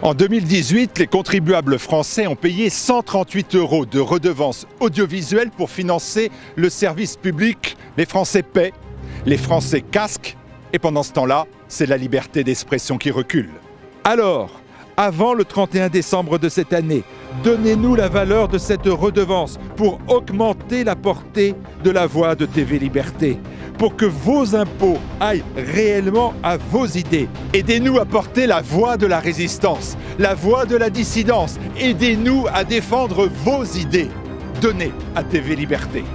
En 2018, les contribuables français ont payé 138 € de redevances audiovisuelles pour financer le service public. Les Français paient, les Français casquent, et pendant ce temps-là, c'est la liberté d'expression qui recule. Alors, avant le 31 décembre de cette année, donnez-nous la valeur de cette redevance pour augmenter la portée de la voix de TV Liberté, pour que vos impôts aillent réellement à vos idées. Aidez-nous à porter la voix de la résistance, la voix de la dissidence. Aidez-nous à défendre vos idées. Donnez à TV Liberté.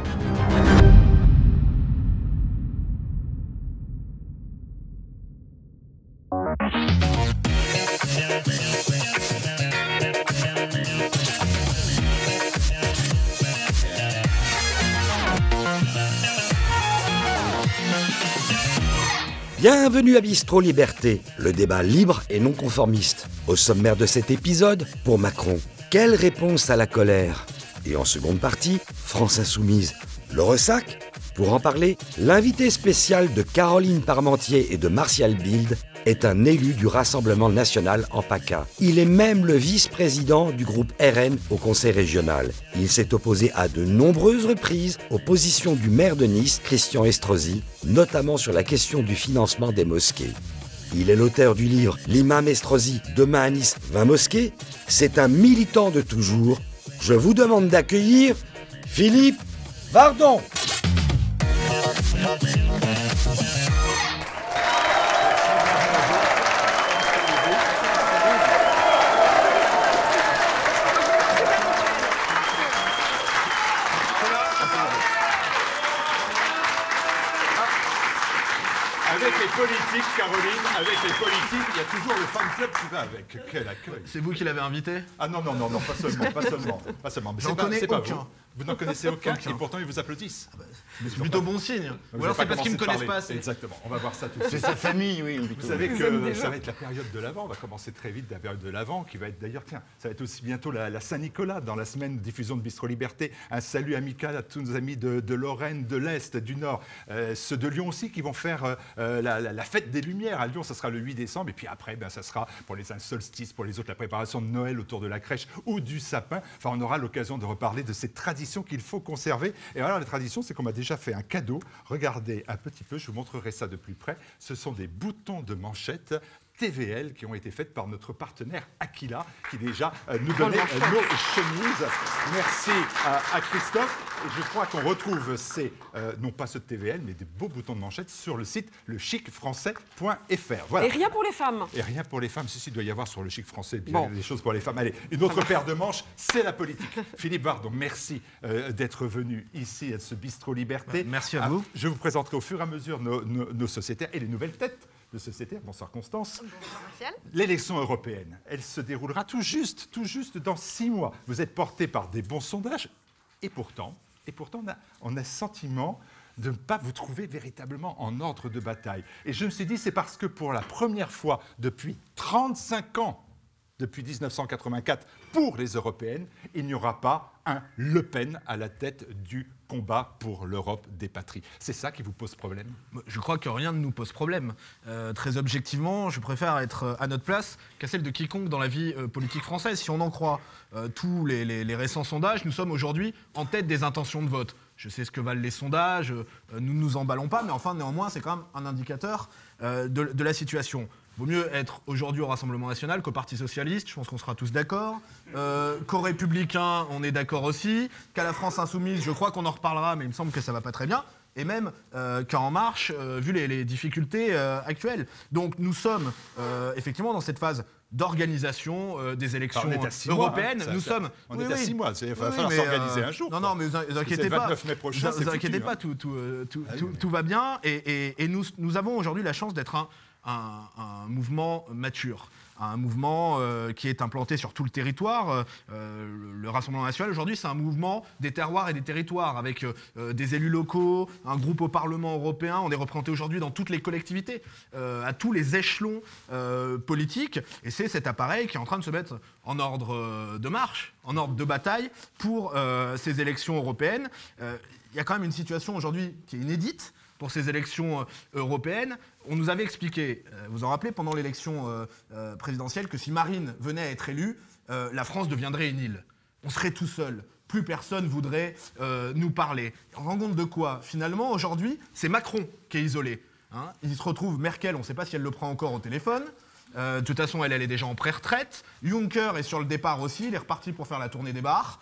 Bienvenue à Bistro Liberté, le débat libre et non conformiste. Au sommaire de cet épisode, pour Macron, quelle réponse à la colère? Et en seconde partie, France Insoumise, le ressac? Pour en parler, l'invité spécial de Caroline Parmentier et de Martial Bild est un élu du Rassemblement national en PACA. Il est même le vice-président du groupe RN au Conseil régional. Il s'est opposé à de nombreuses reprises aux positions du maire de Nice, Christian Estrosi, notamment sur la question du financement des mosquées. Il est l'auteur du livre « L'imam Estrosi, demain à Nice, 20 mosquées ». C'est un militant de toujours. Je vous demande d'accueillir Philippe Bardon. Avec les politiques, Caroline, avec les politiques, il y a toujours le fan club qui va avec. Quel accueil! C'est vous qui l'avez invité? Ah non, non, non, non, pas seulement, pas seulement, pas seulement. Mais c'est pas vous. Vous n'en connaissez aucun, et pourtant ils vous applaudissent. Ah bah, c'est plutôt bon signe. Ou alors c'est parce qu'ils ne me connaissent pas assez. Exactement, on va voir ça tout de suite. C'est sa famille, oui. Vous savez que ça va être la période de l'Avent, on va commencer très vite la période de l'Avent, qui va être d'ailleurs, tiens, ça va être aussi bientôt la Saint-Nicolas, dans la semaine de diffusion de Bistro Liberté. Un salut amical à tous nos amis de Lorraine, de l'Est, du Nord, ceux de Lyon aussi, qui vont faire la fête des Lumières. À Lyon, ça sera le 8 décembre, et puis après, ben, ça sera pour les uns solstices, pour les autres, la préparation de Noël autour de la crèche ou du sapin. Enfin, on aura l'occasion de reparler de ces traditions qu'il faut conserver. Et alors, la tradition, c'est qu'on m'a déjà fait un cadeau. Regardez un petit peu, je vous montrerai ça de plus près. Ce sont des boutons de manchette TVL qui ont été faites par notre partenaire Aquila, qui déjà nous donnait nos chemises. Merci à Christophe. Et je crois qu'on retrouve ces, non pas ceux de TVL, mais des beaux boutons de manchette sur le site lechicfrançais.fr. Voilà. Et rien pour les femmes. Et rien pour les femmes. Si, il doit y avoir sur le Chic Français des choses pour les femmes. Allez, une autre paire de manches, c'est la politique. Philippe Bardon, merci d'être venu ici à ce Bistro Liberté. Merci à vous. Je vous présenterai au fur et à mesure nos sociétaires et les nouvelles têtes de sociétaire. Bonsoir Constance. Bonsoir Martial. L'élection européenne, elle se déroulera tout juste dans 6 mois. Vous êtes porté par des bons sondages et pourtant on a le sentiment de ne pas vous trouver véritablement en ordre de bataille. Et je me suis dit, c'est parce que pour la première fois depuis 35 ans, depuis 1984, pour les européennes, il n'y aura pas un Le Pen à la tête du combat pour l'Europe des patries. C'est ça qui vous pose problème? Je crois que rien ne nous pose problème. Très objectivement, je préfère être à notre place qu'à celle de quiconque dans la vie politique française. Si on en croit tous les récents sondages, nous sommes aujourd'hui en tête des intentions de vote. Je sais ce que valent les sondages, nous ne nous emballons pas, mais enfin, néanmoins, c'est quand même un indicateur de la situation. Vaut mieux être aujourd'hui au Rassemblement national qu'au Parti socialiste, je pense qu'on sera tous d'accord. Qu'aux Républicains, on est d'accord aussi. Qu'à la France insoumise, je crois qu'on en reparlera, mais il me semble que ça va pas très bien. Et même qu'à En Marche, vu les difficultés actuelles. Donc nous sommes effectivement dans cette phase d'organisation des élections européennes. On est à 6 mois, il va falloir s'organiser un jour. Non, mais vous inquiétez pas. Le 29 mai prochain, vous inquiétez pas, tout va bien. Et nous avons aujourd'hui la chance d'être un mouvement mature, un mouvement qui est implanté sur tout le territoire. Le Rassemblement national, aujourd'hui, c'est un mouvement des terroirs et des territoires, avec des élus locaux, un groupe au Parlement européen. On est représenté aujourd'hui dans toutes les collectivités, à tous les échelons politiques. Et c'est cet appareil qui est en train de se mettre en ordre de marche, en ordre de bataille pour ces élections européennes. Il y a quand même une situation aujourd'hui qui est inédite. pour ces élections européennes. On nous avait expliqué, vous vous en rappelez, pendant l'élection présidentielle, que si Marine venait à être élue, la France deviendrait une île. On serait tout seul. Plus personne voudrait nous parler. On rend compte de quoi? Finalement, aujourd'hui, c'est Macron qui est isolé. Hein. Il se retrouve, Merkel, on ne sait pas si elle le prend encore au téléphone. De toute façon, elle est déjà en pré-retraite. Juncker est sur le départ aussi, il est reparti pour faire la tournée des bars.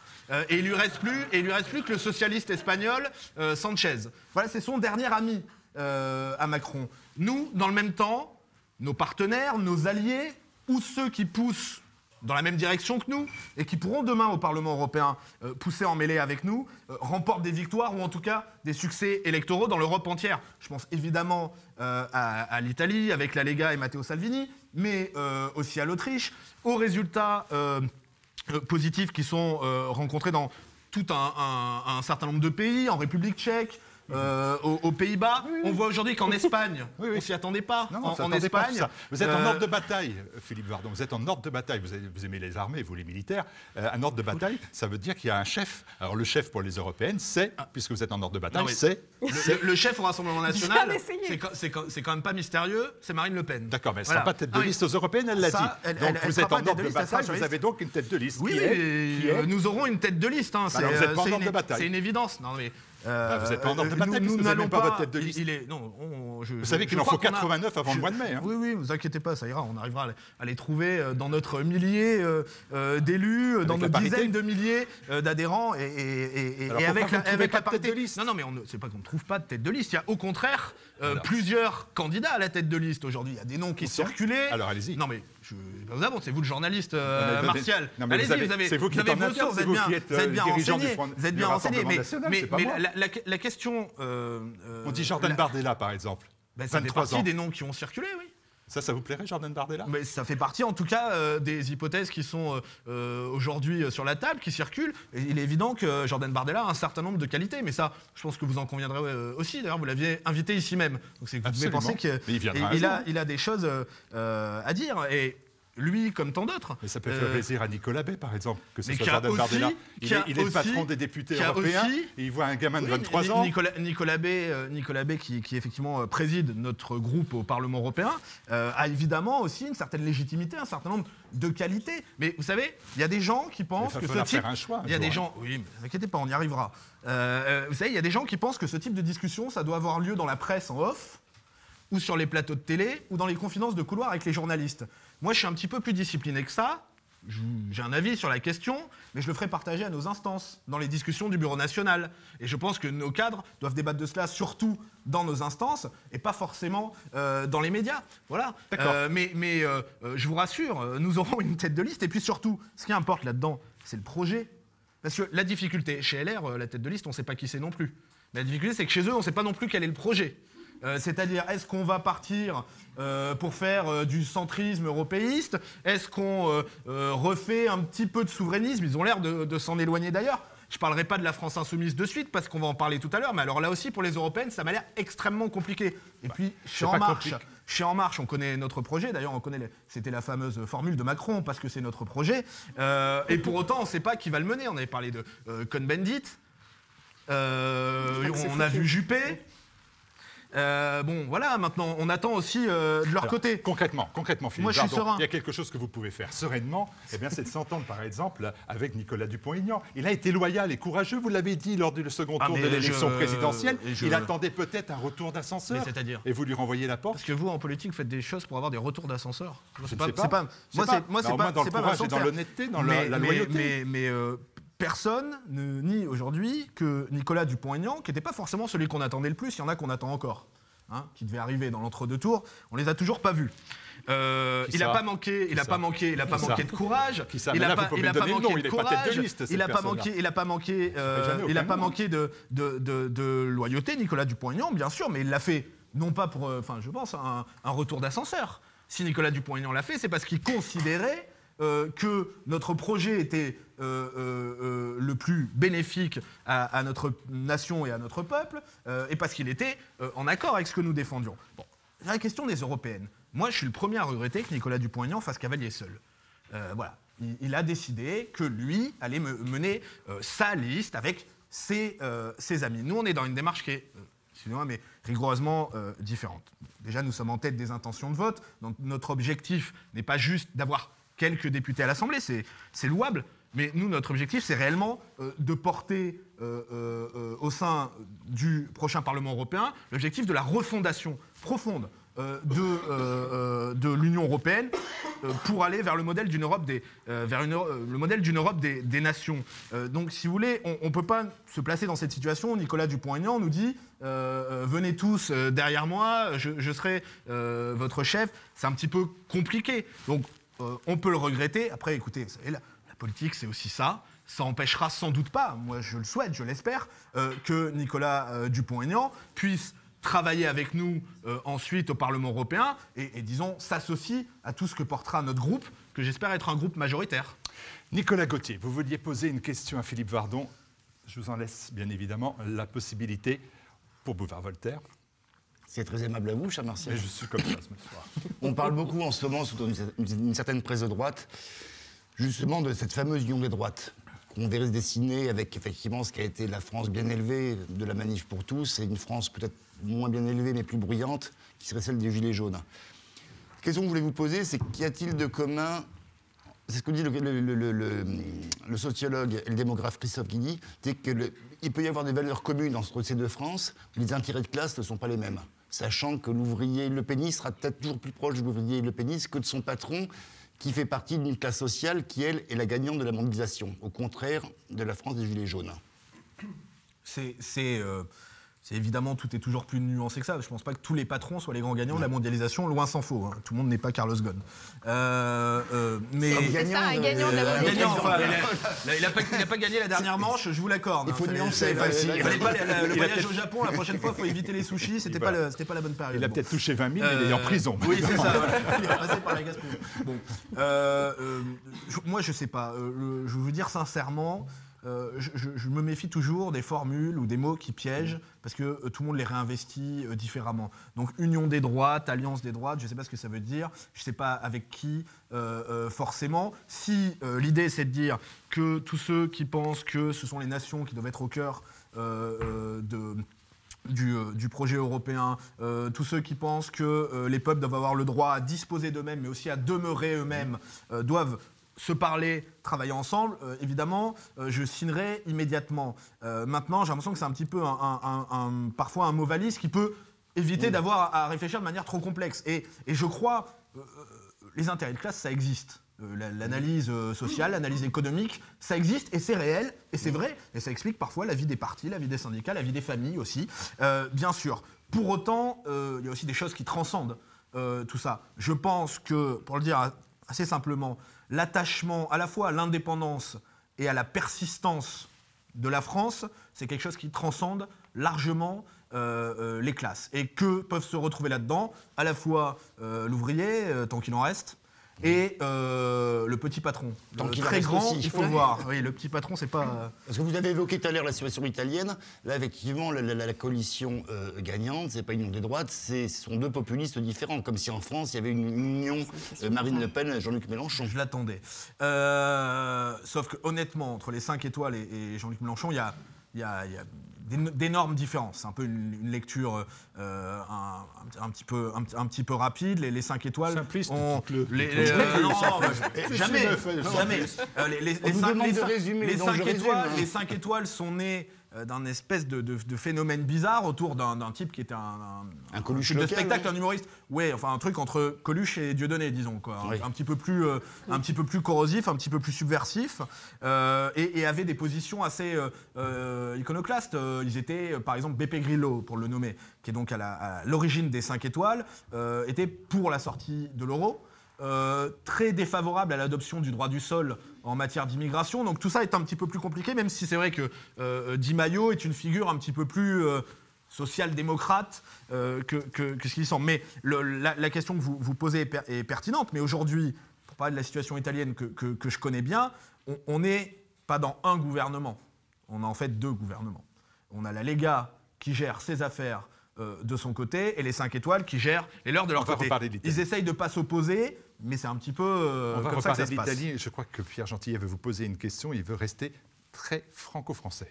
Et il lui reste plus que le socialiste espagnol Sanchez. Voilà, c'est son dernier ami à Macron. Nous, dans le même temps, nos partenaires, nos alliés, ou ceux qui poussent dans la même direction que nous, et qui pourront demain au Parlement européen pousser en mêlée avec nous, remportent des victoires ou en tout cas des succès électoraux dans l'Europe entière. Je pense évidemment à l'Italie avec la Lega et Matteo Salvini, mais aussi à l'Autriche, aux résultats positifs qui sont rencontrés dans tout un certain nombre de pays, en République tchèque, aux Pays-Bas. Oui, oui. On voit aujourd'hui qu'en Espagne, on ne s'y attendait pas. Non, en Espagne, pas vous êtes en ordre de bataille, Philippe Vardon. Vous êtes en ordre de bataille. Vous aimez les armées, vous les militaires. Un ordre de bataille, ça veut dire qu'il y a un chef. Alors le chef pour les européennes, c'est, puisque vous êtes en ordre de bataille, c'est le chef au Rassemblement national. C'est quand même pas mystérieux. C'est Marine Le Pen. D'accord, mais elle ne sera pas tête de liste aux européennes, elle l'a dit. Donc vous êtes en ordre de bataille. Vous avez donc une tête de liste. Oui, nous aurons une tête de liste. Vous n'êtes pas en ordre de bataille. C'est une évidence. Non mais. Vous n'êtes pas en ordre de bataille parce que vous n'avez même pas votre tête de liste. Vous savez qu'il en faut 89 avant le mois de mai. Hein. Oui, ne vous inquiétez pas, ça ira. On arrivera à les trouver dans notre millier d'élus, dans nos dizaines de milliers d'adhérents et avec la parité. Non, mais c'est pas qu'on ne trouve pas de tête de liste. Il y a au contraire plusieurs candidats à la tête de liste aujourd'hui. Il y a des noms qui circulaient. Alors allez-y. Non, mais c'est vous le journaliste Martial. Allez-y, c'est vous qui êtes en interne, c'est vous qui êtes dirigeant du Rassemblement national, c'est pas moi. La question... on dit Jordan Bardella, par exemple. Ça fait partie des noms qui ont circulé, oui. Ça vous plairait, Jordan Bardella? Mais ça fait partie, en tout cas, des hypothèses qui sont aujourd'hui sur la table, qui circulent. Et il est évident que Jordan Bardella a un certain nombre de qualités, mais ça, je pense que vous en conviendrez aussi. D'ailleurs, vous l'aviez invité ici même. Donc c'est que vous devez penser qu'il a des choses à dire. Et lui, comme tant d'autres. Mais ça peut faire plaisir à Nicolas Bay, par exemple, que ce soit Jordan Bardella. Il est le patron des députés européens, et il voit un gamin de 23 ans. Nicolas Bay, qui effectivement préside notre groupe au Parlement européen, a évidemment aussi une certaine légitimité, un certain nombre de qualités. Mais vous savez, il y a des gens qui pensent que ce type... faire un choix. Il y a des gens... Oui, mais ne vous inquiétez pas, on y arrivera. Vous savez, il y a des gens qui pensent que ce type de discussion, ça doit avoir lieu dans la presse en off, ou sur les plateaux de télé, ou dans les confidences de couloir avec les journalistes. Moi, je suis un petit peu plus discipliné que ça. J'ai un avis sur la question, mais je le ferai partager à nos instances, dans les discussions du Bureau national. Et je pense que nos cadres doivent débattre de cela, surtout dans nos instances, et pas forcément dans les médias. Voilà. Mais je vous rassure, nous aurons une tête de liste. Et puis surtout, ce qui importe là-dedans, c'est le projet. Parce que la difficulté, chez LR, la tête de liste, on ne sait pas qui c'est non plus. Mais la difficulté, c'est que chez eux, on ne sait pas non plus quel est le projet. C'est-à-dire, est-ce qu'on va partir pour faire du centrisme européiste? Est-ce qu'on refait un petit peu de souverainisme? Ils ont l'air de s'en éloigner d'ailleurs. Je ne parlerai pas de la France insoumise de suite, parce qu'on va en parler tout à l'heure, mais alors là aussi, pour les européennes, ça m'a l'air extrêmement compliqué. Et puis, chez En Marche, on connaît notre projet. D'ailleurs, c'était la fameuse formule de Macron, parce que c'est notre projet. Et pour autant, on ne sait pas qui va le mener. On avait parlé de Cohn-Bendit. On a vu Juppé. Voilà, maintenant, on attend aussi de leur côté. Concrètement, Philippe, moi, je suis serein. Il y a quelque chose que vous pouvez faire sereinement, c'est de s'entendre, par exemple, avec Nicolas Dupont-Aignan. Il a été loyal et courageux, vous l'avez dit, lors du second tour de l'élection présidentielle. Il attendait peut-être un retour d'ascenseur. C'est-à-dire ? Et vous lui renvoyez la porte. Parce que vous, en politique, faites des choses pour avoir des retours d'ascenseur. Moi, c'est pas. Moi, c'est pas dans le courage et dans l'honnêteté, dans la loyauté. Mais personne ne nie aujourd'hui que Nicolas Dupont-Aignan, qui n'était pas forcément celui qu'on attendait le plus, il y en a qu'on attend encore, qui devait arriver dans l'entre-deux tours, on les a toujours pas vus. Il n'a pas manqué de courage. Il n'a pas manqué de loyauté, Nicolas Dupont-Aignan, bien sûr, mais il l'a fait non pas pour, je pense, un retour d'ascenseur. Si Nicolas Dupont-Aignan l'a fait, c'est parce qu'il considérait que notre projet était le plus bénéfique à notre nation et à notre peuple, et parce qu'il était en accord avec ce que nous défendions. Bon, la question des européennes. Moi, je suis le premier à regretter que Nicolas Dupont-Aignan fasse cavalier seul. Voilà. Il a décidé que lui allait mener sa liste avec ses amis. Nous, on est dans une démarche qui est excusez-moi, mais rigoureusement différentes. Déjà, nous sommes en tête des intentions de vote. Donc, notre objectif n'est pas juste d'avoir quelques députés à l'Assemblée, c'est louable. Mais nous, notre objectif, c'est réellement de porter au sein du prochain Parlement européen l'objectif de la refondation profonde de l'Union européenne pour aller vers le modèle d'une Europe des nations. Donc, si vous voulez, on ne peut pas se placer dans cette situation. Nicolas Dupont-Aignan nous dit venez tous derrière moi, je serai votre chef. C'est un petit peu compliqué. Donc, on peut le regretter. Après, écoutez, vous savez, la politique, c'est aussi ça. Ça empêchera sans doute pas, moi je le souhaite, je l'espère, que Nicolas Dupont-Aignan puisse travailler avec nous ensuite au Parlement européen et disons, s'associe à tout ce que portera notre groupe, que j'espère être un groupe majoritaire. Nicolas Gauthier, vous vouliez poser une question à Philippe Vardon. Je vous en laisse bien évidemment la possibilité pour Boulevard-Voltaire. C'est très aimable à vous, cher Martial. Mais je suis comme ça ce soir. On parle beaucoup en ce moment, sous une certaine presse de droite, justement de cette fameuse union des droites qu'on verrait se dessiner avec effectivement ce qui a été la France bien élevée de la Manif pour tous et une France peut-être moins bien élevée mais plus bruyante qui serait celle des Gilets jaunes. La question que je voulais vous poser, c'est qu'y a-t-il de commun? C'est ce que dit le sociologue et le démographe Christophe Guilly, c'est qu'il peut y avoir des valeurs communes entre ces deux France, mais les intérêts de classe ne sont pas les mêmes. Sachant que l'ouvrier lepéniste sera peut-être toujours plus proche de l'ouvrier lepéniste que de son patron, qui fait partie d'une classe sociale qui, elle, est la gagnante de la mondialisation, au contraire de la France des Gilets jaunes. C'est évidemment, tout est toujours plus nuancé que ça. Je ne pense pas que tous les patrons soient les grands gagnants de la mondialisation, loin s'en faut. Hein. Tout le monde n'est pas Carlos Ghosn. Mais c'est ça, un gagnant de la mondialisation. Il n'a pas gagné la dernière manche, je vous l'accorde. Il faut nuancer. Le voyage au Japon, la prochaine fois, il faut éviter les sushis, c'était pas la bonne période. Il a peut-être touché 20 000, mais il est en prison. Oui, c'est ça. Voilà. Il est passé par la Gaspésie. Bon. Moi, je ne sais pas. Je vais vous dire sincèrement, je me méfie toujours des formules ou des mots qui piègent parce que tout le monde les réinvestit différemment. Donc union des droites, alliance des droites, je ne sais pas ce que ça veut dire, je ne sais pas avec qui forcément. Si l'idée c'est de dire que tous ceux qui pensent que ce sont les nations qui doivent être au cœur du projet européen, tous ceux qui pensent que les peuples doivent avoir le droit à disposer d'eux-mêmes mais aussi à demeurer eux-mêmes, doivent se parler, travailler ensemble, évidemment, je signerai immédiatement. Maintenant, j'ai l'impression que c'est un petit peu parfois un mot valise qui peut éviter d'avoir à réfléchir de manière trop complexe. Et je crois, les intérêts de classe, ça existe. L'analyse sociale, l'analyse économique, ça existe et c'est réel et c'est vrai. Et ça explique parfois la vie des partis, la vie des syndicats, la vie des familles aussi, bien sûr. Pour autant, il y a aussi des choses qui transcendent tout ça. Je pense que, pour le dire assez simplement, l'attachement à la fois à l'indépendance et à la persistance de la France, c'est quelque chose qui transcende largement les classes. Et que peuvent se retrouver là-dedans à la fois l'ouvrier, tant qu'il en reste, et le petit patron. Très grand, aussi. Il faut voir. Oui, le petit patron, c'est pas... Parce que vous avez évoqué tout à l'heure la situation italienne. Là, effectivement, la coalition gagnante, c'est pas une union des droites, ce sont deux populistes différents. Comme si en France, il y avait une union Marine Le Pen et Jean-Luc Mélenchon. Je l'attendais. Sauf que, honnêtement, entre les 5 étoiles et Jean-Luc Mélenchon, il y a d'énormes différences. C'est un peu une lecture un petit peu rapide. Les 5 étoiles simpliste. Jamais. Les 5 étoiles sont nées d'un espèce de phénomène bizarre autour d'un type qui était un Coluche de local, spectacle, un humoriste. Ouais, enfin un truc entre Coluche et Dieudonné, disons quoi. Oui. Un petit peu plus corrosif, un petit peu plus subversif, et avait des positions assez iconoclastes. Ils étaient, par exemple, Beppe Grillo, pour le nommer, qui est donc à l'origine des 5 étoiles, était pour la sortie de l'euro. Très défavorable à l'adoption du droit du sol en matière d'immigration. Donc tout ça est un petit peu plus compliqué, même si c'est vrai que Di Maio est une figure un petit peu plus social-démocrate que ce qu'il semble. Mais la question que vous posez est pertinente. Mais aujourd'hui, pour parler de la situation italienne que je connais bien, on n'est pas dans un gouvernement. On a en fait 2 gouvernements. On a la Lega qui gère ses affaires de son côté, et les 5 étoiles qui gèrent les leurs de leur côté. Ils essayent de ne pas s'opposer, mais c'est un petit peu on va comme ça que reparler ça se passe. d'Italie. Je crois que Pierre Gentillet veut vous poser une question. Il veut rester très franco-français.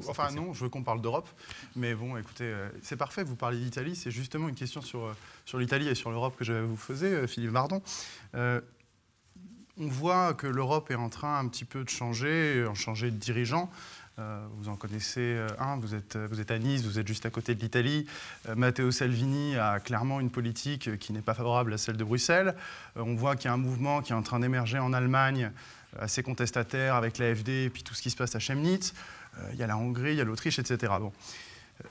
Enfin non, je veux qu'on parle d'Europe, mais bon, écoutez, c'est parfait, vous parlez d'Italie, c'est justement une question sur l'Italie et sur l'Europe que je vous faisais, Philippe Mardon. On voit que l'Europe est en train un petit peu de changer de dirigeant. Vous en connaissez un, vous êtes à Nice, vous êtes juste à côté de l'Italie. Matteo Salvini a clairement une politique qui n'est pas favorable à celle de Bruxelles. On voit qu'il y a un mouvement qui est en train d'émerger en Allemagne, assez contestataire avec l'AfD et puis tout ce qui se passe à Chemnitz. Il y a la Hongrie, il y a l'Autriche, etc. Bon.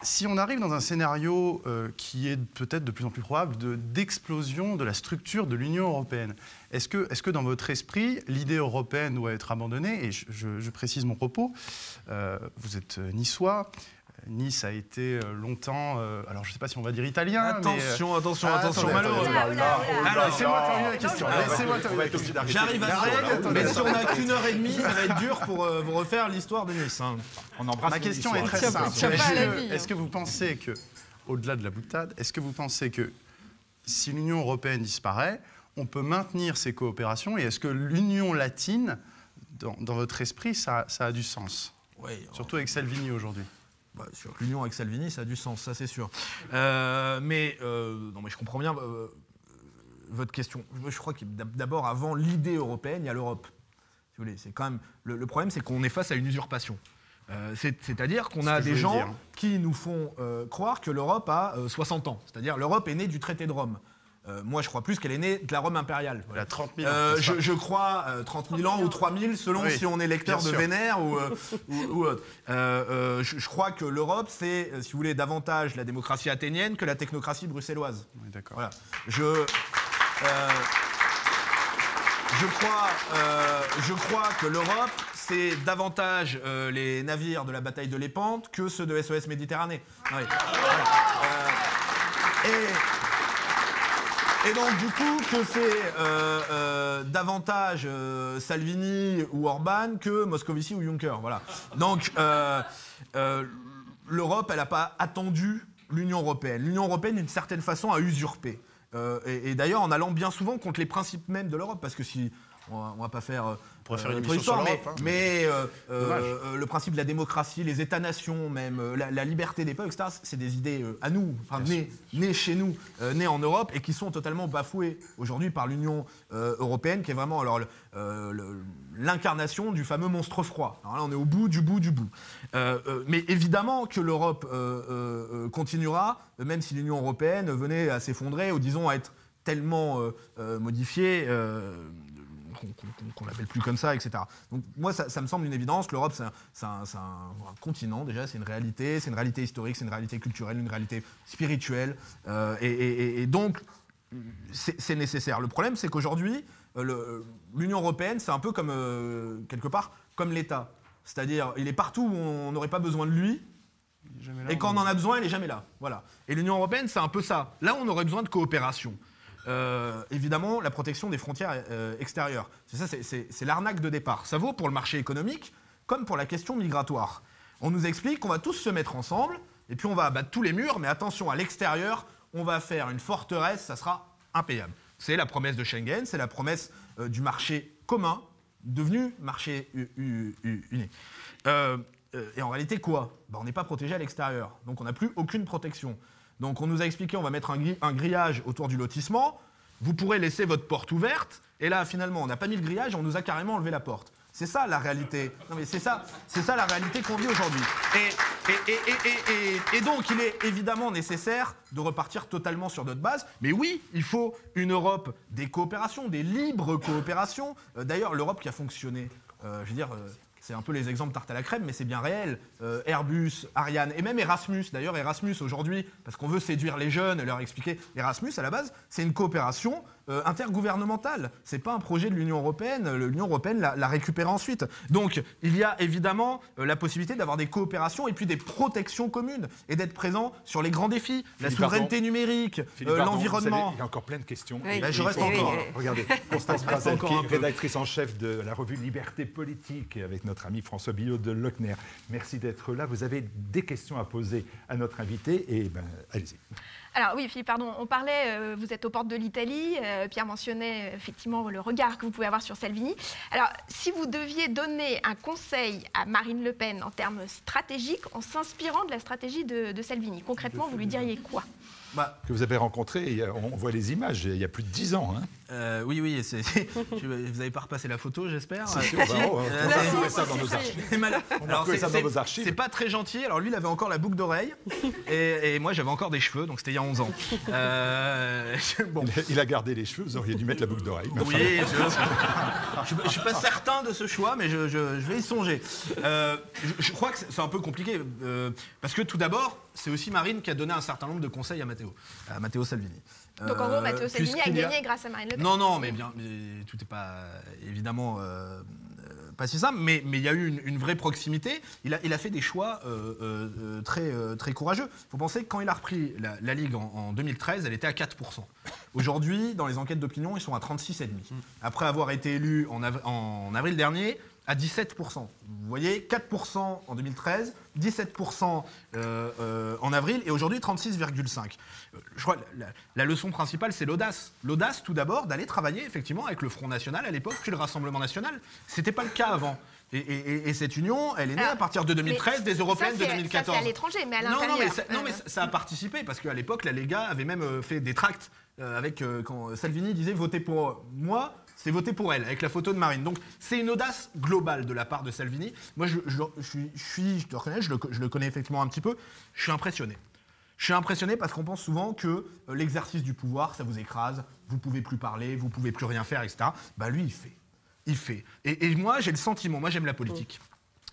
Si on arrive dans un scénario qui est peut-être de plus en plus probable d'explosion de la structure de l'Union européenne, est-ce que dans votre esprit, l'idée européenne doit être abandonnée? Et je précise mon propos. Vous êtes niçois. Nice a été longtemps, alors je ne sais pas si on va dire italien, attention, malheureux. Alors, laissez-moi terminer la question. J'arrive après, mais si on n'a qu'une heure et demie, ça va être dur pour vous refaire l'histoire de Nice. On embrasse. Ma question est très simple. Est-ce que vous pensez que, au-delà de la boutade, est-ce que vous pensez que si l'Union européenne disparaît, on peut maintenir ces coopérations, et est-ce que l'Union latine, dans votre esprit, ça a du sens? Oui. Surtout avec Salvini aujourd'hui. Sur l'union avec Salvini, ça a du sens, ça c'est sûr. Non, mais je comprends bien votre question. Je crois que d'abord, avant l'idée européenne, il y a l'Europe. Si vous voulez, c'est quand même le problème, c'est qu'on est face à une usurpation. C'est-à-dire qu'on a des gens qui nous font croire que l'Europe a 60 ans. C'est-à-dire l'Europe est née du traité de Rome. Moi, je crois plus qu'elle est née de la Rome impériale. Il y a 30 000 ans. Je crois 30 000 ans ou 3 000, selon si on est lecteur de Vénère ou autre. Je crois que l'Europe, c'est, si vous voulez, davantage la démocratie athénienne que la technocratie bruxelloise. Oui, d'accord. Voilà. Je crois que l'Europe, c'est davantage les navires de la bataille de Lépante que ceux de SOS Méditerranée. Oui. Voilà. Et donc, du coup, que c'est davantage Salvini ou Orban que Moscovici ou Juncker. Voilà. Donc, l'Europe, elle n'a pas attendu l'Union européenne. L'Union européenne, d'une certaine façon, a usurpé. Et d'ailleurs, en allant bien souvent contre les principes même de l'Europe. Parce que si... On va pas faire une émission sur l'Europe, mais le principe de la démocratie, les États-nations même, la liberté des peuples, etc., c'est des idées à nous, nées chez nous, nées en Europe, et qui sont totalement bafouées aujourd'hui par l'Union européenne, qui est vraiment l'incarnation du fameux monstre froid. Alors là, on est au bout du bout du bout. Mais évidemment que l'Europe continuera, même si l'Union européenne venait à s'effondrer, ou disons à être tellement modifiée... qu'on l'appelle plus comme ça, etc. Donc moi, ça me semble une évidence. L'Europe, c'est un continent, déjà, c'est une réalité historique, c'est une réalité culturelle, une réalité spirituelle. Et donc, c'est nécessaire. Le problème, c'est qu'aujourd'hui, l'Union européenne, c'est un peu comme, quelque part, comme l'État. C'est-à-dire, il est partout où on n'aurait pas besoin de lui, et quand on en a besoin, il n'est jamais là. Voilà. Et l'Union européenne, c'est un peu ça. Là, on aurait besoin de coopération. Évidemment, la protection des frontières extérieures. C'est ça, c'est l'arnaque de départ. Ça vaut pour le marché économique comme pour la question migratoire. On nous explique qu'on va tous se mettre ensemble et puis on va abattre tous les murs, mais attention, à l'extérieur, on va faire une forteresse, ça sera impayable. C'est la promesse de Schengen, c'est la promesse du marché commun, devenu marché unique. Et en réalité, quoi ? On n'est pas protégé à l'extérieur, donc on n'a plus aucune protection. Donc on nous a expliqué, on va mettre un grillage autour du lotissement, vous pourrez laisser votre porte ouverte, et là finalement on n'a pas mis le grillage, on nous a carrément enlevé la porte. C'est ça la réalité. Non mais c'est ça la réalité qu'on vit aujourd'hui. Et donc il est évidemment nécessaire de repartir totalement sur notre base. Mais oui, il faut une Europe des coopérations, des libres coopérations. D'ailleurs l'Europe qui a fonctionné, je veux dire... C'est un peu les exemples tarte à la crème, mais c'est bien réel. Airbus, Ariane, et même Erasmus. D'ailleurs, Erasmus, aujourd'hui, parce qu'on veut séduire les jeunes et leur expliquer, Erasmus, à la base, c'est une coopération intergouvernementale. C'est pas un projet de l'Union européenne. L'Union européenne l'a récupéré ensuite. Donc, il y a évidemment la possibilité d'avoir des coopérations et puis des protections communes et d'être présent sur les grands défis. La souveraineté numérique, l'environnement. Il y a encore plein de questions. Oui. Je reste encore. Regardez, Constance Brazel, qui est rédactrice en chef de la revue Liberté Politique, avec notre ami François Billot de Lochner. Merci d'être là. Vous avez des questions à poser à notre invité et allez-y. Alors oui, Philippe, pardon, on parlait, vous êtes aux portes de l'Italie, Pierre mentionnait effectivement le regard que vous pouvez avoir sur Salvini. Alors, si vous deviez donner un conseil à Marine Le Pen en termes stratégiques, en s'inspirant de la stratégie de Salvini, concrètement, vous lui diriez quoi? Que vous avez rencontré, on voit les images, il y a plus de 10 ans. Hein. Oui, vous n'avez pas repassé la photo, j'espère. On va retrouver ça dans nos archives. On va retrouver ça dans nos archives. C'est pas très gentil. Alors lui, il avait encore la boucle d'oreille et moi, j'avais encore des cheveux, donc c'était il y a 11 ans. Bon. Il a gardé les cheveux, vous auriez dû mettre la boucle d'oreille. Oui, je ne suis pas certain de ce choix, mais je vais y songer. Je crois que c'est un peu compliqué, parce que tout d'abord, c'est aussi Marine qui a donné un certain nombre de conseils à Matteo Salvini. Donc en gros, Matteo Salvini a gagné grâce à Marine Le Pen. Non, mais tout n'est pas évidemment pas si simple, mais il y a eu une vraie proximité. Il a fait des choix très courageux. Il faut penser que quand il a repris la Ligue en 2013, elle était à 4%. Aujourd'hui, dans les enquêtes d'opinion, ils sont à 36,5%. Après avoir été élus en avril dernier, à 17%. Vous voyez, 4% en 2013, 17% en avril, et aujourd'hui 36,5%. Je crois que la leçon principale, c'est l'audace. L'audace, tout d'abord, d'aller travailler effectivement avec le Front National à l'époque, puis le Rassemblement National. Ce n'était pas le cas avant. Et cette union, elle est née à partir de 2013, des européennes de 2014. Ça, c'est à l'étranger, mais à l'intérieur. Non, mais ça a participé, parce qu'à l'époque, la Lega avait même fait des tracts quand Salvini disait « Votez pour moi », c'est voter pour elle, avec la photo de Marine. Donc c'est une audace globale de la part de Salvini. Moi, je te reconnais, je le connais effectivement un petit peu, je suis impressionné. Je suis impressionné parce qu'on pense souvent que l'exercice du pouvoir, ça vous écrase, vous ne pouvez plus parler, vous ne pouvez plus rien faire, etc. Bah lui, il fait. Et moi, j'ai le sentiment, moi j'aime la politique,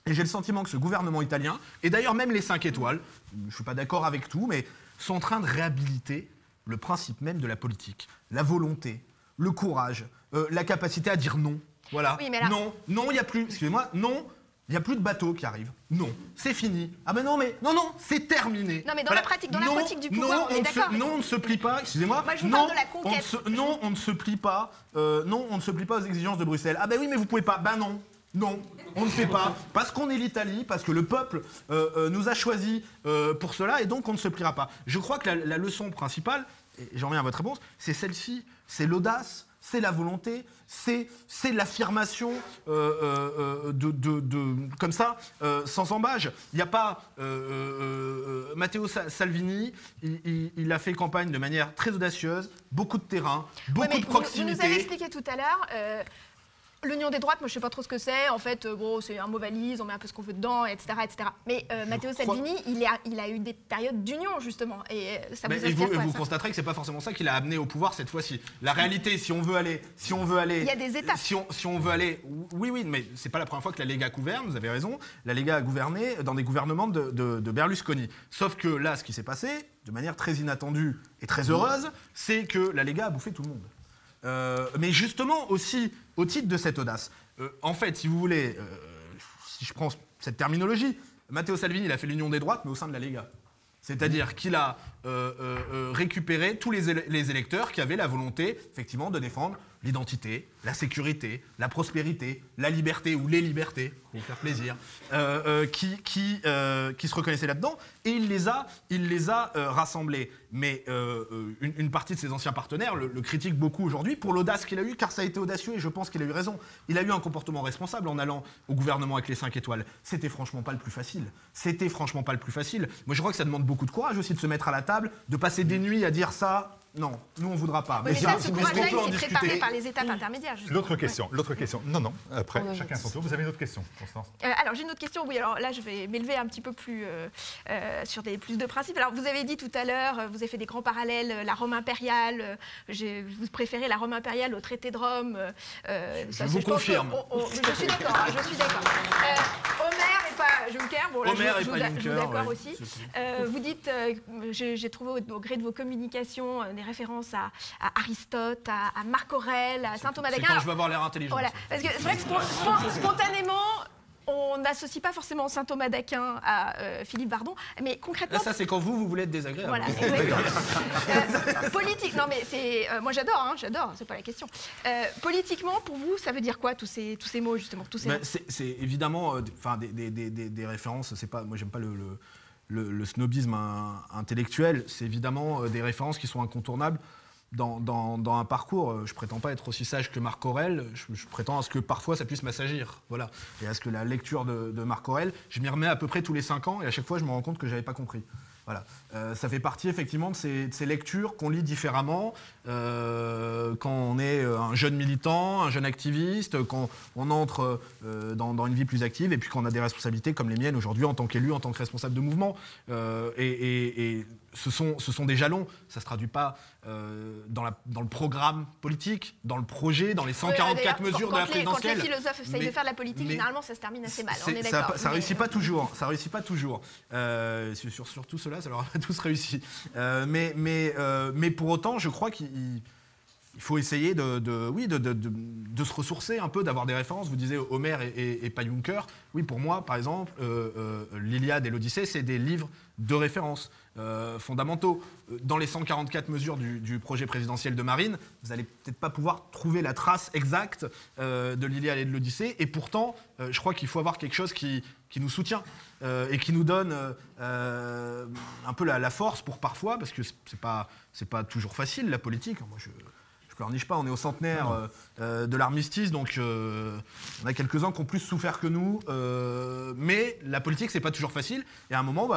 et j'ai le sentiment que ce gouvernement italien, et d'ailleurs même les 5 étoiles, je ne suis pas d'accord avec tout, mais sont en train de réhabiliter le principe même de la politique, la volonté, le courage, la capacité à dire non. Voilà. Oui, là... Non, il n'y a plus. Excusez-moi, non, il n'y a plus de bateaux qui arrivent. Non, c'est fini. Ah ben non, c'est terminé. Non, mais dans la pratique, dans la politique du pouvoir, on est d'accord. Non, on ne se plie pas. Excusez-moi. Moi, je vous parle de la conquête. Non, on ne se plie pas. Non, on ne se plie pas aux exigences de Bruxelles. Ah ben oui, mais vous pouvez pas. Ben non. Non, on ne fait pas, parce qu'on est l'Italie, parce que le peuple nous a choisis pour cela, et donc on ne se pliera pas. Je crois que la leçon principale, et j'en reviens à votre réponse, c'est celle-ci, c'est l'audace, c'est la volonté, c'est l'affirmation comme ça, sans embâge. Il n'y a pas... Matteo Salvini, il a fait campagne de manière très audacieuse, beaucoup de terrain, beaucoup de proximité. Vous nous avez expliqué tout à l'heure... L'union des droites, moi je ne sais pas trop ce que c'est. En fait, bon, c'est un mot valise, on met un peu ce qu'on veut dedans, etc. etc. Mais Matteo Salvini, il a eu des périodes d'union, justement. Et ça vous inspire quoi, vous constaterez que ce n'est pas forcément ça qui l'a amené au pouvoir cette fois-ci. La réalité, si on veut aller... Il y a des étapes. Si on veut aller... Oui, mais ce n'est pas la première fois que la Lega gouverne, vous avez raison. La Lega a gouverné dans des gouvernements de Berlusconi. Sauf que là, ce qui s'est passé, de manière très inattendue et très heureuse, c'est que la Lega a bouffé tout le monde. Mais justement aussi au titre de cette audace. En fait, si vous voulez, si je prends cette terminologie, Matteo Salvini, il a fait l'union des droites, mais au sein de la Lega. C'est-à-dire qu'il a récupéré tous les électeurs qui avaient la volonté, effectivement, de défendre l'identité, la sécurité, la prospérité, la liberté ou les libertés, pour vous faire plaisir, qui se reconnaissaient là-dedans, et il les a rassemblés. Mais une partie de ses anciens partenaires le critiquent beaucoup aujourd'hui pour l'audace qu'il a eue, car ça a été audacieux, et je pense qu'il a eu raison. Il a eu un comportement responsable en allant au gouvernement avec les 5 étoiles. C'était franchement pas le plus facile. Moi, je crois que ça demande beaucoup de courage aussi de se mettre à la table, de passer des nuits à dire ça. Non, nous on voudra pas. Oui, mais ça, ce courage-là, il s'est préparé par les étapes intermédiaires. L'autre question. Non. Après, chacun son tour. Vous avez une autre question, Constance? Alors, j'ai une autre question. Oui, alors là, je vais m'élever un petit peu plus sur plus de principes. Alors, vous avez dit tout à l'heure, vous avez fait des grands parallèles, la Rome impériale. Vous préférez la Rome impériale au traité de Rome. Je vous confirme. Je suis d'accord. Homer et pas Juncker. Bon, là, je suis d'accord aussi. Vous dites, j'ai trouvé au gré de vos communications des références à Aristote, à Marc Aurèle, à saint Thomas d'Aquin. C'est quand je veux avoir l'air intelligent. Voilà. Parce que c'est vrai que spontanément, on n'associe pas forcément saint Thomas d'Aquin à Philippe Bardon, mais concrètement... Là, ça, c'est quand vous voulez être désagréable. Voilà, exactement. Politique, non mais c'est... moi j'adore, c'est pas la question. Politiquement, pour vous, ça veut dire quoi, tous ces mots, justement, tous ces mots? C'est évidemment des références, c'est pas... Moi, j'aime pas le snobisme intellectuel, c'est évidemment des références qui sont incontournables dans un parcours. Je prétends pas être aussi sage que Marc Aurèle, je prétends à ce que parfois ça puisse m'assagir, voilà. Et à ce que la lecture de Marc Aurèle, je m'y remets à peu près tous les 5 ans, et à chaque fois je me rends compte que j'avais pas compris. Voilà. Ça fait partie effectivement de ces lectures qu'on lit différemment quand on est un jeune militant, un jeune activiste, quand on entre dans une vie plus active et puis quand on a des responsabilités comme les miennes aujourd'hui en tant qu'élu, en tant que responsable de mouvement. Et ce sont des jalons, ça ne se traduit pas dans le programme politique, dans le projet, dans les 144 mesures de la présidentielle. Quand les philosophes essayent de faire de la politique, généralement ça se termine assez mal, on est d'accord. Ça ne réussit pas toujours, ça réussit pas toujours. Surtout cela, ça leur a tous réussi. Mais pour autant, je crois qu'il faut essayer de se ressourcer un peu, d'avoir des références. Vous disiez Homère et pas Juncker. Oui, pour moi, par exemple, l'Iliade et l'Odyssée, c'est des livres de référence fondamentaux. Dans les 144 mesures du projet présidentiel de Marine, vous n'allez peut-être pas pouvoir trouver la trace exacte de l'Iliade et de l'Odyssée. Et pourtant, je crois qu'il faut avoir quelque chose qui nous soutient et qui nous donne un peu la force pour parfois, parce que c'est pas toujours facile, la politique. Moi, je pleurniche pas, on est au centenaire de l'armistice, donc on a quelques-uns qui ont plus souffert que nous. Mais la politique, c'est pas toujours facile. Et à un moment,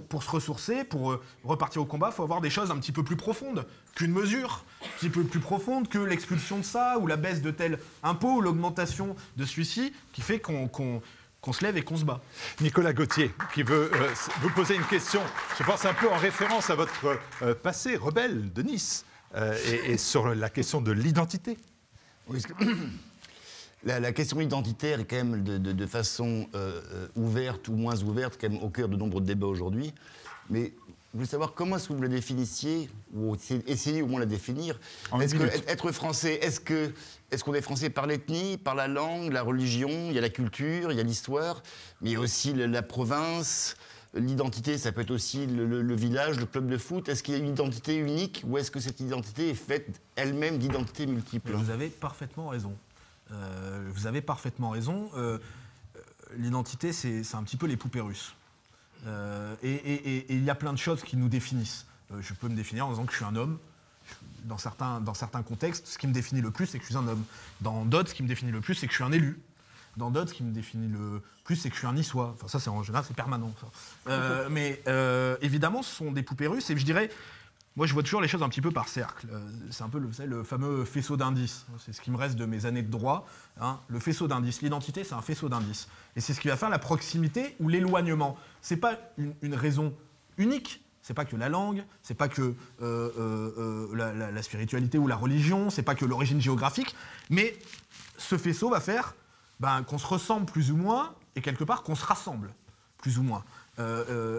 pour se ressourcer, pour repartir au combat, il faut avoir des choses un petit peu plus profondes qu'une mesure, un petit peu plus profonde que l'expulsion de ça, ou la baisse de tel impôt, ou l'augmentation de celui-ci, qui fait qu'on se lève et qu'on se bat. Nicolas Gauthier, qui veut vous poser une question, je pense un peu en référence à votre passé rebelle de Nice, et sur la question de l'identité. Oui, la question identitaire est quand même de façon ouverte ou moins ouverte, quand même au cœur de nombreux débats aujourd'hui. Mais je voulais savoir comment est-ce que vous la définissiez, ou essayez au moins de la définir. Est-ce que être français, est-ce qu'on est français par l'ethnie, par la langue, la religion, il y a la culture, il y a l'histoire, mais il y a aussi la province, l'identité, ça peut être aussi le village, le club de foot. Est-ce qu'il y a une identité unique ou est-ce que cette identité est faite elle-même d'identités multiples? Vous avez parfaitement raison. L'identité, c'est un petit peu les poupées russes. Et il y a plein de choses qui nous définissent. Je peux me définir en disant que je suis un homme. Dans certains contextes, ce qui me définit le plus, c'est que je suis un homme. Dans d'autres, ce qui me définit le plus, c'est que je suis un élu. Dans d'autres, ce qui me définit le plus, c'est que je suis un niçois. Enfin, ça, c'est en général, c'est permanent. Ça. Mais évidemment, ce sont des poupées russes. Et je dirais, moi, je vois toujours les choses un petit peu par cercle. C'est un peu le fameux faisceau d'indices. C'est ce qui me reste de mes années de droit. Hein. Le faisceau d'indices. L'identité, c'est un faisceau d'indices. Et c'est ce qui va faire la proximité ou l'éloignement. C'est pas une raison unique. C'est pas que la langue, c'est pas que la spiritualité ou la religion, c'est pas que l'origine géographique, mais ce faisceau va faire qu'on se ressemble plus ou moins, et quelque part qu'on se rassemble plus ou moins.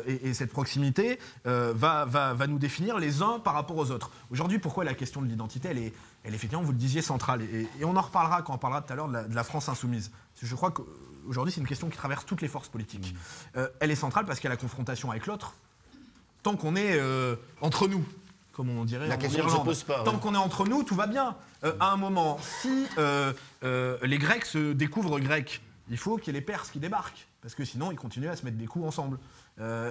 Et cette proximité va nous définir les uns par rapport aux autres. Aujourd'hui, pourquoi la question de l'identité, elle est effectivement, vous le disiez, centrale. Et on en reparlera quand on parlera tout à l'heure de la France insoumise. Je crois qu'aujourd'hui, c'est une question qui traverse toutes les forces politiques. Elle est centrale parce qu'il y a la confrontation avec l'autre. Tant qu'on est entre nous, comme on dirait en Irlande, ne se pose pas, tant qu'on est entre nous, tout va bien. À un moment, si les Grecs se découvrent grecs, il faut qu'il y ait les Perses qui débarquent, parce que sinon, ils continuent à se mettre des coups ensemble.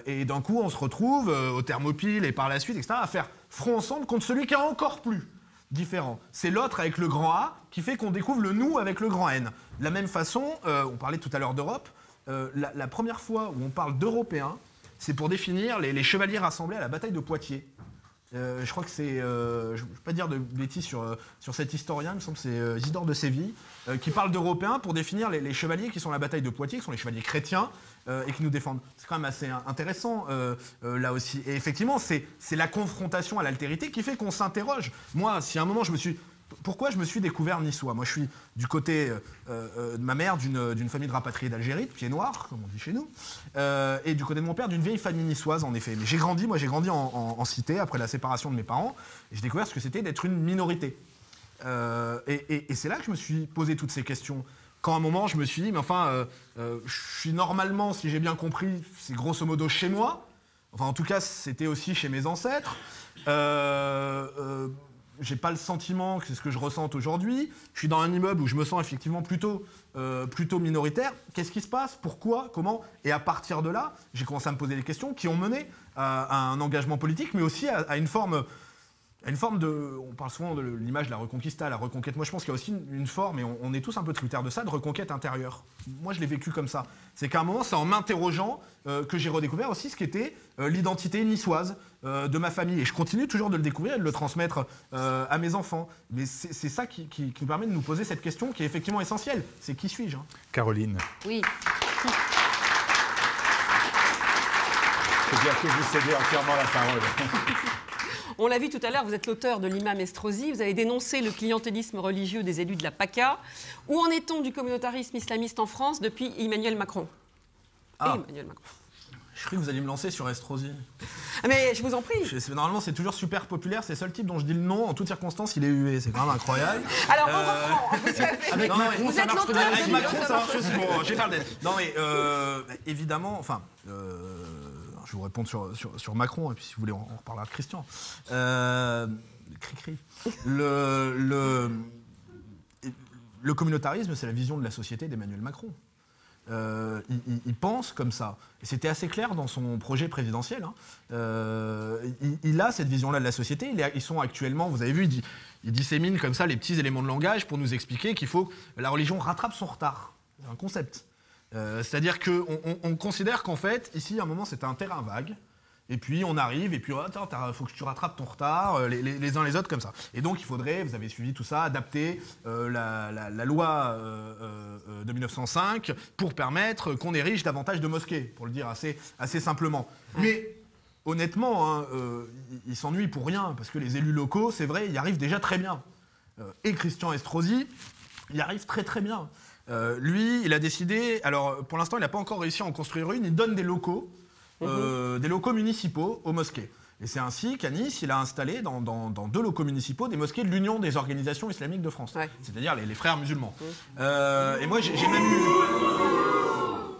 Et d'un coup, on se retrouve aux Thermopyles et par la suite, etc., à faire front ensemble contre celui qui est encore plus différent. C'est l'autre avec le grand A qui fait qu'on découvre le nous avec le grand N. De la même façon, on parlait tout à l'heure d'Europe, la première fois où on parle d'Européens, c'est pour définir les chevaliers rassemblés à la bataille de Poitiers. Je crois que c'est, je ne veux pas dire de bêtises sur cet historien, il me semble que c'est Isidore de Séville, qui parle d'Européens pour définir les chevaliers qui sont à la bataille de Poitiers, qui sont les chevaliers chrétiens et qui nous défendent. C'est quand même assez intéressant là aussi. Et effectivement, c'est la confrontation à l'altérité qui fait qu'on s'interroge. Moi, si à un moment pourquoi je me suis découvert niçois? Moi, je suis du côté de ma mère d'une famille de rapatriés d'Algérie, de pieds noirs, comme on dit chez nous, et du côté de mon père d'une vieille famille niçoise, en effet. Mais j'ai grandi en cité, après la séparation de mes parents, et j'ai découvert ce que c'était d'être une minorité. Et c'est là que je me suis posé toutes ces questions. Quand à un moment, je me suis dit, mais enfin, je suis normalement, si j'ai bien compris, c'est grosso modo chez moi. Enfin, en tout cas, c'était aussi chez mes ancêtres. j'ai pas le sentiment que c'est ce que je ressente aujourd'hui. Je suis dans un immeuble où je me sens effectivement plutôt minoritaire. Qu'est-ce qui se passe? Pourquoi? Comment? Et à partir de là, j'ai commencé à me poser des questions qui ont mené à un engagement politique, mais aussi à une forme de... On parle souvent de l'image de la reconquista, la reconquête. Moi, je pense qu'il y a aussi une forme, et on est tous un peu tributaires de ça, de reconquête intérieure. Moi, je l'ai vécu comme ça. C'est qu'à un moment, c'est en m'interrogeant que j'ai redécouvert aussi ce qu'était l'identité niçoise de ma famille. Et je continue toujours de le découvrir et de le transmettre à mes enfants. Mais c'est ça qui nous permet de nous poser cette question qui est effectivement essentielle. C'est qui suis-je, hein? Caroline. Oui. C'est bien que vous cédez entièrement la parole. On l'a vu tout à l'heure, vous êtes l'auteur de l'imam Estrosi. Vous avez dénoncé le clientélisme religieux des élus de la PACA. Où en est-on du communautarisme islamiste en France depuis Emmanuel Macron? Emmanuel Macron. Je croyais que vous alliez me lancer sur Estrosi. Mais je vous en prie. Normalement, c'est toujours super populaire. C'est le seul type dont je dis le nom. En toutes circonstances, il est hué. C'est quand même incroyable. Alors, on reprend. Avec Macron, vous êtes l'auteur avec Macron, ça marche aussi. Bon, je vais faire le tête. Non, mais évidemment, enfin... je vais vous répondre sur Macron, et puis si vous voulez, on reparlera de Christian. Cri-cri. Le communautarisme, c'est la vision de la société d'Emmanuel Macron. Il pense comme ça. Et c'était assez clair dans son projet présidentiel. Hein. Il a cette vision-là de la société. Ils sont actuellement, vous avez vu, il dissémine comme ça les petits éléments de langage pour nous expliquer qu'il faut que la religion rattrape son retard. C'est un concept. C'est-à-dire qu'on considère qu'en fait, ici, à un moment, c'était un terrain vague. Et puis, on arrive, et puis, attends, faut que tu rattrapes ton retard, les uns les autres, comme ça. Et donc, il faudrait, vous avez suivi tout ça, adapter la loi de 1905 pour permettre qu'on érige davantage de mosquées, pour le dire assez simplement. Mais, honnêtement, hein, ils s'ennuient pour rien, parce que les élus locaux, c'est vrai, y arrivent déjà très bien. Et Christian Estrosi, il arrive très très bien. Lui, il a décidé, alors pour l'instant, il n'a pas encore réussi à en construire une, il donne des locaux municipaux aux mosquées. Et c'est ainsi qu'à Nice, il a installé dans 2 locaux municipaux des mosquées de l'Union des organisations islamiques de France, c'est-à-dire les frères musulmans. Et moi, j'ai même eu...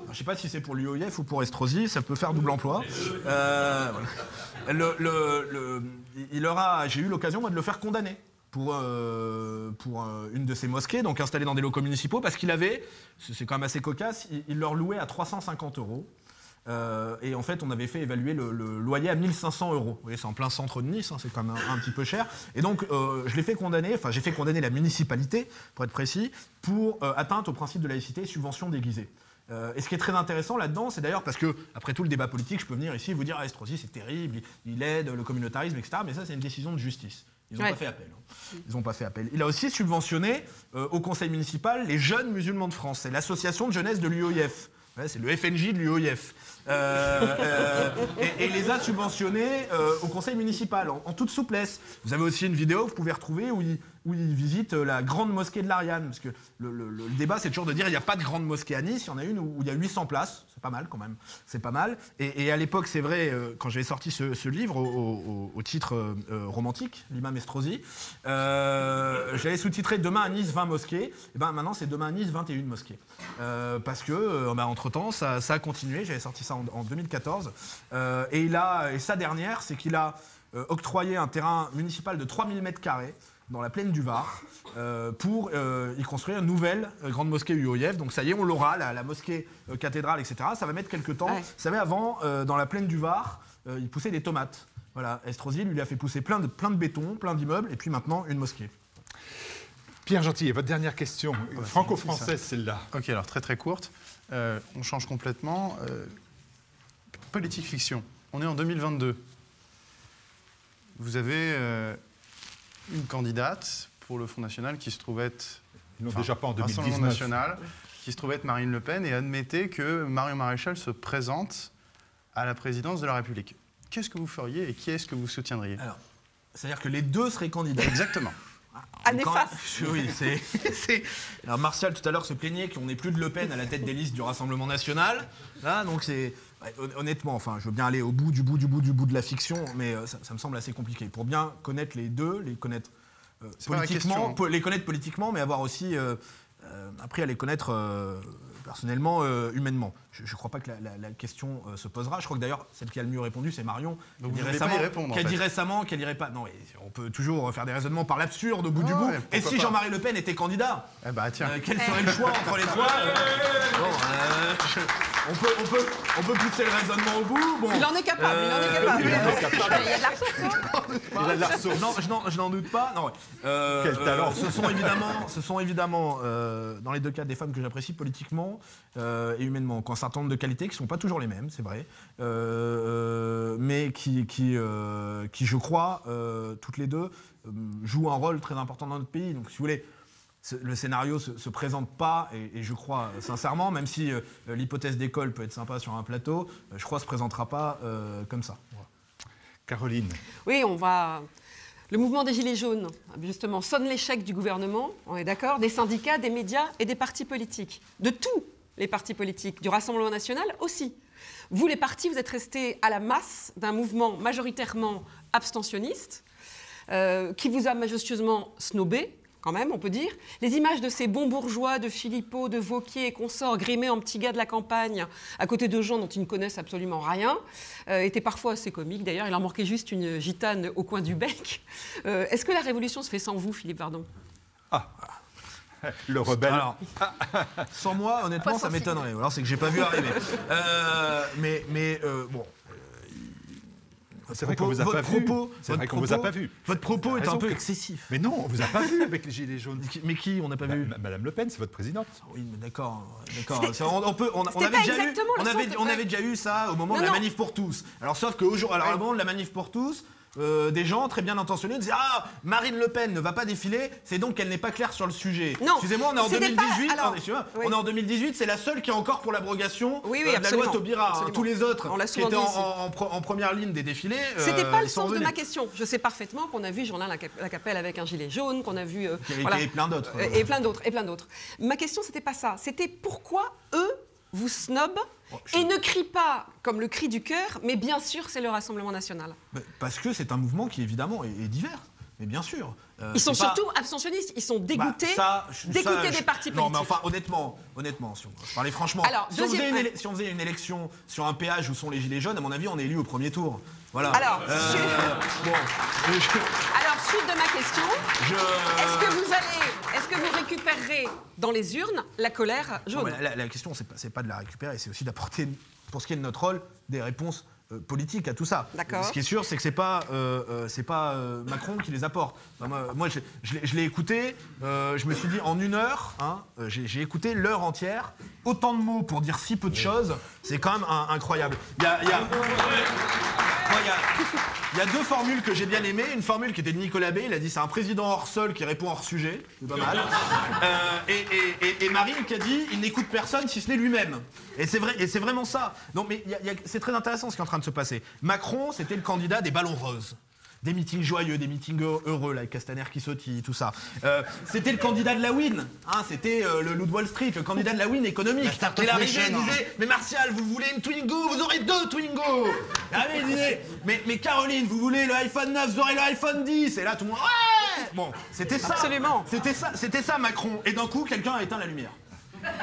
Je ne sais pas si c'est pour l'UOIF ou pour Estrosi, ça peut faire double emploi. J'ai eu l'occasion, moi, de le faire condamner pour une de ces mosquées, donc installée dans des locaux municipaux, parce qu'il avait, c'est quand même assez cocasse, il leur louait à 350 €. Et en fait, on avait fait évaluer le loyer à 1500 €. Vous voyez, c'est en plein centre de Nice, hein, c'est quand même un petit peu cher. Et donc, j'ai fait condamner la municipalité, pour être précis, pour atteinte au principe de laïcité et subvention déguisée. Et ce qui est très intéressant là-dedans, c'est d'ailleurs parce que, après tout le débat politique, je peux venir ici et vous dire Estrosi, c'est terrible, il aide le communautarisme, etc. Mais ça, c'est une décision de justice. Ils n'ont pas fait appel. Hein. Ils n'ont pas fait appel. Il a aussi subventionné au conseil municipal les jeunes musulmans de France. C'est l'association de jeunesse de l'UOIF. Ouais, c'est le FNJ de l'UOIF. Et les a subventionnés au conseil municipal, en toute souplesse. Vous avez aussi une vidéo que vous pouvez retrouver où il visite la grande mosquée de l'Ariane. Parce que le débat, c'est toujours de dire il n'y a pas de grande mosquée à Nice. Il y en a une où il y a 800 places. C'est pas mal quand même. C'est pas mal. Et à l'époque, c'est vrai, quand j'avais sorti ce livre au titre romantique, l'imam Estrosi, j'avais sous-titré Demain à Nice 20 mosquées. Et ben maintenant, c'est Demain à Nice 21 mosquées. Parce que, entre-temps, ça a continué. J'avais sorti ça en 2014. Et sa dernière, c'est qu'il a octroyé un terrain municipal de 3000 m² dans la plaine du Var pour y construire une nouvelle grande mosquée UOIF. Donc ça y est, on l'aura, la mosquée cathédrale, etc. Ça va mettre quelques temps. Ouais. Vous savez, avant, dans la plaine du Var, il poussait des tomates. Voilà, Estrosi lui a fait pousser plein de béton, plein d'immeubles, et puis maintenant, une mosquée. Pierre Gentillet, votre dernière question, franco-française, celle-là. Ok, alors très très courte. On change complètement. Politique-fiction. On est en 2022. Vous avez une candidate pour le Front National qui se trouve être... Ils n'ont déjà pas en 2019. Rassemblement National, qui se trouve être Marine Le Pen, et admettez que Marion Maréchal se présente à la présidence de la République. Qu'est-ce que vous feriez et qui est-ce que vous soutiendriez? Alors, c'est-à-dire que les deux seraient candidats. Exactement. Oui, c'est... Alors Martial, tout à l'heure, se plaignait qu'on n'ait plus de Le Pen à la tête des listes du Rassemblement National. Là, donc c'est... Honnêtement, enfin, je veux bien aller au bout de la fiction, mais ça me semble assez compliqué. Pour bien connaître les deux, les connaître politiquement, mais avoir aussi appris à les connaître Personnellement, humainement. Je ne crois pas que la question se posera. Je crois que d'ailleurs, celle qui a le mieux répondu, c'est Marion. Donc vous voulez pas y répondre, qui a en fait. dit récemment qu'elle n'irait pas. Non, on peut toujours faire des raisonnements par l'absurde au bout du bout. Ouais, Et pourquoi si pas. Jean-Marie Le Pen était candidat, Eh bah tiens. quel serait le choix entre les trois on peut pousser le raisonnement au bout. Bon. Il en est capable, il en est capable. Il y a de la ressource, hein. Il a de la ressource. Non, je n'en doute pas. Non, ouais. Quel talent. Ce sont évidemment dans les deux cas, des femmes que j'apprécie politiquement et humainement, qui ont un certain nombre de qualités qui ne sont pas toujours les mêmes, c'est vrai, mais qui, je crois, toutes les deux, jouent un rôle très important dans notre pays. Donc, si vous voulez, le scénario ne se présente pas, et je crois sincèrement, même si l'hypothèse d'école peut être sympa sur un plateau, je crois que ça ne se présentera pas comme ça. Voilà. Caroline. Oui, on va... Le mouvement des Gilets jaunes, justement, sonne l'échec du gouvernement, on est d'accord, des syndicats, des médias et des partis politiques. De tous les partis politiques, du Rassemblement national aussi. Vous, les partis, vous êtes restés à la masse d'un mouvement majoritairement abstentionniste, qui vous a majestueusement snobé, quand même, on peut dire. Les images de ces bons bourgeois, de Philippot, de Wauquiez et consorts, grimés en petits gars de la campagne, à côté de gens dont ils ne connaissent absolument rien, étaient parfois assez comiques. D'ailleurs, il leur manquait juste une gitane au coin du bec. Est-ce que la révolution se fait sans vous, Philippe Vardon? Le rebelle. Alors, sans moi, honnêtement, Pas ça sensible. m'étonnerait. Alors, c'est que j'ai pas vu arriver. Bon. C'est vrai qu'on vous a pas vu. C'est vrai qu'on vous a pas vu. Votre propos est raison un peu que- excessif. Mais non, on vous a pas vu avec les Gilets jaunes. Mais qui on n'a pas vu? Madame Le Pen, c'est votre présidente. Oui, mais d'accord. C'était On avait pas déjà eu, exactement le sens de- on avait déjà eu ça au moment Non, de la non. manif pour tous. Alors, sauf qu'au moment de la manif pour tous, des gens très bien intentionnés disaient ah, Marine Le Pen ne va pas défiler, c'est donc qu'elle n'est pas claire sur le sujet. Non, Excusez-moi, on est en c'était 2018. pas- alors, excusez-moi, oui. on est en 2018, c'est la seule qui est encore pour l'abrogation Oui, de la absolument, loi Taubira. absolument. Tous les autres On l'a qui souvent étaient dit ici. en première ligne des défilés. C'était pas le ils sont sens de revenus. ma question. Je sais parfaitement qu'on a vu Jean-Alain Lacapelle avec un gilet jaune, qu'on a vu... Et plein d'autres. Et plein d'autres, et plein d'autres. Ma question, c'était pas ça. C'était pourquoi eux vous snobent et ne crient pas comme le cri du cœur, mais bien sûr, c'est le Rassemblement national. Parce que c'est un mouvement qui, évidemment, est divers. Mais bien sûr. Ils sont c'est pas- surtout abstentionnistes, ils sont dégoûtés, dégoûtés des partis politiques. Non, mais enfin, honnêtement, si je parlais franchement, Alors, si on deuxième- faisait une élection sur un péage où sont les Gilets jaunes, à mon avis, on est élu au premier tour. Voilà. Alors, bon, Alors, suite de ma question, je... est-ce que vous récupérerez dans les urnes la colère Non, jaune? mais la question, c'est pas de la récupérer, c'est aussi d'apporter, pour ce qui est de notre rôle, des réponses politiques à tout ça. D'accord. Ce qui est sûr, c'est que c'est pas Macron qui les apporte. Enfin, moi, je l'ai écouté, je me suis dit, en 1 heure, j'ai écouté l'heure entière, autant de mots pour dire si peu de choses, c'est quand même incroyable. Il y a 2 formules que j'ai bien aimées. Une formule qui était de Nicolas B. Il a dit c'est un président hors sol qui répond hors sujet. C'est pas mal. Et Marine qui a dit il n'écoute personne si ce n'est lui-même. Et c'est vrai, et c'est vraiment ça. Non, mais c'est très intéressant ce qui est en train de se passer. Macron, c'était le candidat des ballons roses. Des meetings joyeux, des meetings heureux, là, avec Castaner qui sautille, tout ça. C'était le candidat de la win, c'était le loup de Wall Street, le candidat de la win économique. La Startup Il arrivait, Nation, il disait, mais Martial, vous voulez une Twingo, vous aurez 2 Twingo. Il arrivait, il disait, mais Caroline, vous voulez le iPhone 9, vous aurez le iPhone 10. Et là, tout le monde, ouais. Bon, c'était ça. Absolument. C'était ça, Macron. Et d'un coup, quelqu'un a éteint la lumière.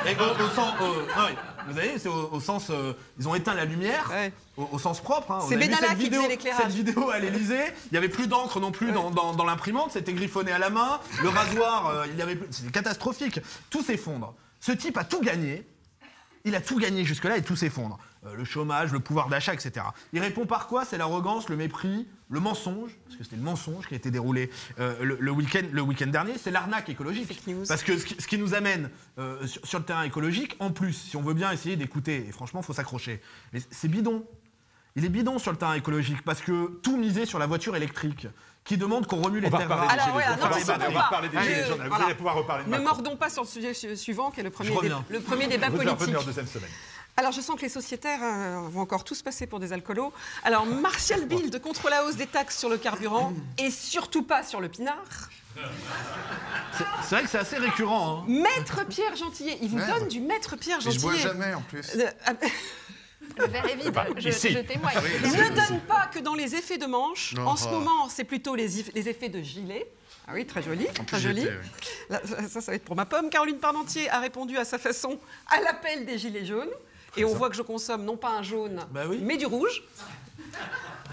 Et au sens, non, oui, vous savez, c'est au sens, ils ont éteint la lumière, Ouais. au sens propre. C'est On a vu Benalla cette qui vidéo- faisait l'éclairage. Cette vidéo à l'Élysée, il n'y avait plus d'encre non plus dans l'imprimante, c'était griffonné à la main, le rasoir, c'était catastrophique. Tout s'effondre. Ce type a tout gagné. Il a tout gagné jusque-là et tout s'effondre. Le chômage, le pouvoir d'achat, etc. Il répond par quoi? C'est l'arrogance, le mépris, le mensonge, parce que c'était le mensonge qui a été déroulé le week-end dernier, c'est l'arnaque écologique. Fake news. Parce que ce qui nous amène sur le terrain écologique, en plus, si on veut bien essayer d'écouter, et franchement, il faut s'accrocher, mais c'est bidon. Il est bidon sur le terrain écologique, parce que tout misé sur la voiture électrique, qui demande qu'on remue les terres rares. Alors, voilà, non, On va reparler des Gilets jaunes. Vous voilà. allez pouvoir reparler de Ne Macron. mordons pas sur le sujet suivant, qui est le premier reviens. débat Vous allez revenir politique. en deuxième semaine. Alors, je sens que les sociétaires vont encore tous passer pour des alcoolos. Alors, Martial Bild contre la hausse des taxes sur le carburant et surtout pas sur le pinard. C'est vrai que c'est assez récurrent. Hein. Maître Pierre Gentillet, il vous donne du Maître Pierre Mais je bois Gentillet. jamais en plus. Le verre est vide, je témoigne. Ne donne pas que dans les effets de manche. En ce moment, c'est plutôt les effets de gilet. Ah oui, très joli, très joli. Là, ça va être pour ma pomme. Caroline Parmentier a répondu à sa façon à l'appel des gilets jaunes. Et on voit que je consomme non pas un jaune, mais du rouge.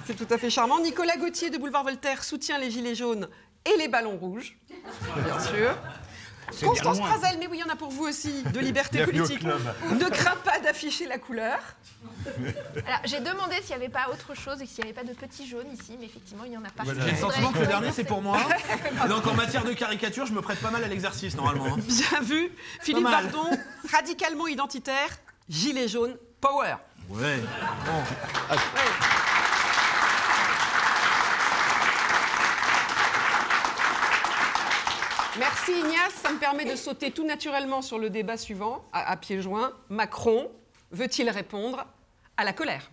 C'est tout à fait charmant. Nicolas Gauthier de Boulevard Voltaire soutient les gilets jaunes et les ballons rouges, bien sûr. Constance Prazel, mais oui, il y en a pour vous aussi, de Liberté Politique. Ne crains pas d'afficher la couleur. Alors, j'ai demandé s'il n'y avait pas autre chose et s'il n'y avait pas de petits jaunes ici, mais effectivement, il n'y en a pas. J'ai le sentiment que le dernier, c'est pour moi. Donc, en matière de caricature, je me prête pas mal à l'exercice, normalement. Bien vu. Philippe Vardon, radicalement identitaire, gilet jaune, power. Ouais. Bon. Merci Ignace, ça me permet de sauter tout naturellement sur le débat suivant, à pieds joints. Macron veut-il répondre à la colère ?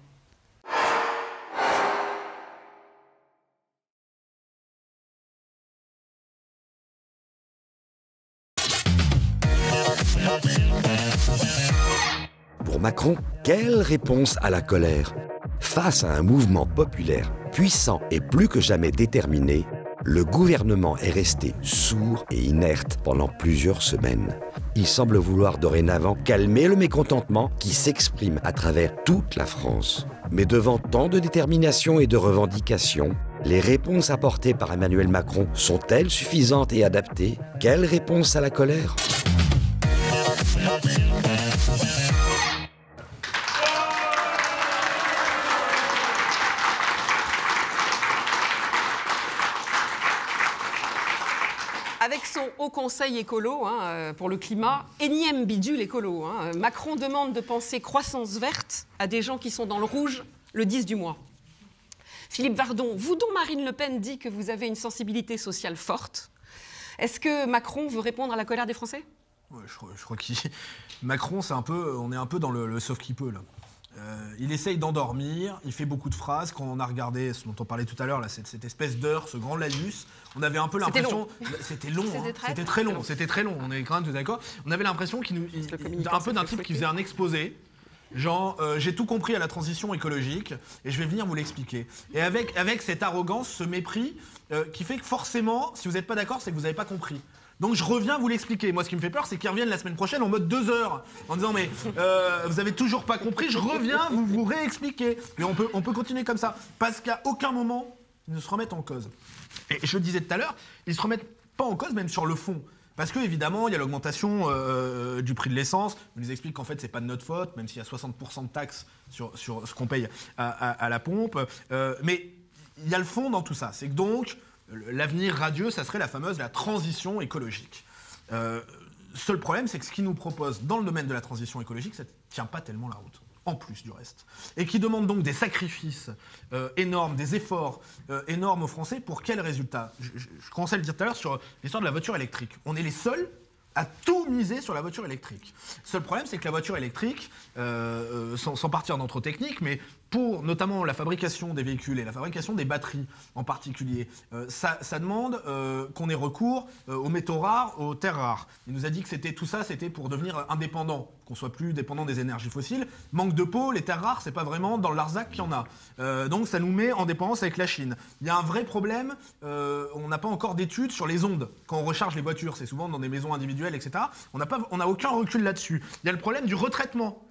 Pour Macron, quelle réponse à la colère ? Face à un mouvement populaire puissant et plus que jamais déterminé, le gouvernement est resté sourd et inerte pendant plusieurs semaines. Il semble vouloir dorénavant calmer le mécontentement qui s'exprime à travers toute la France. Mais devant tant de détermination et de revendications, les réponses apportées par Emmanuel Macron sont-elles suffisantes et adaptées ? Quelle réponse à la colère ? Avec son Haut Conseil écolo pour le climat, énième bidule écolo. Macron demande de penser croissance verte à des gens qui sont dans le rouge le 10 du mois. Philippe Vardon, vous dont Marine Le Pen dit que vous avez une sensibilité sociale forte, est-ce que Macron veut répondre à la colère des Français ? Ouais, je crois qu'il... Macron, on est un peu dans le sauf qu'il peut, là. Il essaye d'endormir, il fait beaucoup de phrases. Quand on a regardé ce dont on parlait tout à l'heure, cette espèce d'heure, ce grand laïus, on avait un peu l'impression... C'était long. C'était très long, on est quand même d'accord. On avait l'impression un peu d'un type qui faisait un exposé, genre j'ai tout compris à la transition écologique et je vais venir vous l'expliquer. Et avec cette arrogance, ce mépris qui fait que forcément, si vous n'êtes pas d'accord, c'est que vous n'avez pas compris. Donc je reviens vous l'expliquer. Moi, ce qui me fait peur, c'est qu'ils reviennent la semaine prochaine en mode 2 heures, en disant mais vous avez toujours pas compris, je reviens vous réexpliquer. Et on peut continuer comme ça, parce qu'à aucun moment ils ne se remettent en cause. Et je le disais tout à l'heure, ils se remettent pas en cause, même sur le fond. Parce qu'évidemment, il y a l'augmentation du prix de l'essence. On nous explique qu'en fait, c'est pas de notre faute, même s'il y a 60% de taxes sur ce qu'on paye à la pompe. Mais il y a le fond dans tout ça. C'est que donc, l'avenir radieux, ça serait la transition écologique. Seul problème, c'est que ce qu'ils nous proposent dans le domaine de la transition écologique, ça ne tient pas tellement la route, en plus du reste. Et qui demande donc des sacrifices énormes, des efforts énormes aux Français. Pour quel résultat ? Je commençais à le dire tout à l'heure sur l'histoire de la voiture électrique. On est les seuls à tout miser sur la voiture électrique. Seul problème, c'est que la voiture électrique, sans partir dans trop technique, mais pour notamment la fabrication des véhicules et la fabrication des batteries en particulier, ça demande qu'on ait recours aux métaux rares, aux terres rares. Il nous a dit que c'était pour devenir indépendant, qu'on soit plus dépendant des énergies fossiles. Manque de peau, les terres rares, c'est pas vraiment dans le Larzac qu'il y en a. Donc ça nous met en dépendance avec la Chine. Il y a un vrai problème, on n'a pas encore d'études sur les ondes. Quand on recharge les voitures, c'est souvent dans des maisons individuelles, etc. On n'a aucun recul là-dessus. Il y a le problème du retraitement.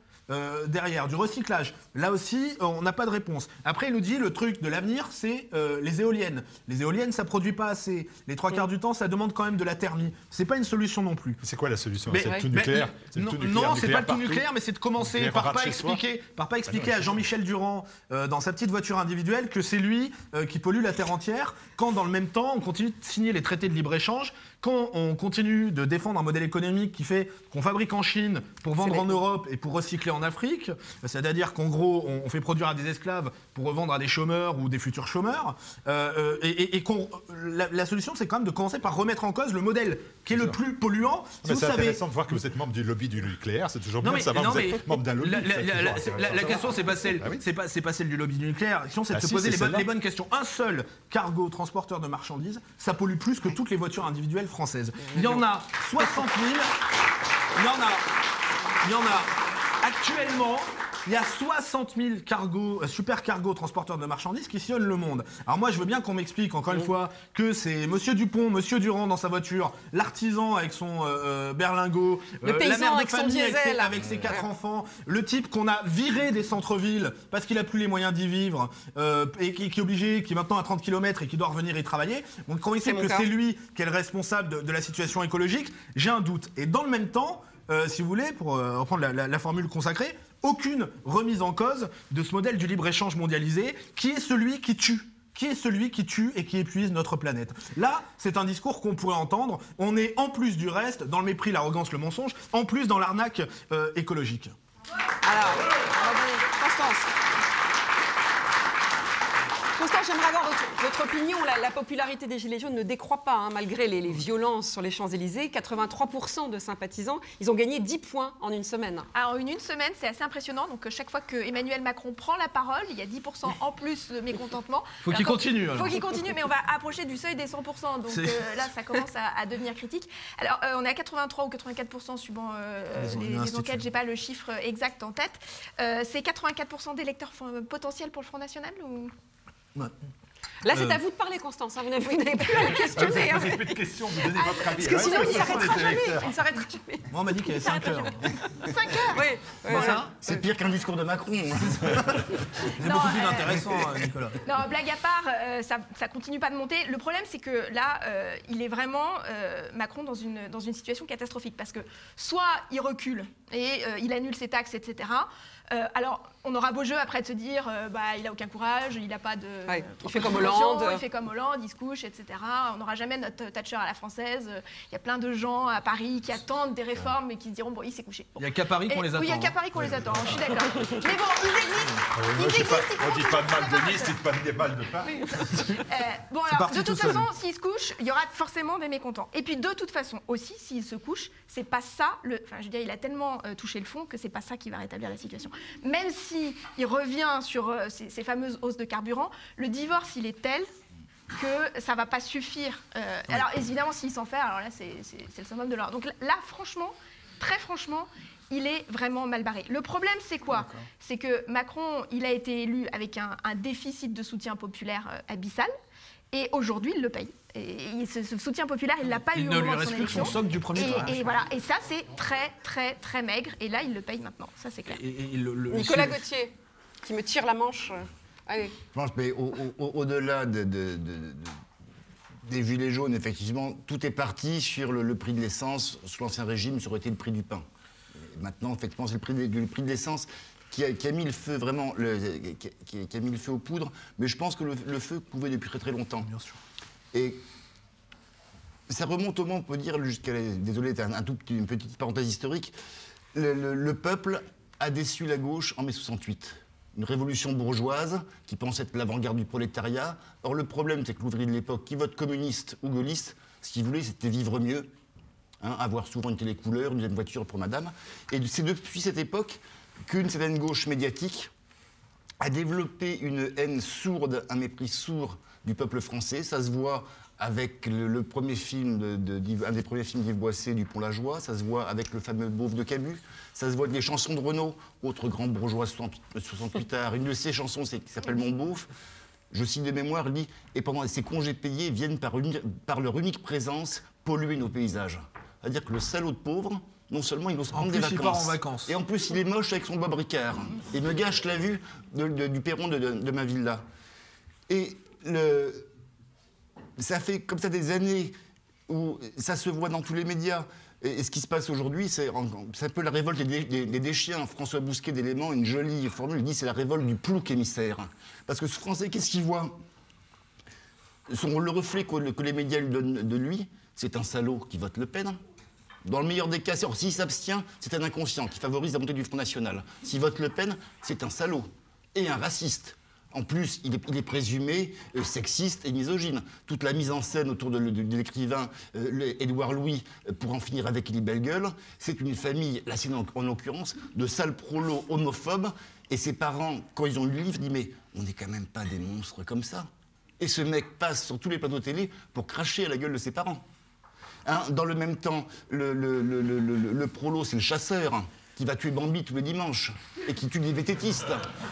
Derrière, du recyclage. Là aussi, on n'a pas de réponse. Après, il nous dit le truc de l'avenir, c'est les éoliennes. Les éoliennes, ça produit pas assez. Les 3/4 du temps, ça demande quand même de la thermie. C'est pas une solution non plus. C'est quoi la solution ? C'est le tout nucléaire ? Non, c'est pas le tout nucléaire, mais c'est de commencer par pas expliquer à Jean-Michel Durand dans sa petite voiture individuelle que c'est lui qui pollue la Terre entière, quand dans le même temps, on continue de signer les traités de libre-échange, quand on continue de défendre un modèle économique qui fait qu'on fabrique en Chine pour vendre en Europe et pour recycler en Afrique, c'est-à-dire qu'en gros, on fait produire à des esclaves pour revendre à des chômeurs ou des futurs chômeurs, la solution, c'est quand même de commencer par remettre en cause le modèle qui est le plus polluant. C'est intéressant de voir que vous êtes membre du lobby du nucléaire, c'est toujours bien de savoir que vous êtes membre d'un lobby. La question, c'est pas celle du lobby du nucléaire, la question, c'est de se poser les bonnes questions. Un seul cargo transporteur de marchandises, ça pollue plus que toutes les voitures individuelles françaises. Il y en a 60 000, il y en a actuellement Il y a 60 000 super cargos transporteurs de marchandises qui sillonnent le monde. Alors moi, je veux bien qu'on m'explique, encore une fois, que c'est Monsieur Dupont, Monsieur Durand dans sa voiture, l'artisan avec son berlingot, le paysan la mère de avec son famille diesel. avec ses 4 enfants, le type qu'on a viré des centres-villes parce qu'il a plus les moyens d'y vivre et qui est obligé, qui est maintenant à 30 km et qui doit revenir y travailler. Donc quand il sait que c'est lui qui est le responsable de la situation écologique, j'ai un doute. Et dans le même temps, si vous voulez, pour reprendre la formule consacrée, aucune remise en cause de ce modèle du libre-échange mondialisé qui est celui qui tue. Qui est celui qui tue et qui épuise notre planète. Là, c'est un discours qu'on pourrait entendre. On est en plus du reste, dans le mépris, l'arrogance, le mensonge, en plus dans l'arnaque écologique. Alors, Constance. Constance, j'aimerais avoir votre opinion. La popularité des Gilets jaunes ne décroît pas, hein, malgré les violences sur les Champs-Élysées. 83% de sympathisants, ils ont gagné 10 points en une semaine. Alors, en une semaine, c'est assez impressionnant. Donc, chaque fois que Emmanuel Macron prend la parole, il y a 10% en plus de mécontentement. Faut qu'il continue. Il faut qu'il continue, mais on va approcher du seuil des 100%. Donc là, ça commence à devenir critique. Alors, on est à 83 ou 84% suivant les enquêtes. J'ai pas le chiffre exact en tête. C'est 84% d'électeurs potentiels pour le Front National ou... Là, c'est à vous de parler, Constance. Hein. Vous n'avez plus à le questionner. Vous n'avez plus de questions, vous donnez votre avis. Parce que sinon, il ne s'arrêtera jamais. Il ne s'arrêtera jamais. Moi, on m'a dit qu'il y avait 5 heures. 5 heures. Oui. Voilà. C'est pire qu'un discours de Macron. C'est beaucoup plus intéressant, Nicolas. Non, blague à part, ça continue pas de monter. Le problème, c'est que là, il est vraiment, Macron, dans une situation catastrophique. Parce que soit il recule et il annule ses taxes, etc. Alors, on aura beau jeu après de se dire, il n'a aucun courage, il n'a pas de... Ouais, il fait comme Hollande. Il fait comme Hollande, il se couche, etc. On n'aura jamais notre Thatcher à la française. Il y a plein de gens à Paris qui attendent des réformes et qui se diront, bon, il s'est couché. Bon. Il n'y a qu'à Paris qu'on les attend. Oui, il n'y a qu'à Paris qu'on les attend, je suis d'accord. Mais bon, ils existent. On ne dit pas de mal de Nice, c'est pas des balles de Paris. Bon, alors, de toute façon, s'il se couche, il y aura forcément des mécontents. Et puis, de toute façon, aussi, s'il se couche, c'est pas ça, enfin, je veux dire, il a tellement touché le fond que c'est pas ça qui va rétablir la situation. Même si il revient sur ces fameuses hausses de carburant, le divorce, il est tel que ça va pas suffire. Alors, évidemment, s'il s'en fait, alors là, c'est le summum de l'ordre. Donc là, franchement, très franchement, il est vraiment mal barré. Le problème, c'est quoi? C'est que Macron, il a été élu avec un déficit de soutien populaire abyssal, et aujourd'hui, il le paye. Et ce soutien populaire, il ne l'a pas eu au moment de son élection. Il ne lui reste plus que son socle du premier tour. Et voilà. Et ça, c'est très, très, très maigre. Et là, il le paye maintenant. Ça, c'est clair. Nicolas Gauthier, qui me tire la manche. Allez. Je pense, mais au-delà des Gilets jaunes, effectivement, tout est parti sur le prix de l'essence. Sous l'Ancien Régime, ça aurait été le prix du pain. Et maintenant, effectivement, c'est le prix de l'essence qui a mis le feu vraiment, qui a mis le feu aux poudres. Mais je pense que le feu couvait depuis très très longtemps. Bien sûr. Et ça remonte au moins, on peut dire, jusqu'à... Désolé, c'est une petite parenthèse historique. Le peuple a déçu la gauche en mai 68. Une révolution bourgeoise qui pense être l'avant-garde du prolétariat. Or, le problème, c'est que l'ouvrier de l'époque, qui vote communiste ou gaulliste, ce qu'il voulait, c'était vivre mieux, avoir souvent une télécouleur, une deuxième voiture pour madame. Et c'est depuis cette époque qu'une certaine gauche médiatique a développé une haine sourde, un mépris sourd du peuple français. Ça se voit avec le premier film un des premiers films d'Yves Boisset, Dupont-la-Joie. Ça se voit avec le fameux Beauf de Camus. Ça se voit avec les chansons de Renaud, autre grand bourgeois 68 tard. Une de ses chansons qui s'appelle Mon Beauf. Je cite de mémoire, dit « Et pendant ces congés payés viennent par leur unique présence polluer nos paysages. » C'est-à-dire que le salaud de pauvre, non seulement il ose prendre des vacances, il part en vacances. Et en plus il est moche avec son Bob Ricard. Il me gâche la vue du perron de ma villa. Et ça fait comme ça des années où ça se voit dans tous les médias. Et ce qui se passe aujourd'hui, c'est un peu la révolte des chiens. François Bousquet d'Éléments, une jolie formule, il dit c'est la révolte du plouc émissaire. Parce que ce Français, qu'est-ce qu'il voit? Le reflet que les médias lui donnent de lui, c'est un salaud qui vote Le Pen. Dans le meilleur des cas, s'il s'abstient, c'est un inconscient qui favorise la montée du Front National. S'il vote Le Pen, c'est un salaud et un raciste. En plus, il est présumé sexiste et misogyne. Toute la mise en scène autour de l'écrivain Édouard Louis pour en finir avec les belles gueules, c'est une famille, la sienne en l'occurrence, de sales prolos homophobes. Et ses parents, quand ils ont lu le livre, disent « Mais on n'est quand même pas des monstres comme ça ». Et ce mec passe sur tous les plateaux télé pour cracher à la gueule de ses parents. Dans le même temps, le prolo, c'est le chasseur. qui va tuer Bambi tous les dimanches et qui tue des vététistes.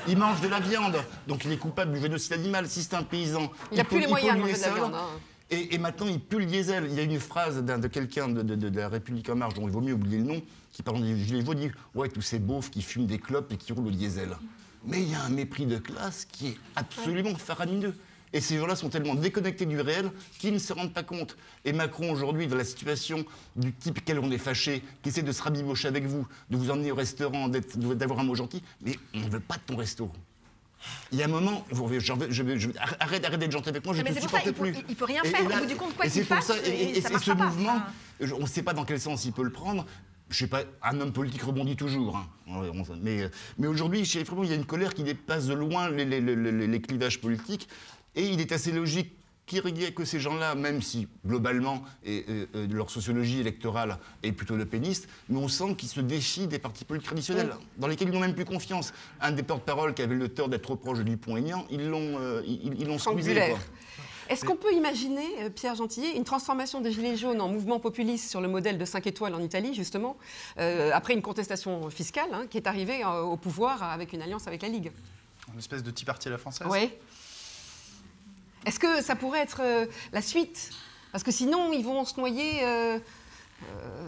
Il mange de la viande, donc il est coupable du génocide animal. Si c'est un paysan, Il n'a plus les moyens de manger de la sols. viande. Hein. Et maintenant, il pue le diesel. Il y a une phrase de quelqu'un de la République En Marche, dont il vaut mieux oublier le nom, qui, parlant des gilets jaunes, dit « Ouais, tous ces beaufs qui fument des clopes et qui roulent au diesel. » Mais il y a un mépris de classe qui est absolument faramineux. Et ces gens-là sont tellement déconnectés du réel qu'ils ne se rendent pas compte. Et Macron, aujourd'hui, dans la situation du type quel on est fâché, qui essaie de se rabibocher avec vous, de vous emmener au restaurant, d'avoir un mot gentil, mais on ne veut pas de ton resto. Il y a un moment, arrête d'être gentil avec moi, je ne te supporte plus. Il ne peut rien faire, au bout du compte, quoi qu'il fasse, ça ce mouvement, on ne sait pas dans quel sens il peut le prendre. Je sais pas, un homme politique rebondit toujours. Hein. Mais aujourd'hui, chez les Frémont, il y a une colère qui dépasse de loin les clivages politiques. Et il est assez logique que ces gens-là, même si globalement leur sociologie électorale est plutôt le péniste, mais on sent qu'ils se défient des partis politiques traditionnels, dans lesquels ils n'ont même plus confiance. Un des porte-paroles qui avait le tort d'être trop proche de Dupont-Aignan, ils l'ont squeezé. Est-ce qu'on peut imaginer, Pierre Gentillet, une transformation des Gilets jaunes en mouvement populiste sur le modèle de 5 étoiles en Italie, justement, après une contestation fiscale qui est arrivée au pouvoir avec une alliance avec la Ligue? Une espèce de Tea Party à la française. Oui. Est-ce que ça pourrait être la suite? Parce que sinon, ils vont se noyer,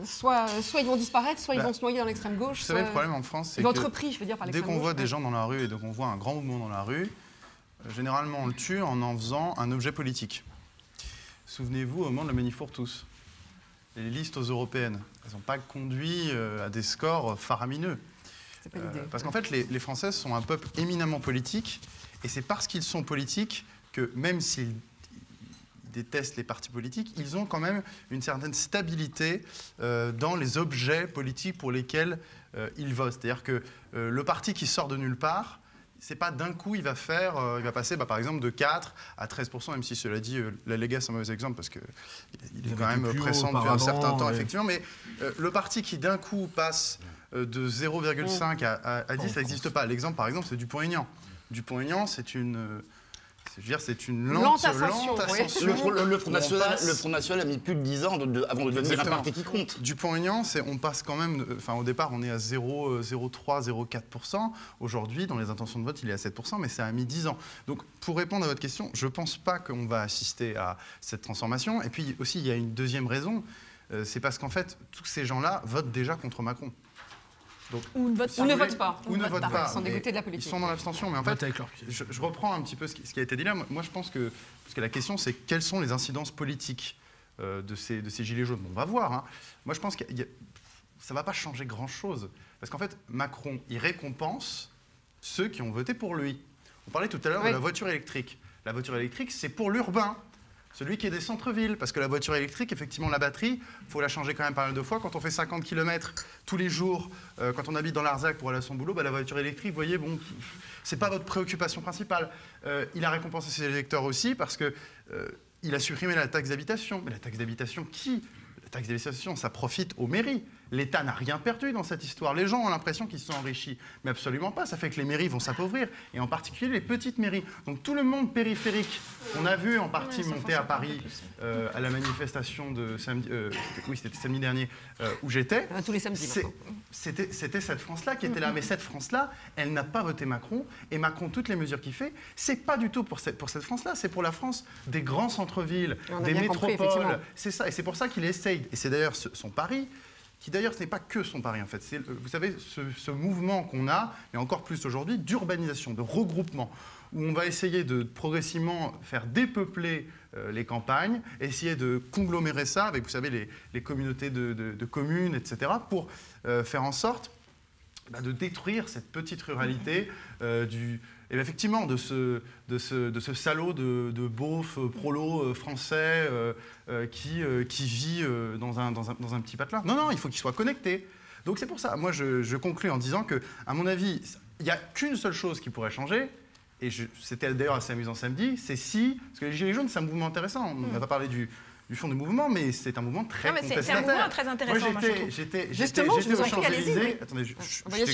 soit ils vont disparaître, soit ils vont se noyer dans l'extrême gauche. Vous savez, le problème en France, c'est que dès qu'on voit des gens dans la rue et dès qu'on voit un grand mouvement dans la rue, généralement on le tue en faisant un objet politique. Souvenez-vous au moment de la Manif pour tous. Les listes aux européennes, elles n'ont pas conduit à des scores faramineux. C'est pas l'idée. Parce qu'en fait, les Français sont un peuple éminemment politique, et c'est parce qu'ils sont politiques que même s'ils détestent les partis politiques, ils ont quand même une certaine stabilité dans les objets politiques pour lesquels ils votent. C'est-à-dire que le parti qui sort de nulle part, c'est pas d'un coup il va passer par exemple de 4 à 13%, même si cela dit, la Lega c'est un mauvais exemple parce qu'il est quand même pressant depuis un certain temps, effectivement, mais le parti qui d'un coup passe de 0,5 à 10, ça n'existe pas. L'exemple par exemple c'est Dupont-Aignan. Dupont-Aignan c'est une lente ascension. Le Front National a mis plus de 10 ans avant de devenir un parti qui compte. Dupont-Aignan, on passe quand même... au départ, on est à 0,3, 0,4%. Aujourd'hui, dans les intentions de vote, il est à 7%, mais ça a mis 10 ans. Donc, pour répondre à votre question, je ne pense pas qu'on va assister à cette transformation. Et puis aussi, il y a une deuxième raison, c'est parce qu'en fait, tous ces gens-là votent déjà contre Macron. Donc, ou ne votent pas. Ou ne votent pas. Ils sont dégoûtés de la politique. Ils sont dans l'abstention. Mais en fait, je reprends un petit peu ce qui a été dit là. Moi, je pense que... Parce que la question, c'est quelles sont les incidences politiques de ces gilets jaunes. Bon, on va voir. Hein. Moi, je pense que ça ne va pas changer grand-chose. Parce qu'en fait, Macron, il récompense ceux qui ont voté pour lui. On parlait tout à l'heure de la voiture électrique. La voiture électrique, c'est pour l'urbain. Celui qui est des centres-villes, parce que la voiture électrique, effectivement, la batterie, il faut la changer quand même pas mal de fois. Quand on fait 50 km tous les jours, quand on habite dans l'Arzac pour aller à son boulot, la voiture électrique, vous voyez, bon, c'est pas votre préoccupation principale. Il a récompensé ses électeurs aussi parce que il a supprimé la taxe d'habitation. Mais la taxe d'habitation, La taxe d'habitation, ça profite aux mairies. L'État n'a rien perdu dans cette histoire. Les gens ont l'impression qu'ils se sont enrichis, mais absolument pas. Ça fait que les mairies vont s'appauvrir, et en particulier les petites mairies. Donc tout le monde périphérique, on a vu en partie monter à Paris à la manifestation de samedi, c'était samedi dernier où j'étais. Tous les samedis maintenant. C'était cette France-là qui était là. Mais cette France-là, elle n'a pas voté Macron. Et Macron, toutes les mesures qu'il fait, c'est pas du tout pour cette France-là. C'est pour la France des grands centres-villes, des métropoles. C'est ça. Et c'est pour ça qu'il essaye. Et c'est d'ailleurs son pari. Qui d'ailleurs, ce n'est pas que son pari en fait. C'est, vous savez, ce mouvement qu'on a, et encore plus aujourd'hui, d'urbanisation, de regroupement, où on va essayer de progressivement faire dépeupler les campagnes, essayer de conglomérer ça avec, vous savez, les communautés de communes, etc., pour faire en sorte de détruire cette petite ruralité et effectivement, de ce salaud de beauf prolo français qui vit dans un petit patelin. Non, il faut qu'il soit connecté. Donc c'est pour ça, moi je conclus en disant que, à mon avis, il n'y a qu'une seule chose qui pourrait changer, et c'était d'ailleurs assez amusant samedi, c'est parce que les Gilets jaunes, c'est un mouvement intéressant. On n'a pas parlé du fond du mouvement, mais c'est un mouvement très contestataire. C'est un mouvement très intéressant. Moi, j'étais Justement, je vous en prie, allez-y. Oui. Attendez, je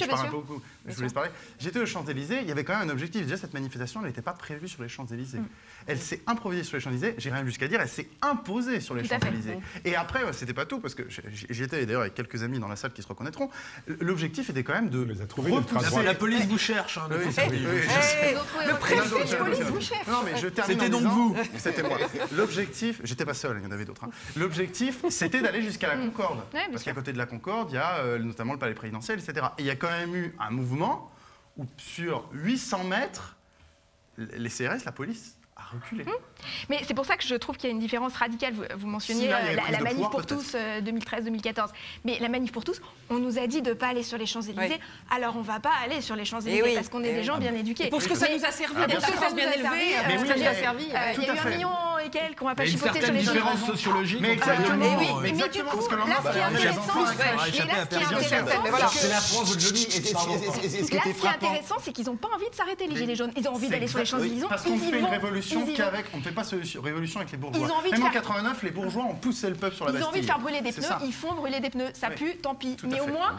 parle un peu beaucoup. Je vous laisse parler. J'étais aux Champs-Élysées, il y avait quand même un objectif. Déjà, cette manifestation, elle n'était pas prévue sur les Champs-Élysées. Elle s'est improvisée sur les Champs-Élysées, j'irai même jusqu'à dire, elle s'est imposée sur les Champs-Élysées. Et après, c'était pas tout, parce que j'y étais d'ailleurs avec quelques amis dans la salle qui se reconnaîtront. L'objectif était quand même de repousser. La police vous cherche. Hein, le préfet de police vous cherche. Non, mais je termine. C'était donc vous. C'était moi. L'objectif, j'étais pas seul, il y en avait d'autres. L'objectif, c'était d'aller jusqu'à la Concorde. Parce qu'à côté de la Concorde, il y a notamment le palais présidentiel, etc. Et il y a quand même eu un mouvement où sur 800 mètres, les CRS, la police, a reculé. Mais c'est pour ça que je trouve qu'il y a une différence radicale. Vous mentionniez la manif pour tous 2013-2014. Mais la manif pour tous, on nous a dit de ne pas aller sur les Champs-Élysées. Alors on ne va pas aller sur les Champs-Élysées parce qu'on est des gens bien éduqués. Pour ce que ça nous a servi d'être une France bien élevée, ça nous a servi. Il y a eu 1 million et quelques qu'on ne va pas chipoter sur les Champs-Élysées. Une différence sociologique. Mais du coup, là, ce qui est intéressant, c'est la France de Johnny. Ce qui est intéressant, c'est qu'ils n'ont pas envie de s'arrêter, les Gilets jaunes. Ils ont envie d'aller sur les Champs-Élysées. Parce qu'on fait une révolution qu'avec. On ne fait pas révolution avec les bourgeois. Même en 89, les bourgeois ont poussé le peuple sur la Bastille. Ils ont envie de faire brûler des pneus, ils font brûler des pneus. Ça pue, tant pis. Mais au moins,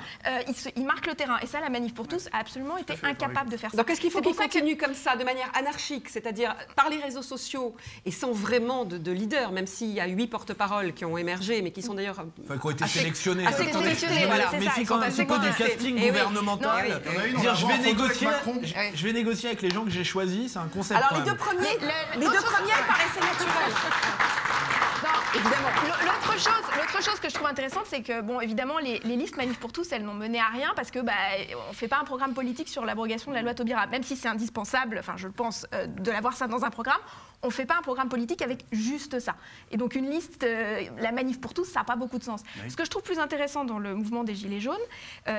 ils marquent le terrain. Et ça, la manif pour tous a absolument été incapable de faire ça. Donc est-ce qu'il faut qu'ils continuent comme ça, de manière anarchique, c'est-à-dire par les réseaux sociaux et sans vraiment de leader, même s'il y a 8 porte-paroles qui ont émergé, mais qui sont d'ailleurs... Enfin, qui ont été sélectionnés. Assez sélectionnés, voilà. Mais c'est quand même pas du casting gouvernemental. Je vais négocier avec les gens que j'ai choisis, c'est un concept. Alors les deux premiers paraissaient naturels. Évidemment. L'autre chose que je trouve intéressante, c'est que, bon, évidemment, les listes Manif pour tous, elles n'ont mené à rien parce que on ne fait pas un programme politique sur l'abrogation de la loi Taubira. Même si c'est indispensable, enfin, je pense, de l'avoir ça dans un programme, on ne fait pas un programme politique avec juste ça. Et donc, une liste, la Manif pour tous, ça n'a pas beaucoup de sens. Oui. Ce que je trouve plus intéressant dans le mouvement des Gilets jaunes,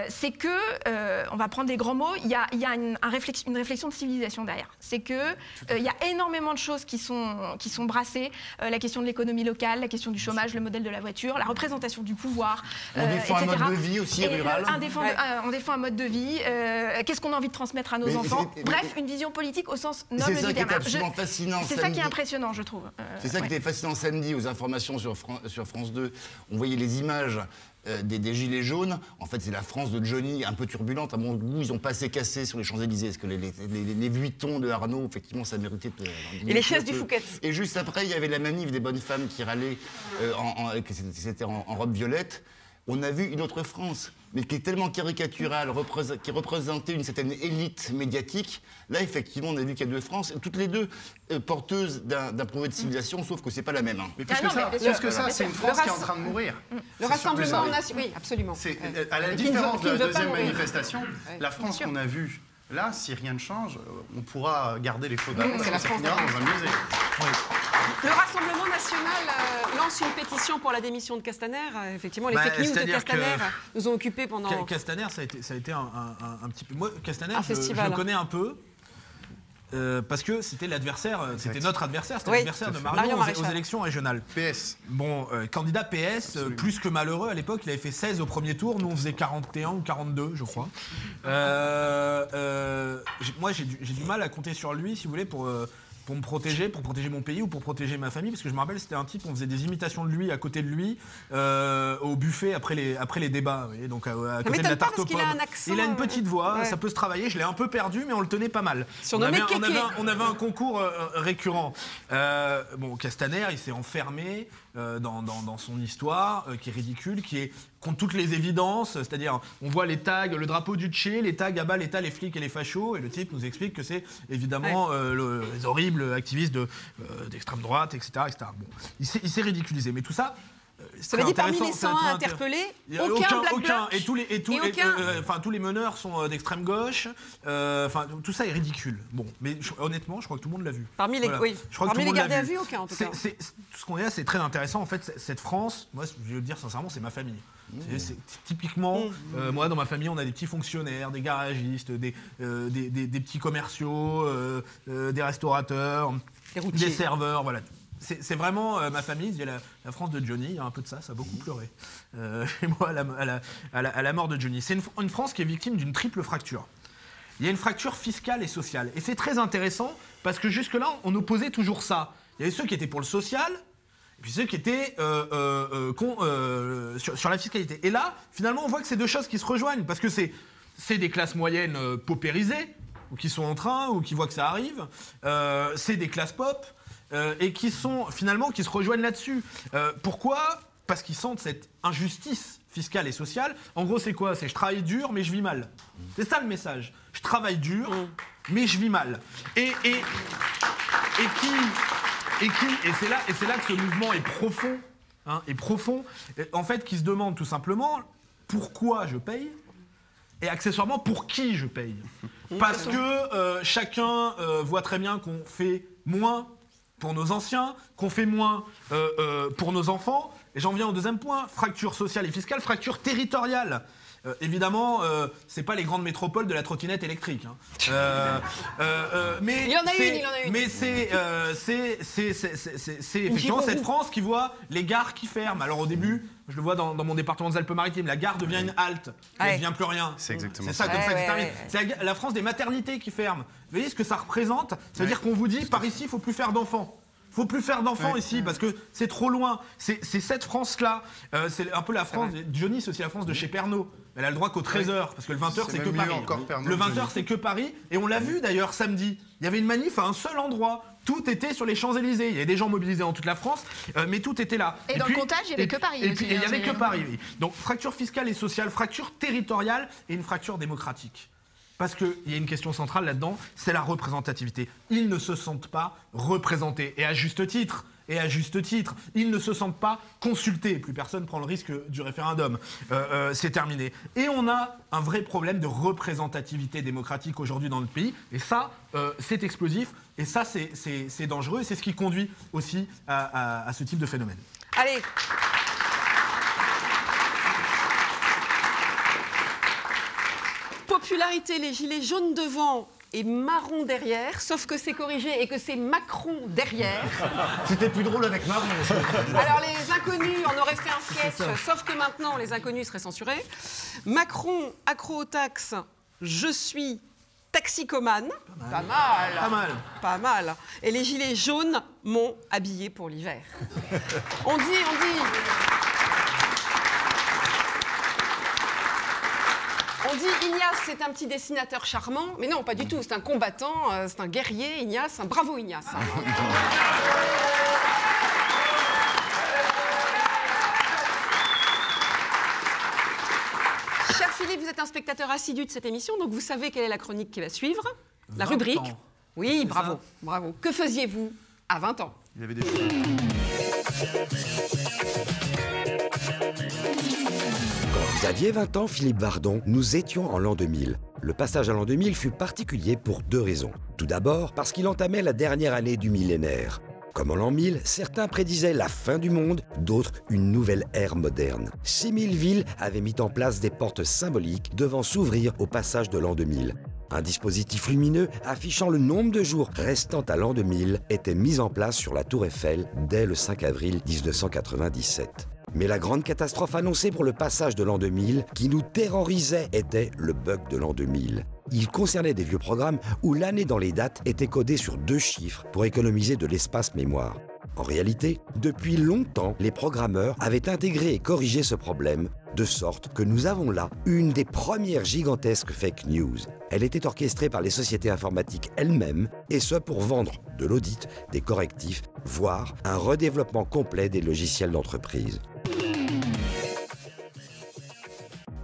c'est que, on va prendre des grands mots, il y a une réflexion de civilisation derrière. C'est qu'il y a énormément de choses qui sont brassées. La question de l'économie locale, la question du chômage, le modèle de la voiture, la représentation du pouvoir, on défend un mode de vie aussi rural. On défend un mode de vie. Qu'est-ce qu'on a envie de transmettre à nos enfants? Bref, une vision politique au sens noble du terme. C'est ça qui est absolument fascinant. C'est ça qui est impressionnant, je trouve. C'est ça qui était fascinant samedi aux informations sur France 2. On voyait les images des Gilets jaunes. En fait, c'est la France de Johnny, un peu turbulente. À mon goût, ils n'ont pas assez cassé sur les Champs-Élysées. Parce que les Vuittons de Arnaud, effectivement, ça méritait... Et les chaises du Fouquet. Et juste après, il y avait la manif des bonnes femmes qui râlaient, c'était en robe violette. On a vu une autre France, mais qui est tellement caricaturale, qui représentait une certaine élite médiatique. Là, effectivement, on a vu qu'il y a deux France, toutes les deux porteuses d'un projet de civilisation, sauf que c'est pas la même. Hein. Mais plus que ça, c'est une France qui est en train de mourir. Le Rassemblement national, oui, absolument. À la différence de la deuxième manifestation, la France qu'on a vue, là, si rien ne change, on pourra garder les photos parce que ça finira dans un musée. Oui. Le Rassemblement national lance une pétition pour la démission de Castaner. Effectivement, les fake news de Castaner nous ont occupés pendant... Castaner, ça a été un petit peu... Moi, Castaner, je le connais un peu. Parce que c'était l'adversaire, c'était notre adversaire, c'était l'adversaire de Marion aux élections régionales. PS. Bon, candidat PS, plus que malheureux à l'époque, il avait fait 16 au premier tour, nous on faisait 41 ou 42, je crois. Moi j'ai du mal à compter sur lui, si vous voulez, pour me protéger, pour protéger mon pays ou pour protéger ma famille, parce que je me rappelle, c'était un type, on faisait des imitations de lui à côté de lui, au buffet après les débats, vous voyez, donc à côté de la tarte aux pommes. Il a une petite voix, ça peut se travailler, je l'ai un peu perdu, mais on le tenait pas mal. On avait un concours récurrent. Bon, Castaner, il s'est enfermé dans son histoire, qui est ridicule, qui est contre toutes les évidences, c'est-à-dire on voit les tags, le drapeau du Tché, les tags à bas l'État, les flics et les fachos, et le type nous explique que c'est évidemment les horribles activistes d'extrême droite, etc. Bon, il s'est ridiculisé, mais tout ça... Cela dit, parmi les 101 interpellés, aucun. Et tous les meneurs sont d'extrême gauche. Tout ça est ridicule. Bon, mais honnêtement, je crois que tout le monde l'a vu. Parmi les gardés à vue, aucun en tout cas. Tout ce qu'on est là, c'est très intéressant. En fait, cette France, moi, je vais le dire sincèrement, c'est ma famille. C'est typiquement, moi, dans ma famille, on a des petits fonctionnaires, des garagistes, des petits commerciaux, des restaurateurs, des serveurs, voilà. C'est vraiment ma famille, la France de Johnny, il y a un peu de ça, ça a beaucoup pleuré. Chez moi, à la mort de Johnny. C'est une France qui est victime d'une triple fracture. Il y a une fracture fiscale et sociale. Et c'est très intéressant, parce que jusque-là, on opposait toujours ça. Il y avait ceux qui étaient pour le social, puis ceux qui étaient sur la fiscalité. Et là, finalement, on voit que c'est deux choses qui se rejoignent, parce que c'est des classes moyennes paupérisées, ou qui sont en train, ou qui voient que ça arrive. C'est des classes pop, et qui se rejoignent là-dessus. Pourquoi ? Parce qu'ils sentent cette injustice fiscale et sociale. En gros, c'est quoi ? C'est je travaille dur, mais je vis mal. C'est ça le message. Je travaille dur, mais je vis mal. Et c'est là que ce mouvement est profond, en fait, qui se demande tout simplement pourquoi je paye et accessoirement pour qui je paye. Parce que chacun voit très bien qu'on fait moins pour nos anciens, qu'on fait moins pour nos enfants. Et j'en viens au deuxième point, fracture sociale et fiscale, fracture territoriale. Évidemment, c'est pas les grandes métropoles de la trottinette électrique. Mais il y en a une. Mais c'est effectivement cette France qui voit les gares qui ferment. Alors au début, je le vois dans mon département des Alpes-Maritimes, la gare devient une halte, elle devient plus rien. C'est exactement ça. Comme ça que ça termine. C'est la France des maternités qui ferme. Vous voyez ce que ça représente ? Ça veut dire qu'on vous dit, par ici, il faut plus faire d'enfants. Il ne faut plus faire d'enfants ici parce que c'est trop loin. C'est cette France-là. C'est un peu la France. Johnny, c'est aussi la France de chez Pernod. Elle a le droit qu'aux 13h, parce que le 20h, c'est que Paris. Le 20h, c'est que Paris. Et on l'a vu d'ailleurs samedi. Il y avait une manif à un seul endroit. Tout était sur les Champs-Élysées. Il y avait des gens mobilisés dans toute la France, mais tout était là. Et dans le comptage, il n'y avait que Paris. Et puis, il n'y avait que Paris. Oui. Donc, fracture fiscale et sociale, fracture territoriale et une fracture démocratique. Parce qu'il y a une question centrale là-dedans, c'est la représentativité. Ils ne se sentent pas représentés. Et à juste titre, ils ne se sentent pas consultés. Plus personne prend le risque du référendum. C'est terminé. Et on a un vrai problème de représentativité démocratique aujourd'hui dans notre pays. Et ça, c'est explosif. Et ça, c'est dangereux. Et c'est ce qui conduit aussi à ce type de phénomène. Allez. Popularité, les gilets jaunes devant et marron derrière, sauf que c'est corrigé et que c'est Macron derrière. C'était plus drôle avec Marron. Alors les inconnus, on aurait fait un sketch, sauf que maintenant les inconnus seraient censurés. Macron, accro aux taxes, je suis taxicomane. Pas mal. Et les gilets jaunes m'ont habillé pour l'hiver. On dit... On dit Ignace, c'est un petit dessinateur charmant, mais non, pas du tout. C'est un combattant, c'est un guerrier, Ignace. Bravo, Ignace. Cher Philippe, vous êtes un spectateur assidu de cette émission, donc vous savez quelle est la chronique qui va suivre. La rubrique. Ans. Oui, bravo. Que faisiez-vous à 20 ans ? Il y avait des... Quand vous aviez 20 ans, Philippe Vardon, nous étions en l'an 2000. Le passage à l'an 2000 fut particulier pour deux raisons. Tout d'abord, parce qu'il entamait la dernière année du millénaire. Comme en l'an 1000, certains prédisaient la fin du monde, d'autres une nouvelle ère moderne. 6000 villes avaient mis en place des portes symboliques devant s'ouvrir au passage de l'an 2000. Un dispositif lumineux affichant le nombre de jours restant à l'an 2000 était mis en place sur la Tour Eiffel dès le 5 avril 1997. Mais la grande catastrophe annoncée pour le passage de l'an 2000, qui nous terrorisait, était le bug de l'an 2000. Il concernait des vieux programmes où l'année dans les dates était codée sur 2 chiffres pour économiser de l'espace mémoire. En réalité, depuis longtemps, les programmeurs avaient intégré et corrigé ce problème, de sorte que nous avons là une des premières gigantesques fake news. Elle était orchestrée par les sociétés informatiques elles-mêmes, et ce pour vendre de l'audit, des correctifs, voire un redéveloppement complet des logiciels d'entreprise.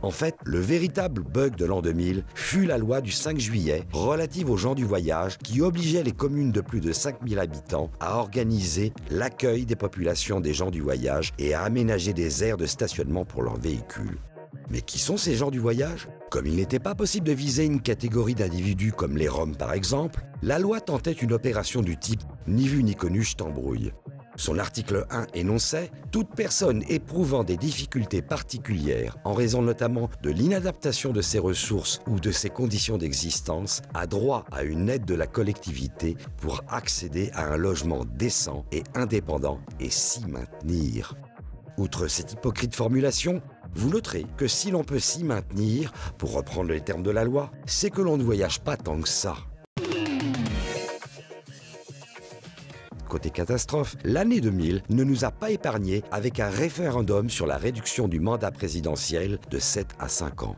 En fait, le véritable bug de l'an 2000 fut la loi du 5 juillet relative aux gens du voyage qui obligeait les communes de plus de 5000 habitants à organiser l'accueil des populations des gens du voyage et à aménager des aires de stationnement pour leurs véhicules. Mais qui sont ces gens du voyage ? Comme il n'était pas possible de viser une catégorie d'individus comme les Roms par exemple, la loi tentait une opération du type « ni vu ni connu, je t'embrouille ». Son article 1 énonçait « Toute personne éprouvant des difficultés particulières, en raison notamment de l'inadaptation de ses ressources ou de ses conditions d'existence, a droit à une aide de la collectivité pour accéder à un logement décent et indépendant et s'y maintenir. » Outre cette hypocrite formulation, vous noterez que si l'on peut s'y maintenir, pour reprendre les termes de la loi, c'est que l'on ne voyage pas tant que ça. Côté catastrophe, l'année 2000 ne nous a pas épargnés avec un référendum sur la réduction du mandat présidentiel de 7 à 5 ans.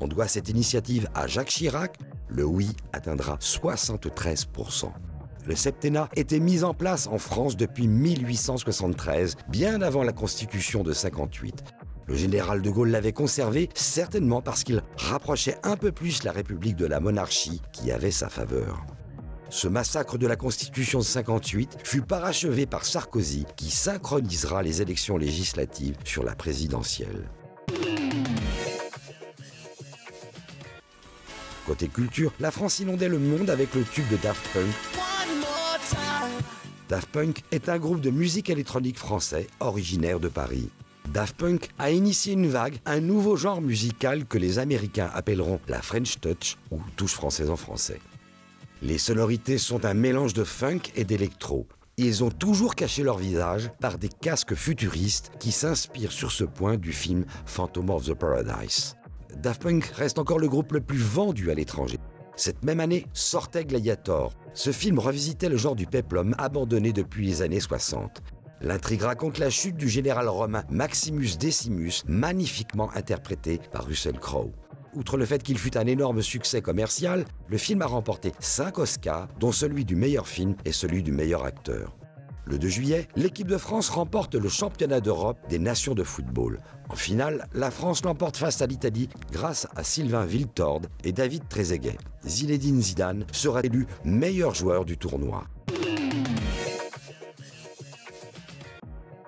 On doit cette initiative à Jacques Chirac. Le oui atteindra 73%. Le septennat était mis en place en France depuis 1873, bien avant la Constitution de 58. Le général de Gaulle l'avait conservé, certainement parce qu'il rapprochait un peu plus la République de la monarchie qui avait sa faveur. Ce massacre de la Constitution de 58 fut parachevé par Sarkozy, qui synchronisera les élections législatives sur la présidentielle. Côté culture, la France inondait le monde avec le tube de Daft Punk. Daft Punk est un groupe de musique électronique français originaire de Paris. Daft Punk a initié une vague, un nouveau genre musical que les Américains appelleront la French Touch ou touche française en français. Les sonorités sont un mélange de funk et d'électro. Ils ont toujours caché leur visage par des casques futuristes qui s'inspirent sur ce point du film Phantom of the Paradise. Daft Punk reste encore le groupe le plus vendu à l'étranger. Cette même année sortait Gladiator. Ce film revisitait le genre du péplum abandonné depuis les années 60. L'intrigue raconte la chute du général romain Maximus Decimus, magnifiquement interprété par Russell Crowe. Outre le fait qu'il fut un énorme succès commercial, le film a remporté 5 Oscars, dont celui du meilleur film et celui du meilleur acteur. Le 2 juillet, l'équipe de France remporte le championnat d'Europe des nations de football. En finale, la France l'emporte face à l'Italie grâce à Sylvain Wiltord et David Trezeguet. Zinedine Zidane sera élu meilleur joueur du tournoi.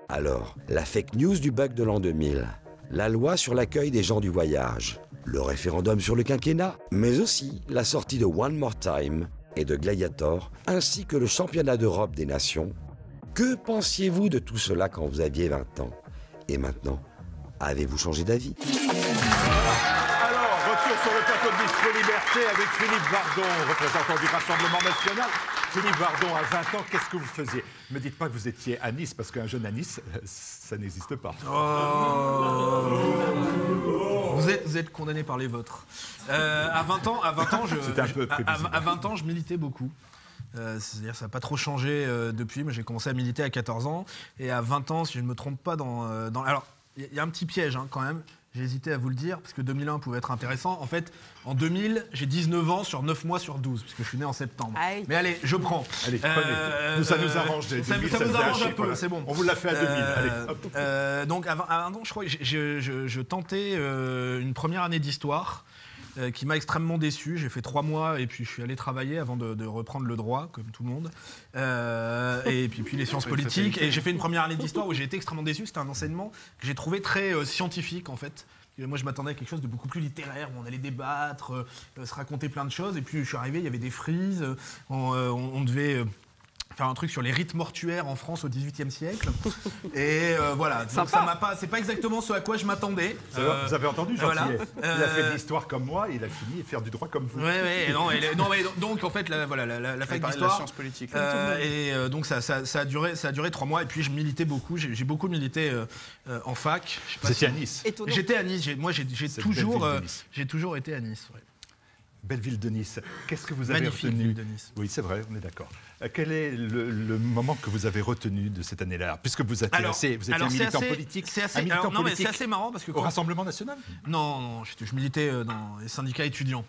Alors, la fake news du bug de l'an 2000, la loi sur l'accueil des gens du voyage, le référendum sur le quinquennat, mais aussi la sortie de One More Time et de Gladiator, ainsi que le championnat d'Europe des nations. Que pensiez-vous de tout cela quand vous aviez 20 ans? Et maintenant, avez-vous changé d'avis? Alors, retour sur le plateau de Bistro Liberté avec Philippe Vardon, représentant du Rassemblement national. Philippe Vardon, à 20 ans, qu'est-ce que vous faisiez? Ne me dites pas que vous étiez à Nice, parce qu'un jeune à Nice, ça n'existe pas. Vous êtes condamné par les vôtres. À 20 ans, je militais beaucoup. C'est-à-dire ça n'a pas trop changé depuis, mais j'ai commencé à militer à 14 ans. Et à 20 ans, si je ne me trompe pas, alors, il y a un petit piège quand même. J'ai hésité à vous le dire, parce que 2001 pouvait être intéressant. En fait, en 2000, j'ai 19 ans sur 9 mois sur 12, puisque je suis né en septembre. Aïe. Mais allez, je prends. Allez, prenez. Ça nous arrange. Ça nous arrange un peu, c'est bon. On vous l'a fait à 2000. Allez, hop. Donc, à 20 ans, je crois que je tentais une première année d'histoire qui m'a extrêmement déçu. J'ai fait 3 mois et puis je suis allé travailler avant de reprendre le droit, comme tout le monde. Et puis les sciences politiques. Et j'ai fait une première année d'histoire où j'ai été extrêmement déçu. C'était un enseignement que j'ai trouvé très scientifique, en fait. Et moi, je m'attendais à quelque chose de beaucoup plus littéraire, où on allait débattre, se raconter plein de choses. Et puis, je suis arrivé, il y avait des frises. On devait faire un truc sur les rites mortuaires en France au XVIIIe siècle. Et voilà, donc ça m'a pas, c'est pas exactement ce à quoi je m'attendais. Vous avez entendu, Gentillet, voilà. Il a fait de l'histoire comme moi, il a fini à faire du droit comme vous. Donc en fait, la fac de d'histoire. la science politique. Donc ça a duré 3 mois, et puis je militais beaucoup. J'ai beaucoup milité en fac. Vous étiez à Nice. Étonnant. J'étais à Nice. J'ai toujours été à Nice. Ouais. Belle ville de Nice. Qu'est-ce que vous avez Magnifique retenu? ville de Nice. Oui, c'est vrai, on est d'accord. Quel est le moment que vous avez retenu de cette année-là? Puisque vous êtes un militant politique. C'est assez marrant parce que au Rassemblement national? Non, je militais dans les syndicats étudiants.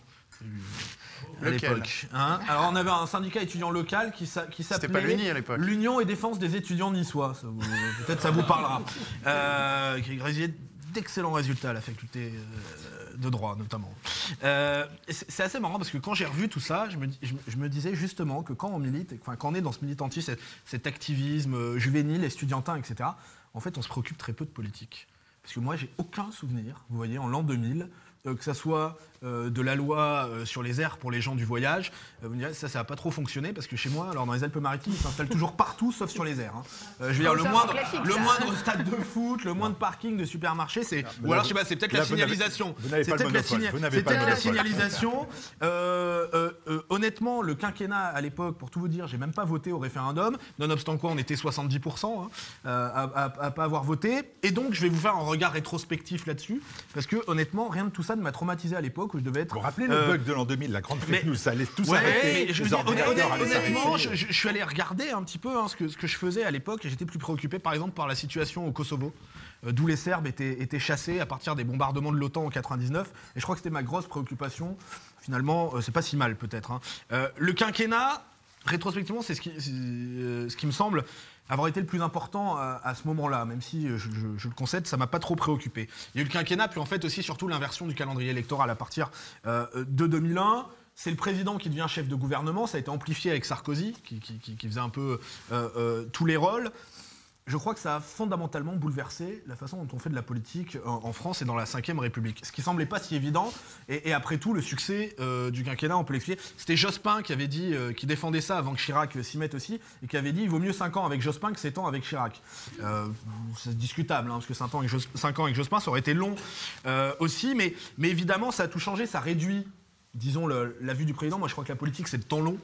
À Lequel? l'époque. Alors on avait un syndicat étudiant local qui C'était pas l'Uni à s'appelait l'époque. l'Union et Défense des étudiants niçois. Peut-être ça vous parlera. Qui réalisait d'excellents résultats à la faculté de droit notamment. C'est assez marrant parce que quand j'ai revu tout ça, je me disais justement que quand on milite, quand on est dans ce militantisme, cet activisme juvénile, estudiantin, etc., en fait on se préoccupe très peu de politique. Parce que moi j'ai aucun souvenir, vous voyez, en l'an 2000, que ça soit de la loi sur les aires pour les gens du voyage, vous me direz, ça n'a pas trop fonctionné parce que chez moi, alors dans les Alpes-Maritimes, ils s'installent toujours partout sauf sur les aires. Je veux dire, le moindre stade de foot, le moindre parking de supermarché, c'est. Ou alors, je sais pas, c'est peut-être la signalisation. Vous n'avez pas le monopole. C'est peut-être la signalisation. Honnêtement, le quinquennat à l'époque, pour tout vous dire, j'ai même pas voté au référendum, nonobstant quoi, on était 70% à pas avoir voté. Et donc, je vais vous faire un regard rétrospectif là-dessus, parce que honnêtement, rien de tout ça Orelsan m'a traumatisé à l'époque où je devais être. Vous vous rappelez le bug de l'an 2000, la grande fake news, ça allait tous Ouais, arrêter. honnêtement, je suis allé regarder un petit peu ce que je faisais à l'époque et j'étais plus préoccupé par exemple par la situation au Kosovo, d'où les Serbes étaient chassés à partir des bombardements de l'OTAN en 99. Et je crois que c'était ma grosse préoccupation. Finalement, c'est pas si mal peut-être. Le quinquennat, rétrospectivement, c'est ce qui me semble avoir été le plus important à ce moment-là, même si, je le concède, ça m'a pas trop préoccupé. Il y a eu le quinquennat, puis en fait aussi surtout l'inversion du calendrier électoral à partir de 2001. C'est le président qui devient chef de gouvernement, ça a été amplifié avec Sarkozy, qui faisait un peu tous les rôles. Je crois que ça a fondamentalement bouleversé la façon dont on fait de la politique en France et dans la Ve République. Ce qui semblait pas si évident. Et après tout, le succès du quinquennat, on peut l'expliquer. C'était Jospin qui avait dit, qui défendait ça avant que Chirac s'y mette aussi, et qui avait dit il vaut mieux 5 ans avec Jospin que 7 ans avec Chirac. C'est discutable, parce que 5 ans avec Jospin, ça aurait été long aussi. Mais évidemment, ça a tout changé. Ça réduit, disons, la vue du président. Moi, je crois que la politique, c'est le temps long.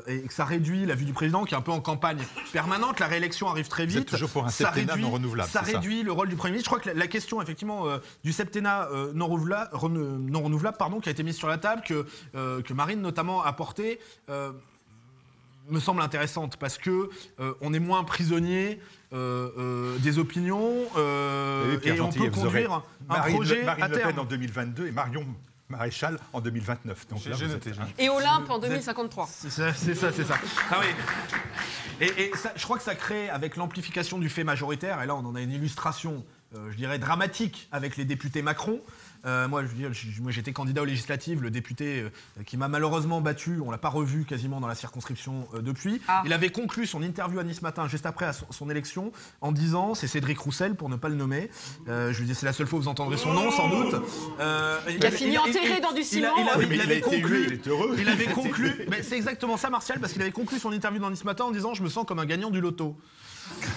Et que ça réduit la vue du président qui est un peu en campagne permanente. La réélection arrive très vite. Vous êtes toujours pour un septennat non renouvelable. Ça réduit le rôle du Premier ministre. Je crois que la question effectivement du septennat non renouvelable, qui a été mise sur la table, que Marine notamment a portée, me semble intéressante parce que on est moins prisonnier des opinions et on peut conduire un projet Marine à Le Pen terme. en 2022 et Marion Maréchal en 2029. Donc là, J'ai noté. Et Olympe en 2053. C'est ça. Ah oui. Et ça, je crois que ça crée, avec l'amplification du fait majoritaire, et là on en a une illustration, je dirais, dramatique avec les députés Macron. Moi, j'étais candidat aux législatives, le député qui m'a malheureusement battu, on l'a pas revu quasiment dans la circonscription depuis. Il avait conclu son interview à Nice Matin, juste après son élection, en disant, c'est Cédric Roussel pour ne pas le nommer, je lui dis c'est la seule fois où vous entendrez son nom, sans doute. Il a fini enterré dans du ciment. il a été élu, il est heureux. Il avait conclu, mais c'est exactement ça, Martial, parce qu'il avait conclu son interview dans Nice Matin en disant, je me sens comme un gagnant du loto.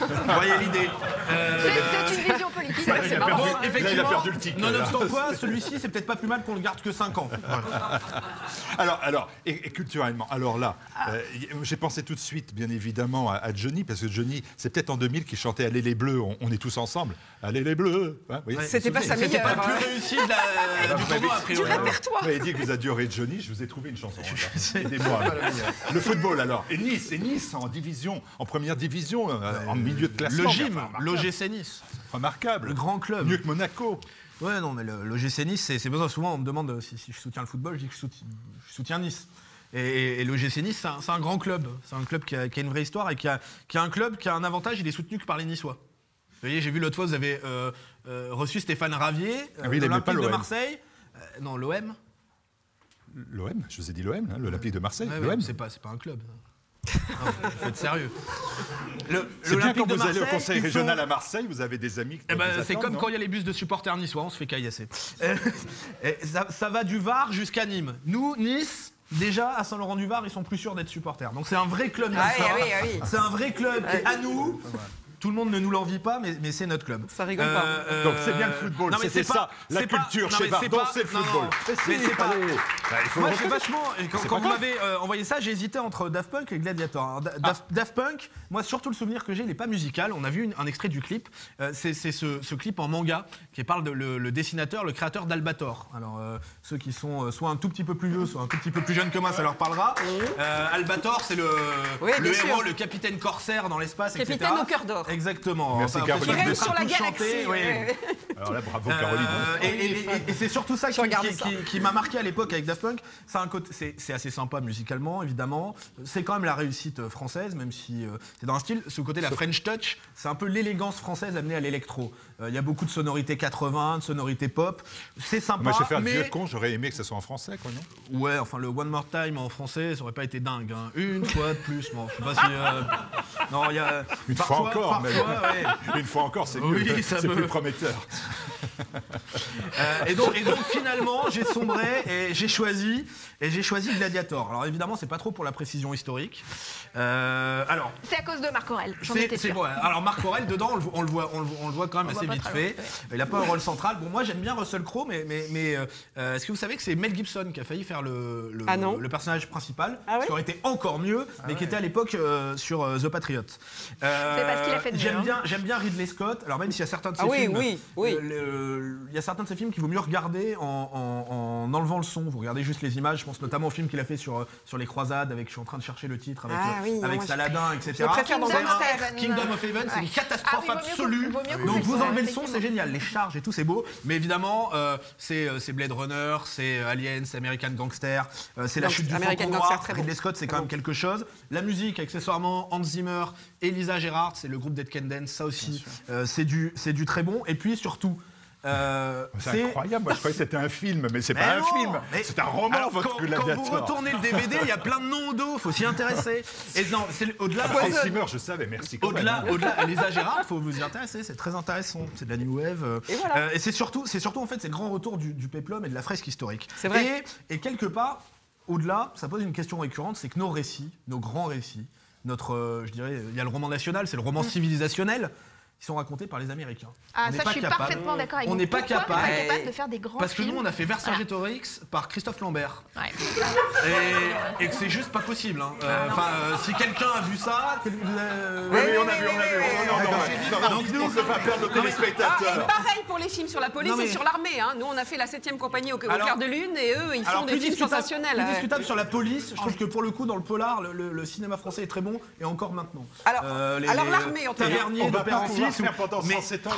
Vous voyez l'idée. C'est une vision politique. C'est marrant. Bon, il a effectivement, perdu le tic, là. nonobstant quoi, celui-ci, c'est peut-être pas plus mal qu'on le garde que 5 ans. Alors, et culturellement, alors là, j'ai pensé tout de suite, bien évidemment, à Johnny, parce que Johnny, c'est peut-être en 2000 qu'il chantait Allez les Bleus, on est tous ensemble. Allez les Bleus. Hein, oui. C'était pas sa C'était pas meilleure. le plus réussi du tournoi, a priori. Répertoire. Vous m'avez dit que vous adorez Johnny, je vous ai trouvé une chanson. Aidez-moi. Le football, alors. Et Nice en division, en première division, en milieu de classement. Le gym, Enfin, l'OGC Nice. remarquable. Le grand club. Mieux que Monaco. Ouais, non, mais l'OGC Nice, c'est besoin. Souvent, on me demande si je soutiens le football, je dis que je soutiens Nice. Et l'OGC Nice, c'est un grand club. C'est un club qui a une vraie histoire et qui a un club qui a un avantage, il est soutenu que par les Niçois. Vous voyez, j'ai vu l'autre fois, vous avez reçu Stéphane Ravier, oui, il aimait pas l'Olympique de l'OM. Marseille. Non, l'OM. L'OM, je vous ai dit l'OM, hein, l'Olympique de Marseille. Ouais, l'OM. c'est pas un club. Non, faut être sérieux. C'est bien quand de vous allez au Marseille, conseil ils régional sont- à Marseille, vous avez des amis qui Eh ben, vous c'est attendent, comme non quand il y a les bus de supporters niçois, on se fait caillasser. Et ça va du Var jusqu'à Nîmes. Nous, Nice, déjà à Saint-Laurent-du-Var, ils sont plus sûrs d'être supporters. Donc c'est un vrai club Ah niçois. oui, ah oui. C'est un vrai club. Et à nous, tout le monde ne nous l'envie pas, mais c'est notre club. Ça rigole pas. Donc c'est bien le football, non, mais c'était c'est ça, pas- la c'est pas- culture non, chez mais Bardon, pas- c'est le non, football. mais c'est pas- allez. Il faut Moi, le j'ai reconnaître. vachement. C'est Quand pas vous m'avez envoyé ça, j'ai hésité entre Daft Punk et Gladiator. Alors, Daft Punk, moi, surtout le souvenir que j'ai, il n'est pas musical. On a vu un extrait du clip. C'est ce clip en manga qui parle de le dessinateur, le créateur d'Albator. Alors, ceux qui sont soit un tout petit peu plus vieux, soit un tout petit peu plus jeunes que moi, ça leur parlera. Albator, c'est Oui, le bien héros, sûr. le capitaine corsaire dans l'espace, etc. Capitaine au cœur d'or. Exactement. Merci, Enfin, Caroline. peut-être Qui règne que sur la tous galaxie. chanter, oui. ouais. Alors là, bravo Caroline. Et c'est surtout ça qui, regardais qui- ça. qui- qui m'a marqué à l'époque avec Daft Punk. C'est assez sympa musicalement, évidemment. C'est quand même la réussite française, même si c'est dans un style. Ce côté, la French Touch, c'est un peu l'élégance française amenée à l'électro. Il y a beaucoup de sonorités 80, de sonorités pop. C'est sympa. Moi, je vais faire le mais... vieux con, j'aurais aimé que ce soit en français, quoi, non? Ouais, enfin, le One More Time en français, ça aurait pas été dingue. Hein. Une fois de plus, bon, je sais pas si. Non, il y a. Une fois encore, mais ouais. une fois encore, c'est Oui, mieux, ça c'est me- plus prometteur. Et donc finalement, j'ai sombré et j'ai choisi Gladiator. Alors évidemment, c'est pas trop pour la précision historique. Alors, C'est à cause de Marc Aurèle, j'en étais c'est sûre. bon. Alors Marc Aurèle, dedans, on le voit quand même On assez voit vite pas fait. très loin, Il a pas un rôle central. Bon, moi j'aime bien Russell Crowe, mais est-ce que vous savez que c'est Mel Gibson qui a failli faire Ah non. le personnage principal, Ah ouais ce qui aurait été encore mieux, mais qui était à l'époque sur The Patriot. C'est pas ce qu'il a fait de mieux, J'aime bien Ridley Scott. Alors même s'il y a certains de ses Ah oui, films, oui. y a certains de ses films qu'il vaut mieux regarder en enlevant le son. Vous regardez juste les images. Je pense notamment au film qu'il a fait sur les croisades, avec, je suis en train de chercher le titre, avec Saladin, etc. Je préfère dans Kingdom of Heaven, c'est une catastrophe absolue. Donc vous enlevez le son, c'est génial. Les charges et tout, c'est beau. Mais évidemment, c'est Blade Runner, c'est Alien, c'est American Gangster, c'est La Chute du Faucon Noir. Ridley Scott, c'est quand même quelque chose. La musique, accessoirement, Hans Zimmer, Elisa Gerhardt, c'est le groupe Dead Can Dance, ça aussi, c'est du très bon. Et puis surtout, c'est incroyable, moi je croyais que c'était un film, mais c'est pas un film, c'est un roman. Alors, votre Gladiator. Quand vous retournez le DVD, il y a plein de noms d'eau, faut s'y intéresser. Et non, c'est au-delà. Hans Zimmer, je savais, merci. Au-delà, Elisa Gerhardt, faut vous y intéresser, c'est très intéressant. C'est de la new wave. Et voilà. Et c'est surtout en fait, c'est le grand retour du péplum et de la fresque historique. C'est vrai. Et quelque part, au-delà, ça pose une question récurrente, c'est que nos récits, nos grands récits, je dirais, il y a le roman national, c'est le roman civilisationnel. Ils sont racontés par les Américains. Ah, ça, je suis parfaitement d'accord avec vous. On n'est pas capable. On n'est pas capable de faire des grands films. Parce que nous, on a fait Vercingétorix par Christophe Lambert. Ouais. Et que c'est juste pas possible. Hein. Si quelqu'un a vu ça... Oui, on a vu. Donc nous, on ne peut pas perdre nos téléspectateurs. Et pareil pour les films sur la police et sur l'armée. Hein. Nous, on a fait la 7e compagnie au clair de lune et eux, ils font des films sensationnels. Plus discutable sur la police, je trouve que pour le coup, dans le polar, le cinéma français est très bon, et encore maintenant. Alors l'armée, en on va pas pouvoir faire pendant 107 ans.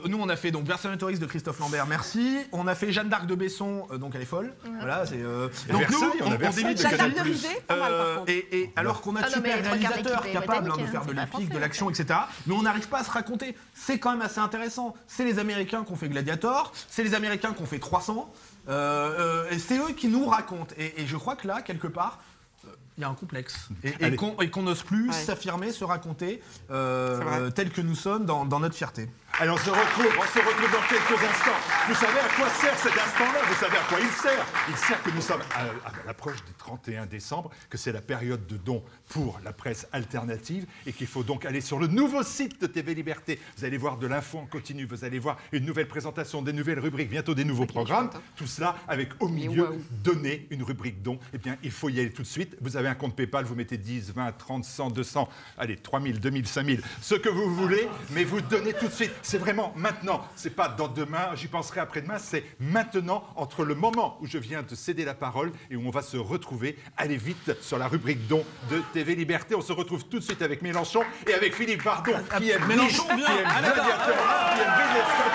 Nous, on a fait donc Vercingétorix de Christophe Lambert, merci. On a fait Jeanne d'Arc de Besson, donc elle est folle. Voilà, c'est. Donc nous, on débute de Jeanne d'Arc de Rizet, pas mal par contre. Et alors qu'on a de super réalisateurs capables de faire de l'épique, de l'action, etc. Mais on n'arrive pas à se raconter. C'est quand même assez intéressant. C'est les Américains qui ont fait Gladiator, c'est les Américains qui ont fait 300. Et c'est eux qui nous racontent. Et je crois que là, quelque part, il y a un complexe. Et qu'on n'ose plus s'affirmer, se raconter tel que nous sommes dans notre fierté. Allez, on se retrouve dans quelques instants. Vous savez à quoi sert cet instant-là? Vous savez à quoi il sert? Il sert que nous sommes à l'approche du 31 décembre, que c'est la période de don pour la presse alternative et qu'il faut donc aller sur le nouveau site de TV Liberté. Vous allez voir de l'info en continu, vous allez voir une nouvelle présentation, des nouvelles rubriques, bientôt des nouveaux programmes. Tout cela avec au milieu, donner une rubrique don. Eh bien, il faut y aller tout de suite. Vous avez un compte PayPal, vous mettez 10, 20, 30, 100, 200, allez, 3000, 2000, 5000, ce que vous voulez, mais vous donnez tout de suite. C'est vraiment maintenant, c'est pas dans demain, j'y penserai après-demain, c'est maintenant, entre le moment où je viens de céder la parole et où on va se retrouver. Allez vite sur la rubrique don de TV Liberté. On se retrouve tout de suite avec Mélenchon et avec Philippe Bardon, qui aime Mélenchon, qui aime Gladiator, qui aime Ridley Scott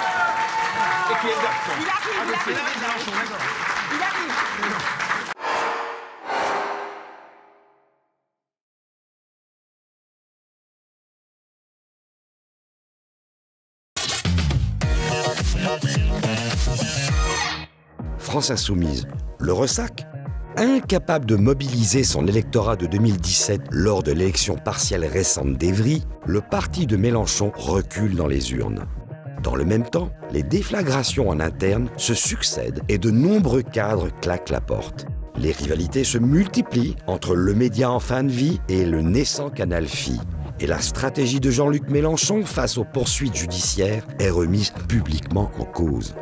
et qui aime Bertrand. Il arrive. France Insoumise, le ressac. Incapable de mobiliser son électorat de 2017 lors de l'élection partielle récente d'Évry, le parti de Mélenchon recule dans les urnes. Dans le même temps, les déflagrations en interne se succèdent et de nombreux cadres claquent la porte. Les rivalités se multiplient entre le média en fin de vie et le naissant Canal Phi. Et la stratégie de Jean-Luc Mélenchon face aux poursuites judiciaires est remise publiquement en cause.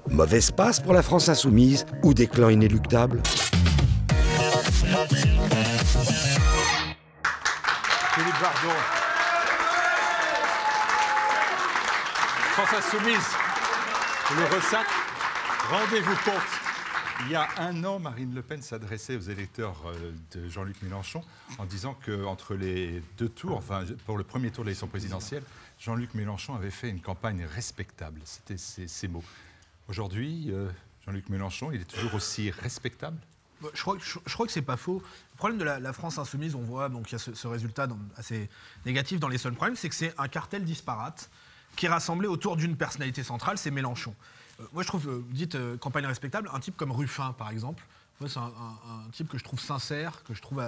Mauvaise passe pour la France Insoumise ou déclin inéluctable? Philippe Bardon. France Insoumise, le ressac, rendez-vous compte. Il y a un an, Marine Le Pen s'adressait aux électeurs de Jean-Luc Mélenchon en disant qu'entre les deux tours, enfin pour le premier tour de l'élection présidentielle, Jean-Luc Mélenchon avait fait une campagne respectable. C'était ses mots. Aujourd'hui, Jean-Luc Mélenchon, il est toujours aussi respectable? Je crois que c'est pas faux. Le problème de la France Insoumise, on voit, donc il y a ce résultat assez négatif dans les seuls problèmes, c'est que c'est un cartel disparate qui est rassemblé autour d'une personnalité centrale, c'est Mélenchon. Moi, je trouve, vous dites campagne respectable, un type comme Ruffin, par exemple. Moi, c'est un type que je trouve sincère, que je trouve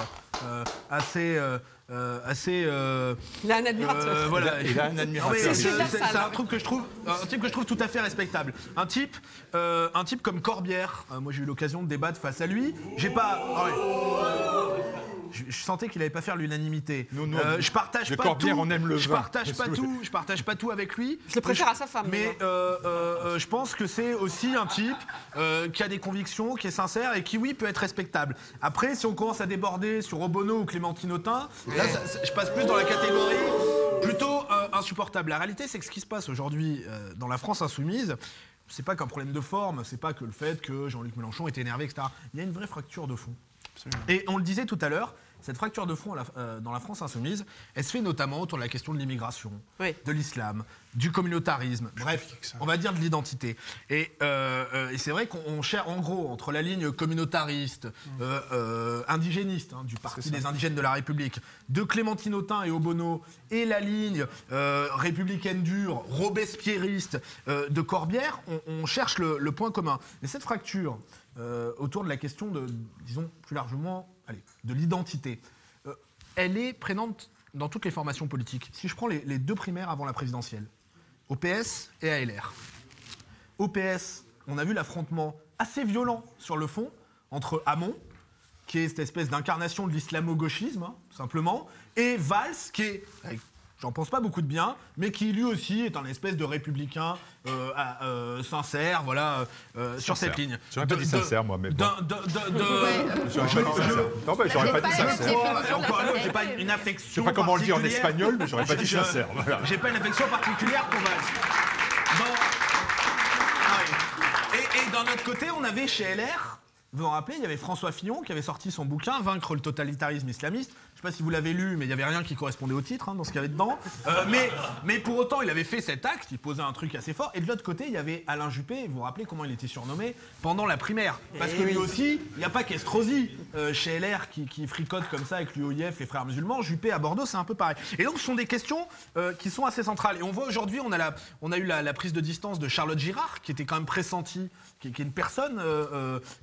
assez. Il a un admirateur. Voilà, il a un admirateur. C'est un type que je trouve tout à fait respectable. Un type comme Corbière. Moi, j'ai eu l'occasion de débattre face à lui. J'ai pas. Je sentais qu'il n'allait pas faire l'unanimité. Je partage pas Corbière, tout. On aime le je vin. Je partage pas tout avec lui. Je le préfère à sa femme. Mais je pense que c'est aussi un type qui a des convictions, qui est sincère et qui, oui, peut être respectable. Après, si on commence à déborder sur Obono ou Clémentine Autain, là, je passe plus dans la catégorie plutôt un insupportable. La réalité, c'est que ce qui se passe aujourd'hui dans la France insoumise, c'est pas qu'un problème de forme, c'est pas que le fait que Jean-Luc Mélenchon est énervé, etc. Il y a une vraie fracture de fond. Absolument. Et on le disait tout à l'heure, cette fracture de fond dans la France insoumise, elle se fait notamment autour de la question de l'immigration, de l'islam, du communautarisme, bref, on va dire de l'identité. Et c'est vrai qu'on cherche, en gros, entre la ligne communautariste, indigéniste, du Parti des indigènes de la République, de Clémentine Autain et Obono, et la ligne républicaine dure, robespierriste de Corbière, on cherche le point commun. Mais cette fracture autour de la question de, disons plus largement, de l'identité, elle est présente dans toutes les formations politiques. Si je prends les deux primaires avant la présidentielle, au PS et à LR. Au PS, on a vu l'affrontement assez violent sur le fond entre Hamon, qui est cette espèce d'incarnation de l'islamo-gauchisme, tout simplement, et Valls, qui est, j'en pense pas beaucoup de bien, mais qui lui aussi est un espèce de républicain sincère, voilà, sur cette ligne. J'aurais pas dit sincère, moi, mais bon. J'aurais pas dit sincère. Encore une fois, j'ai pas une affection. Je sais pas comment on le dit en espagnol, mais j'aurais pas dit sincère. J'ai pas une affection particulière pour Valls. Et d'un autre côté, on avait chez LR, vous vous rappelez, il y avait François Fillon qui avait sorti son bouquin « Vaincre le totalitarisme islamiste ». Je ne sais pas si vous l'avez lu, mais il n'y avait rien qui correspondait au titre, dans ce qu'il y avait dedans. Mais pour autant, il avait fait cet acte, il posait un truc assez fort. Et de l'autre côté, il y avait Alain Juppé, vous vous rappelez comment il était surnommé pendant la primaire. Parce que lui aussi, il n'y a pas qu'Estrosi chez LR qui fricote comme ça avec l'UOIF, les frères musulmans. Juppé à Bordeaux, c'est un peu pareil. Et donc, ce sont des questions qui sont assez centrales. Et on voit aujourd'hui, on a eu la prise de distance de Charlotte Girard, qui était quand même pressentie, qui est une personne,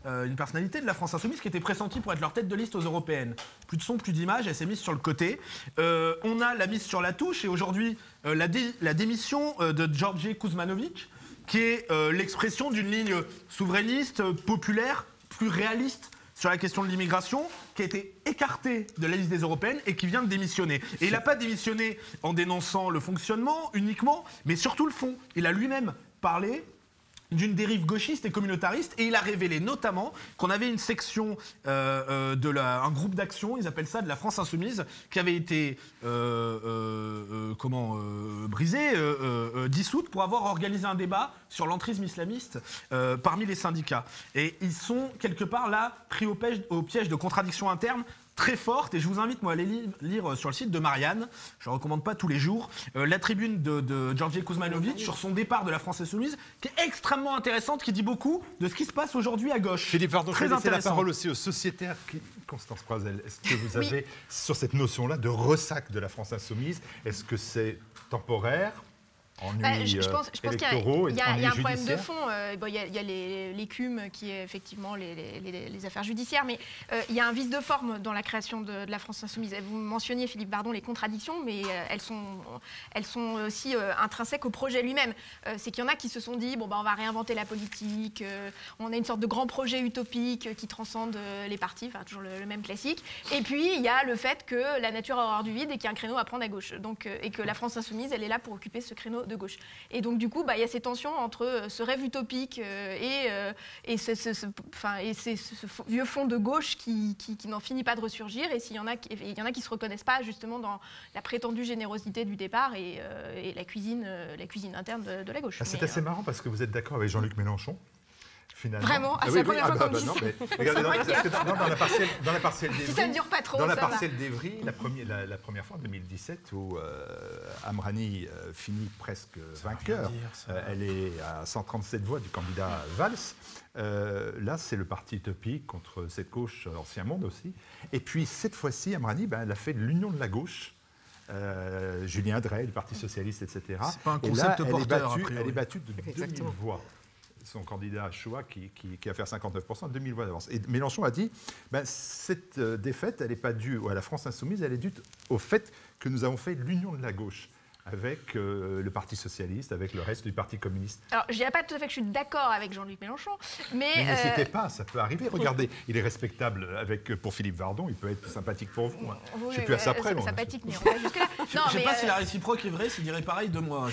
une personnalité de la France insoumise, qui était pressentie pour être leur tête de liste aux européennes. Plus de son, plus d'images, elle s'est mise sur le côté. On a la mise sur la touche et aujourd'hui la démission de Georgi Kuzmanovic, qui est l'expression d'une ligne souverainiste, populaire, plus réaliste sur la question de l'immigration, qui a été écartée de la liste des européennes et qui vient de démissionner. Et il n'a pas démissionné en dénonçant le fonctionnement uniquement, mais surtout le fond. Il a lui-même parlé d'une dérive gauchiste et communautariste, et il a révélé notamment qu'on avait une section un groupe d'action, ils appellent ça de la France insoumise, qui avait été brisée, dissoute, pour avoir organisé un débat sur l'entrisme islamiste parmi les syndicats. Et ils sont quelque part là pris au piège de contradictions internes très forte, et je vous invite moi à aller lire sur le site de Marianne, je ne recommande pas tous les jours, la tribune de Georgi Kuzmanovic sur son départ de la France insoumise, qui est extrêmement intéressante, qui dit beaucoup de ce qui se passe aujourd'hui à gauche. Philippe Vardon, je vais laisser la parole aussi aux sociétaires. Constance Croisel, est-ce que vous avez, sur cette notion-là de ressac de la France insoumise, est-ce que c'est temporaire ? Je pense qu'il y a un problème de fond. fond. Il y a l'écume qui est effectivement les affaires judiciaires, mais il y a un vice de forme dans la création de la France insoumise. Vous mentionniez, Philippe Bardon, les contradictions, mais elles sont aussi intrinsèques au projet lui-même. C'est qu'il y en a qui se sont dit, on va réinventer la politique, on a une sorte de grand projet utopique qui transcende les partis, enfin toujours le même classique. Et puis, il y a le fait que la nature a horreur du vide et qu'il y a un créneau à prendre à gauche. Donc, et que la France insoumise, elle est là pour occuper ce créneau de gauche. Et donc, du coup, il y a ces tensions entre ce rêve utopique et ce vieux fond de gauche qui n'en finit pas de ressurgir. Et il y en a qui ne se reconnaissent pas justement dans la prétendue générosité du départ et la cuisine interne de la gauche. C'est assez marrant parce que vous êtes d'accord avec Jean-Luc Mélenchon. Finalement. Vraiment, c'est la première fois qu'on me dit ça. Regardez, dans la partielle d'Evry, si ça ne dure pas trop, dans la partielle d'Evry, la première fois en 2017 où Amrani finit presque vainqueur, elle est à 137 voix du candidat Valls. Là, c'est le parti utopique contre cette gauche ancien monde aussi. Et puis cette fois-ci, Amrani, elle a fait de l'union de la gauche. Julien Drey, le Parti socialiste, etc. C'est pas un concept porteur, elle est battue de 2000 voix. Son candidat à Shoah qui a fait 59%, 2000 voix d'avance. Et Mélenchon a dit, cette défaite, elle n'est pas due à la France insoumise, elle est due au fait que nous avons fait l'union de la gauche avec le Parti socialiste, avec le reste du Parti communiste. Alors, je ne dirais pas tout à fait que je suis d'accord avec Jean-Luc Mélenchon, mais n'hésitez pas, ça peut arriver. Regardez, il est respectable pour Philippe Vardon, il peut être sympathique pour vous. Je ne suis plus à ça près. Sympathique, mais on va jusque-là. Je ne sais pas si la réciproque est vraie, s'il dirait pareil de moi. Il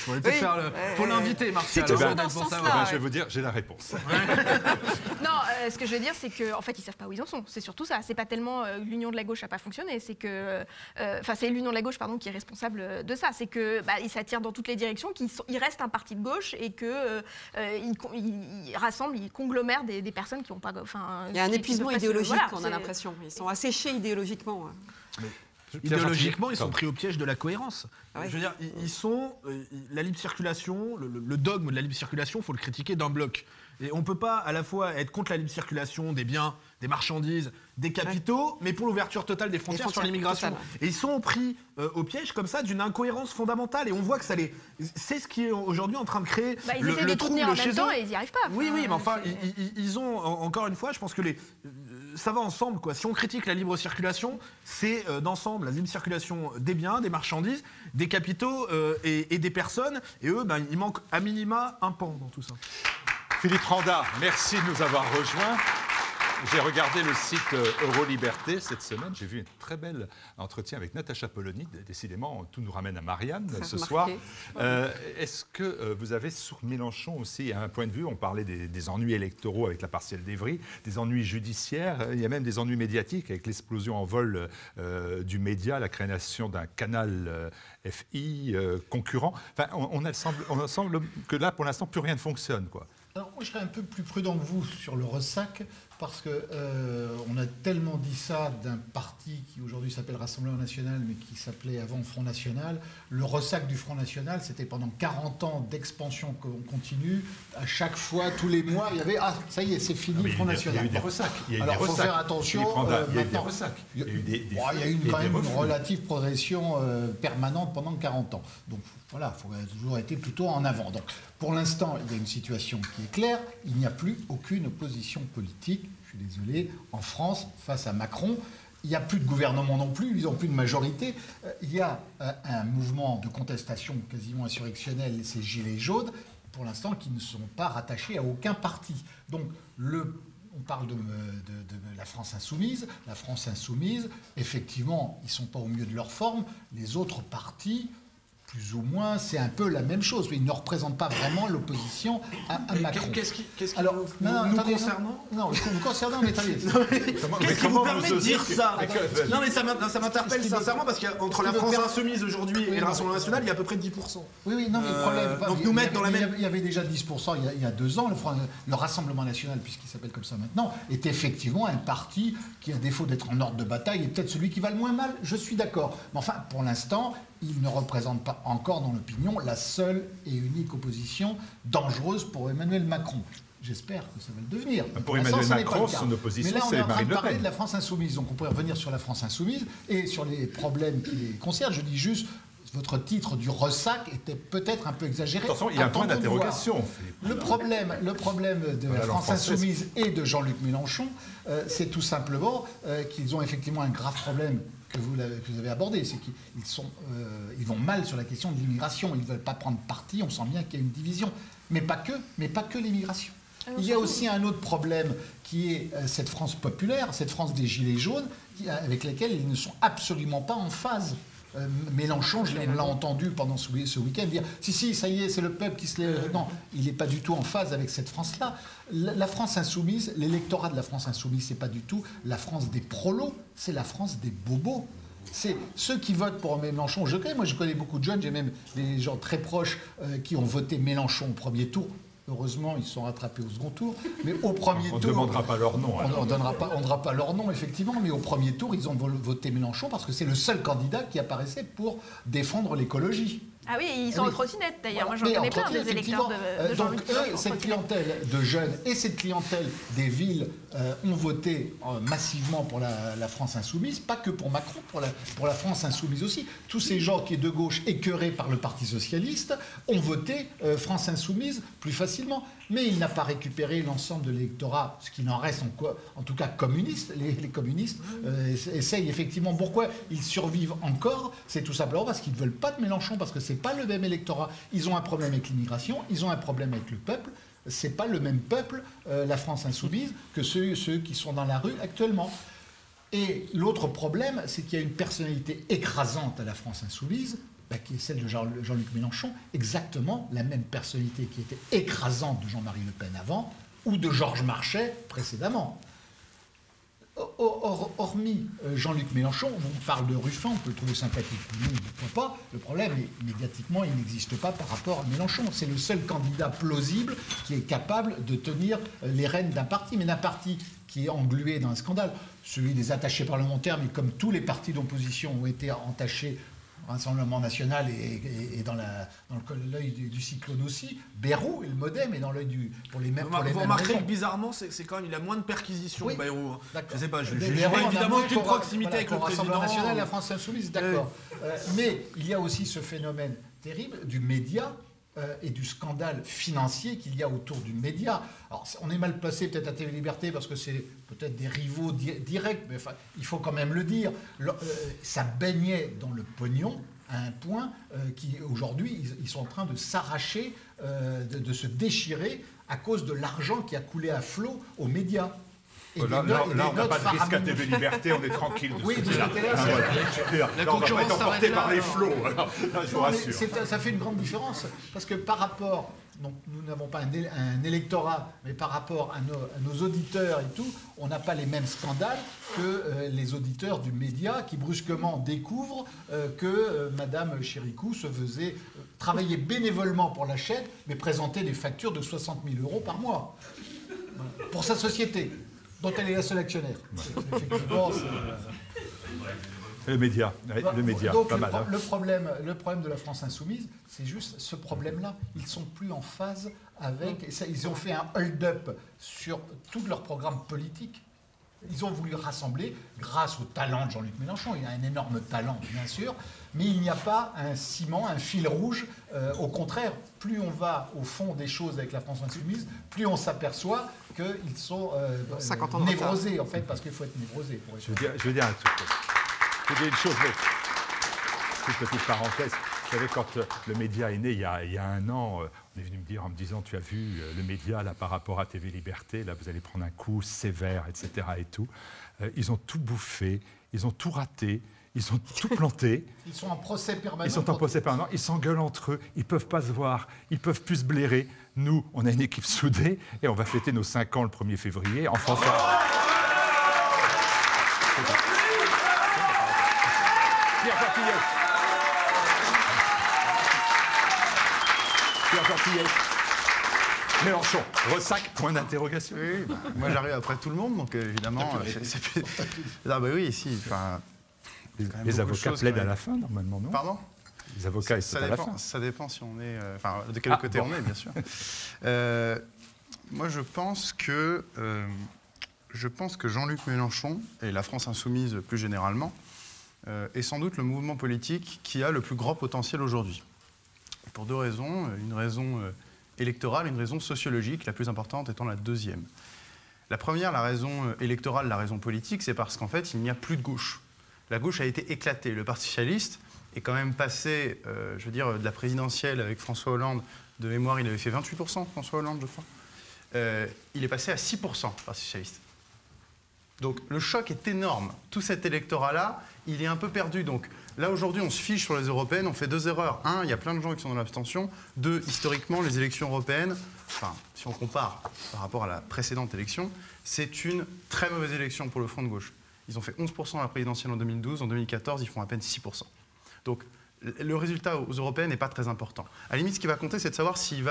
faut l'inviter, Martial. Je vais vous dire, j'ai la réponse. Non, ce que je veux dire, c'est qu'en fait, ils ne savent pas où ils en sont. C'est surtout ça. Ce n'est pas tellement l'union de la gauche n'a pas fonctionné, c'est l'union de la gauche qui est responsable de ça. C'est que s'attire dans toutes les directions, qu'il reste un parti de gauche et qu'il rassemble, il conglomère des personnes qui n'ont pas... Il y a un épuisement idéologique, on a l'impression. Ils sont asséchés idéologiquement. Idéologiquement, ils sont pris au piège de la cohérence. Je veux dire, ils sont... la libre circulation, le dogme de la libre circulation, il faut le critiquer d'un bloc. Et on ne peut pas à la fois être contre la libre circulation des biens, des marchandises, des capitaux, mais pour l'ouverture totale des frontières sur l'immigration. Et ils sont pris au piège comme ça d'une incohérence fondamentale. Et on voit que c'est ce qui est aujourd'hui en train de créer le trouble chez eux. Ils essaient de en même temps et ils n'y arrivent pas. Oui, mais enfin, ils ont, encore une fois, je pense que ça va ensemble, quoi. Si on critique la libre circulation, c'est d'ensemble la libre circulation des biens, des marchandises, des capitaux et des personnes. Et eux, il manque à minima un pan dans tout ça. Philippe Randa, merci de nous avoir rejoints. J'ai regardé le site Euroliberté cette semaine. J'ai vu un très bel entretien avec Natacha Polony. Décidément, tout nous ramène à Marianne ce soir. Est-ce que vous avez sur Mélenchon aussi un point de vue? On parlait des ennuis électoraux avec la partielle d'Evry, des ennuis judiciaires. Il y a même des ennuis médiatiques avec l'explosion en vol du média, la création d'un canal FI concurrent. Enfin, on semble que là, pour l'instant, plus rien ne fonctionne, quoi. Alors, moi, je serais un peu plus prudent que vous sur le ressac, parce qu'on a tellement dit ça d'un parti qui aujourd'hui s'appelle Rassemblement National, mais qui s'appelait avant Front National. Le ressac du Front National, c'était pendant 40 ans d'expansion continue. À chaque fois, tous les mois, il y avait « Ah, ça y est, c'est fini, Front National ». Il y a eu des ressacs. Alors, il faut faire attention. Il y a eu des ressacs. Il y a eu quand même une relative progression permanente pendant 40 ans. Donc, voilà, il faut toujours être plutôt en avant. Donc, pour l'instant, il y a une situation qui est claire. Il n'y a plus aucune opposition politique, je suis désolé, en France, face à Macron. Il n'y a plus de gouvernement non plus, ils n'ont plus de majorité. Il y a un mouvement de contestation quasiment insurrectionnel, ces Gilets jaunes, pour l'instant, qui ne sont pas rattachés à aucun parti. Donc, on parle de la France insoumise. La France insoumise, effectivement, ils ne sont pas au mieux de leur forme. Les autres partis... plus ou moins, c'est un peu la même chose. Ils ne représentent pas vraiment l'opposition à Macron. Qu'est-ce qui nous concernant? Non, nous concernant, mais attendez. Qu'est-ce qui vous permet de dire ça? Non, mais ça m'interpelle sincèrement, parce qu'entre la France insoumise aujourd'hui et le Rassemblement national, il y a à peu près 10%. Oui, non, mais le problème... Donc nous mettre dans la même... Il y avait déjà 10% il y a 2 ans. Le Rassemblement national, puisqu'il s'appelle comme ça maintenant, est effectivement un parti qui, à défaut d'être en ordre de bataille, est peut-être celui qui va le moins mal. Je suis d'accord. Mais enfin, pour l'instant... il ne représente pas encore dans l'opinion la seule et unique opposition dangereuse pour Emmanuel Macron. J'espère que ça va le devenir. Pour Emmanuel Macron, son opposition, c'est Marine Le Pen. Mais là, on est en train de parler de la France insoumise. Donc on pourrait revenir sur la France insoumise et sur les problèmes qui les concernent. Je dis juste, votre titre du ressac était peut-être un peu exagéré. Attention, il y a un point d'interrogation. Le problème de la France insoumise et de Jean-Luc Mélenchon, c'est tout simplement qu'ils ont effectivement un grave problème que vous avez abordé, c'est qu'ils vont mal sur la question de l'immigration. Ils ne veulent pas prendre parti, on sent bien qu'il y a une division. Mais pas que l'immigration. Il y a aussi un autre problème qui est cette France populaire, cette France des Gilets jaunes, avec laquelle ils ne sont absolument pas en phase. Mélenchon, on l'a entendu pendant ce week-end dire « Si, ça y est, c'est le peuple qui se lève ». Non, il n'est pas du tout en phase avec cette France-là. La France insoumise, l'électorat de la France insoumise, c'est pas du tout la France des prolos, c'est la France des bobos. C'est ceux qui votent pour Mélenchon. Moi, je connais beaucoup de jeunes, j'ai même des gens très proches qui ont voté Mélenchon au premier tour. Heureusement, ils se sont rattrapés au second tour. Mais au premier tour... On ne demandera pas leur nom. On ne donnera pas leur nom, effectivement. Mais au premier tour, ils ont voté Mélenchon parce que c'est le seul candidat qui apparaissait pour défendre l'écologie. Ah oui, ils sont en trottinette d'ailleurs. Moi, j'en connais plein des électeurs de Jean-Luc Mélenchon. Donc, cette clientèle de jeunes et cette clientèle des villes ont voté massivement pour la France insoumise, pas que pour Macron, pour la France insoumise aussi. Tous ces gens qui est de gauche écœurés par le Parti socialiste ont voté France insoumise plus facilement. Mais il n'a pas récupéré l'ensemble de l'électorat, ce qu'il en reste en tout cas communiste. Les communistes essayent effectivement. Pourquoi ils survivent encore? C'est tout simplement parce qu'ils ne veulent pas de Mélenchon, parce que c'est pas le même électorat. Ils ont un problème avec l'immigration, ils ont un problème avec le peuple. C'est pas le même peuple, la France insoumise, que ceux qui sont dans la rue actuellement. Et l'autre problème, c'est qu'il y a une personnalité écrasante à la France insoumise, qui est celle de Jean-Luc Mélenchon, exactement la même personnalité qui était écrasante de Jean-Marie Le Pen avant, ou de Georges Marchais précédemment. Hormis Jean-Luc Mélenchon, on parle de Ruffin, on peut le trouver sympathique. Nous, pourquoi pas. Le problème, médiatiquement, il n'existe pas par rapport à Mélenchon. C'est le seul candidat plausible qui est capable de tenir les rênes d'un parti, mais d'un parti qui est englué dans un scandale. Celui des attachés parlementaires, mais comme tous les partis d'opposition ont été entachés, Rassemblement national et dans l'œil du cyclone aussi. Bayrou et le MoDem est dans l'œil pour les mêmes raisons. Vous remarquerez que bizarrement, c'est quand même, il a moins de perquisitions, oui, Bayrou. Je ne sais pas, je n'ai évidemment aucune proximité avec le président. Rassemblement national et la France insoumise, d'accord. Mais il y a aussi ce phénomène terrible du média et du scandale financier qu'il y a autour du média. Alors, on est mal placé peut-être à TV Liberté parce que c'est peut-être des rivaux directs, mais enfin, il faut quand même le dire. Ça baignait dans le pognon à un point qu'aujourd'hui, ils sont en train de s'arracher, de se déchirer à cause de l'argent qui a coulé à flot aux médias. Là, on n'a pas de risque à TV Liberté, on est tranquille. Oui, de ce côté-là, la concurrence emporté par les flots. Je vous rassure. Ça fait une grande différence, parce que par rapport, donc nous n'avons pas un électorat, mais par rapport à nos auditeurs et tout, on n'a pas les mêmes scandales que les auditeurs du média qui brusquement découvrent que Madame Chéricou se faisait travailler bénévolement pour la chaîne, mais présenter des factures de 60 000 € par mois pour sa société, dont elle est la seule actionnaire. Effectivement, le média, donc, pas mal. Le problème de la France insoumise, c'est juste ce problème-là. Ils ne sont plus en phase avec... Ils ont fait un hold-up sur tout leur programme politique. Ils ont voulu rassembler grâce au talent de Jean-Luc Mélenchon. Il a un énorme talent, bien sûr, mais il n'y a pas un ciment, un fil rouge. Au contraire, plus on va au fond des choses avec la France insoumise, plus on s'aperçoit qu'ils sont névrosés, en fait, parce qu'il faut être névrosé. Je veux dire un truc. Je veux dire une chose, mais une petite parenthèse. Vous savez, quand le média est né, il y a un an, on est venu me dire en me disant, tu as vu le média là par rapport à TV Liberté, là vous allez prendre un coup sévère, etc. et tout. Ils ont tout bouffé, ils ont tout raté, ils ont tout planté. Ils sont en procès permanent. Ils sont en procès permanent, ils s'engueulent entre eux, ils ne peuvent pas se voir, ils ne peuvent plus se blairer. Nous, on a une équipe soudée et on va fêter nos 5 ans le 1er février en France. Pierre Gentillet. Mélenchon, Ressac, point d'interrogation. Oui, moi j'arrive après tout le monde, donc évidemment... Ah bah oui, si, enfin... Les avocats plaident à la fin, normalement, non? Pardon? Les avocats, c'est à la fin. Ça dépend si on est... Enfin, de quel côté on est, bien sûr. Moi, je pense que Jean-Luc Mélenchon, et la France insoumise plus généralement, est sans doute le mouvement politique qui a le plus grand potentiel aujourd'hui. Pour deux raisons. Une raison électorale et une raison sociologique, la plus importante étant la deuxième. La première, la raison électorale, la raison politique, c'est parce qu'en fait, il n'y a plus de gauche. La gauche a été éclatée. Le Parti socialiste est quand même passé, je veux dire, de la présidentielle avec François Hollande, de mémoire, il avait fait 28%, François Hollande, je crois. Il est passé à 6%, le Parti socialiste. Donc le choc est énorme. Tout cet électorat-là, il est un peu perdu. Donc là, aujourd'hui, on se fiche sur les européennes, on fait deux erreurs. Un, il y a plein de gens qui sont dans l'abstention. Deux, historiquement, les élections européennes, enfin, si on compare par rapport à la précédente élection, c'est une très mauvaise élection pour le Front de gauche. Ils ont fait 11% à la présidentielle en 2012, en 2014, ils font à peine 6%. Donc le résultat aux européennes n'est pas très important. À la limite, ce qui va compter, c'est de savoir si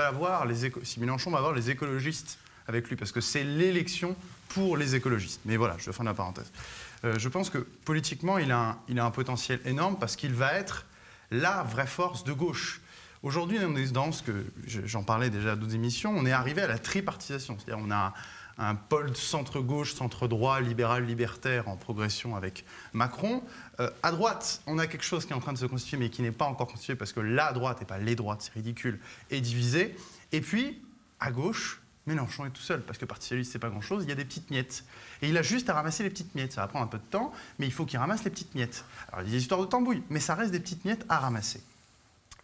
Mélenchon va avoir les écologistes avec lui, parce que c'est l'élection pour les écologistes. Mais voilà, je fin de la parenthèse. Je pense que politiquement, il a un potentiel énorme parce qu'il va être la vraie force de gauche. Aujourd'hui, on est dans ce que j'en parlais déjà à d'autres émissions, on est arrivé à la tripartisation. C'est-à-dire on a un pôle centre-gauche, centre-droit, libéral-libertaire en progression avec Macron. À droite, on a quelque chose qui est en train de se constituer, mais qui n'est pas encore constitué parce que la droite, et pas les droites, c'est ridicule, est divisée. Et puis, à gauche, Mélenchon est tout seul, parce que le Parti socialiste, c'est pas grand-chose, il y a des petites miettes. Et il a juste à ramasser les petites miettes. Ça va prendre un peu de temps, mais il faut qu'il ramasse les petites miettes. Alors, il y a des histoires de tambouille, mais ça reste des petites miettes à ramasser.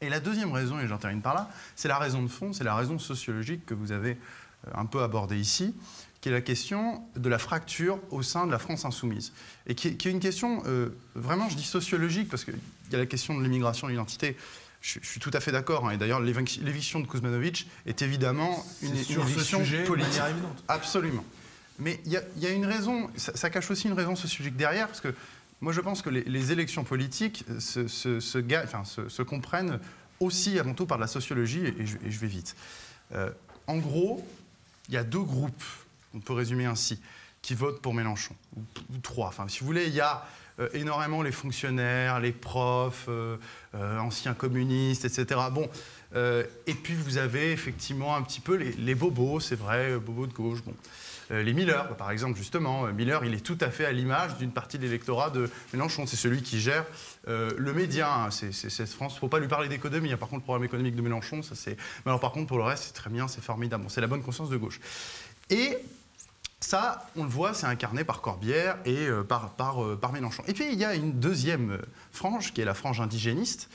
Et la deuxième raison, et j'en termine par là, c'est la raison de fond, c'est la raison sociologique que vous avez un peu abordée ici, qui est la question de la fracture au sein de la France insoumise. Et qui est une question, vraiment, je dis sociologique, parce qu'il y a la question de l'immigration, de l'identité. Je suis tout à fait d'accord. Hein. Et d'ailleurs, l'éviction de Kuzmanovic est évidemment une éviction politique. Absolument. Mais il y a une raison, ça cache aussi une raison sociologique derrière, parce que moi je pense que les élections politiques se comprennent aussi avant tout par de la sociologie, et je vais vite. En gros, il y a 2 groupes, on peut résumer ainsi, qui votent pour Mélenchon, ou 3. Enfin, si vous voulez, il y a énormément les fonctionnaires, les profs, anciens communistes, etc. Bon, et puis vous avez effectivement un petit peu les bobos, c'est vrai, bobos de gauche. Bon. Les Miller, par exemple, justement. Miller, il est tout à fait à l'image d'une partie de l'électorat de Mélenchon. C'est celui qui gère le média. C'est France. Il ne faut pas lui parler d'économie. Par contre, le programme économique de Mélenchon, ça c'est... Mais alors, par contre, pour le reste, c'est très bien, c'est formidable. Bon, c'est la bonne conscience de gauche. Et ça, on le voit, c'est incarné par Corbière et par Mélenchon. Et puis, il y a une deuxième frange, qui est la frange indigéniste,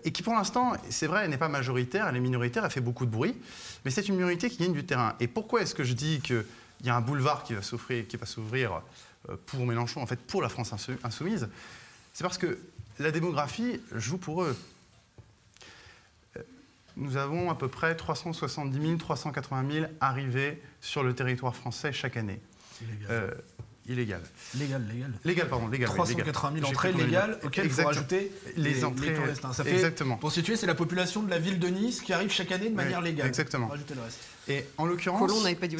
et qui, pour l'instant, c'est vrai, elle n'est pas majoritaire, elle est minoritaire, elle fait beaucoup de bruit, mais c'est une minorité qui gagne du terrain. Et pourquoi est-ce que je dis qu'il y a un boulevard qui va s'ouvrir pour Mélenchon, en fait, pour la France insoumise? C'est parce que la démographie joue pour eux. Nous avons à peu près 370 000, 380 000 arrivées sur le territoire français chaque année. Illégal. Légal, pardon. 380 000 entrées légales auxquelles il faut rajouter les entrées clandestins. Ça fait, exactement. Pour situer, c'est la population de la ville de Nice qui arrive chaque année de manière légale. Exactement. Rajoutez le reste. Et en l'occurrence,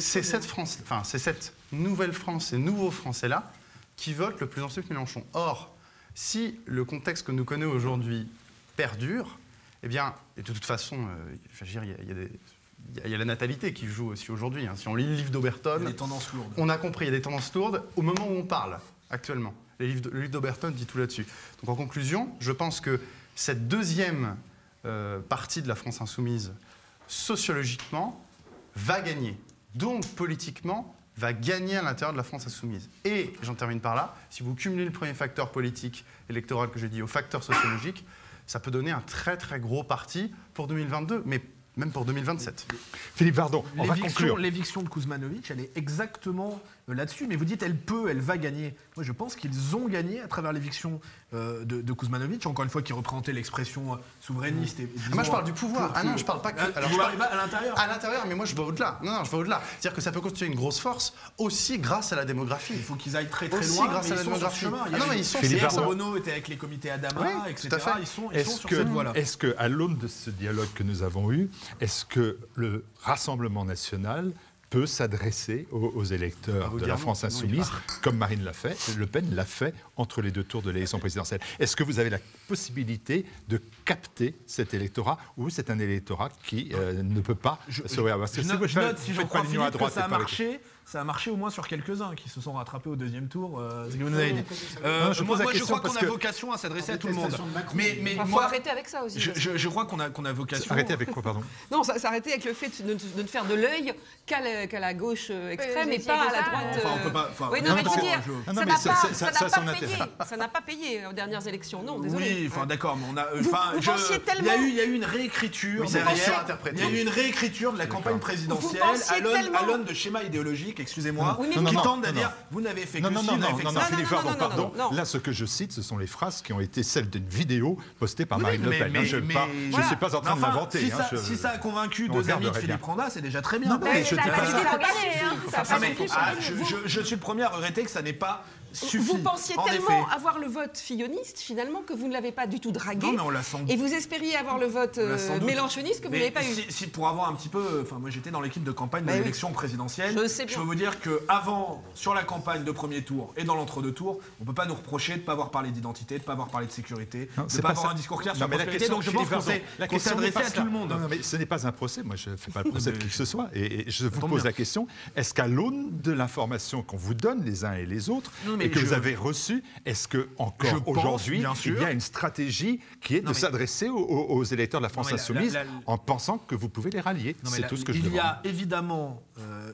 c'est cette nouvelle France, ces nouveaux Français-là qui votent le plus ensuite Mélenchon. Or, si le contexte que nous connaissons aujourd'hui perdure, eh bien, et de toute façon, il y a la natalité qui joue aussi aujourd'hui. Si on lit le livre d'Oberton, on a compris, il y a des tendances lourdes au moment où on parle actuellement. Le livre d'Oberton dit tout là-dessus. Donc en conclusion, je pense que cette deuxième partie de la France insoumise, sociologiquement, va gagner. Donc politiquement, va gagner à l'intérieur de la France insoumise. Et, j'en termine par là, si vous cumulez le premier facteur politique électoral que j'ai dit au facteur sociologique, ça peut donner un très très gros parti pour 2022, mais même pour 2027. Philippe Vardon, on va conclure. L'éviction de Kuzmanovic, elle est exactement là-dessus. Mais vous dites, elle va gagner. Moi, je pense qu'ils ont gagné à travers l'éviction de Kuzmanovic, encore une fois, qui représentait l'expression souverainiste. Et, moi, je parle du pouvoir. Ah non, je parle pas que... Alors, je parle à l'intérieur. À l'intérieur, mais moi, je vais au-delà. Non, je vais au-delà. C'est-à-dire que ça peut constituer une grosse force aussi grâce à la démographie. Il faut qu'ils aillent très très aussi loin. Grâce à la démographie. Mais ils sont Philippe Bono était avec les comités Adama, etc. Ils sont sur cette voie-là. Est-ce qu'à l'aune de ce dialogue que nous avons eu, est-ce que le Rassemblement national peut s'adresser aux électeurs de la France insoumise, comme Marine Le Pen l'a fait entre les 2 tours de l'élection présidentielle? Est-ce que vous avez la possibilité de capter cet électorat, ou c'est un électorat qui ne peut pas se réavoir? Je note, si je crois, Philippe, que ça a marché. Ça a marché au moins sur quelques-uns qui se sont rattrapés au 2e tour. C'est ce que vous nous avez dit. Moi, je crois qu'on a vocation à s'adresser à tout le monde. Mais il faut arrêter avec ça aussi. Je crois qu'on a vocation... Arrêter avec quoi, pardon? Non, s'arrêter avec le fait de ne faire de l'œil qu'à la gauche extrême et pas à la droite. Enfin, on peut pas... Oui, non, mais je veux dire, ça n'a pas payé aux dernières élections. Non, désolé. Oui, enfin d'accord, mais on a... Vous pensiez tellement... Il y a eu une réécriture derrière. Il y a eu une réécriture de la campagne présidentielle à l'aune de schémas idéologiques, excusez-moi, qui tendent à dire vous n'avez fait que ci, vous n'avez fait que ça. Philippe Vardon, pardon. Là, ce que je cite, ce sont les phrases qui ont été celles d'une vidéo postée par Marine Le Pen. Je ne suis pas en train de l'inventer. Si ça a convaincu 2 amis de Philippe Randa, c'est déjà très bien. Je suis le premier à regretter que ça n'ait pas suffi. Vous pensiez tellement avoir le vote filloniste, finalement, que vous ne l'avez pas du tout dragué. Non, mais on l'a sans doute. Et vous espériez avoir le vote mélenchoniste que vous n'avez pas eu. Si pour avoir un petit peu... Enfin, moi, j'étais dans l'équipe de campagne de l'élection présidentielle. Je peux vous dire qu'avant, sur la campagne de premier tour et dans l'entre-deux tours, on ne peut pas nous reprocher de ne pas avoir parlé d'identité, de ne pas avoir parlé de sécurité, de ne pas avoir un discours clair sur la prospérité. Donc je pense qu'on s'est adressé à tout le monde. Non, mais ce n'est pas un procès. Moi, je ne fais pas le procès de qui que ce soit. Et je vous pose la question, est-ce qu'à l'aune de l'information qu'on vous donne les uns et les autres, et que vous avez reçue, est-ce que encore aujourd'hui, il y a une stratégie qui est de s'adresser aux électeurs de la France insoumise en pensant que vous pouvez les rallier? C'est tout ce que je demande. Il y a évidemment,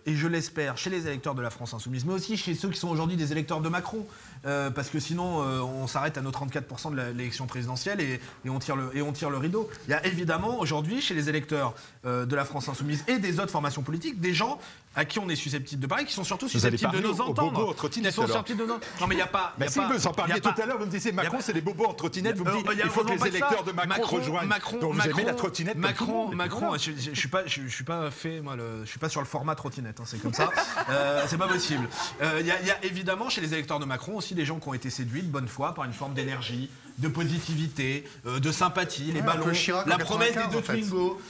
et je l'espère, chez les électeurs de la France insoumise, mais aussi chez ceux qui sont aujourd'hui des électeurs de Macron, parce que sinon on s'arrête à nos 34% de l'élection présidentielle et on tire le rideau. Il y a évidemment aujourd'hui chez les électeurs de la France insoumise et des autres formations politiques des gens à qui on est susceptible de parler, qui sont surtout susceptibles de nous entendre. Non, mais il n'y a pas. Mais si vous en parliez tout à l'heure, vous me disiez Macron, c'est des bobos en trottinette. Vous me dites il faut que les électeurs de Macron rejoignent. Donc vous aimez la trottinette. Macron, je suis pas fait, moi, je suis pas sur le format trottinette, hein, c'est comme ça. C'est pas possible. Il y a évidemment chez les électeurs de Macron aussi des gens qui ont été séduits de bonne foi par une forme d'énergie, de positivité, de sympathie, les ballons, la promesse des 2 Twingo,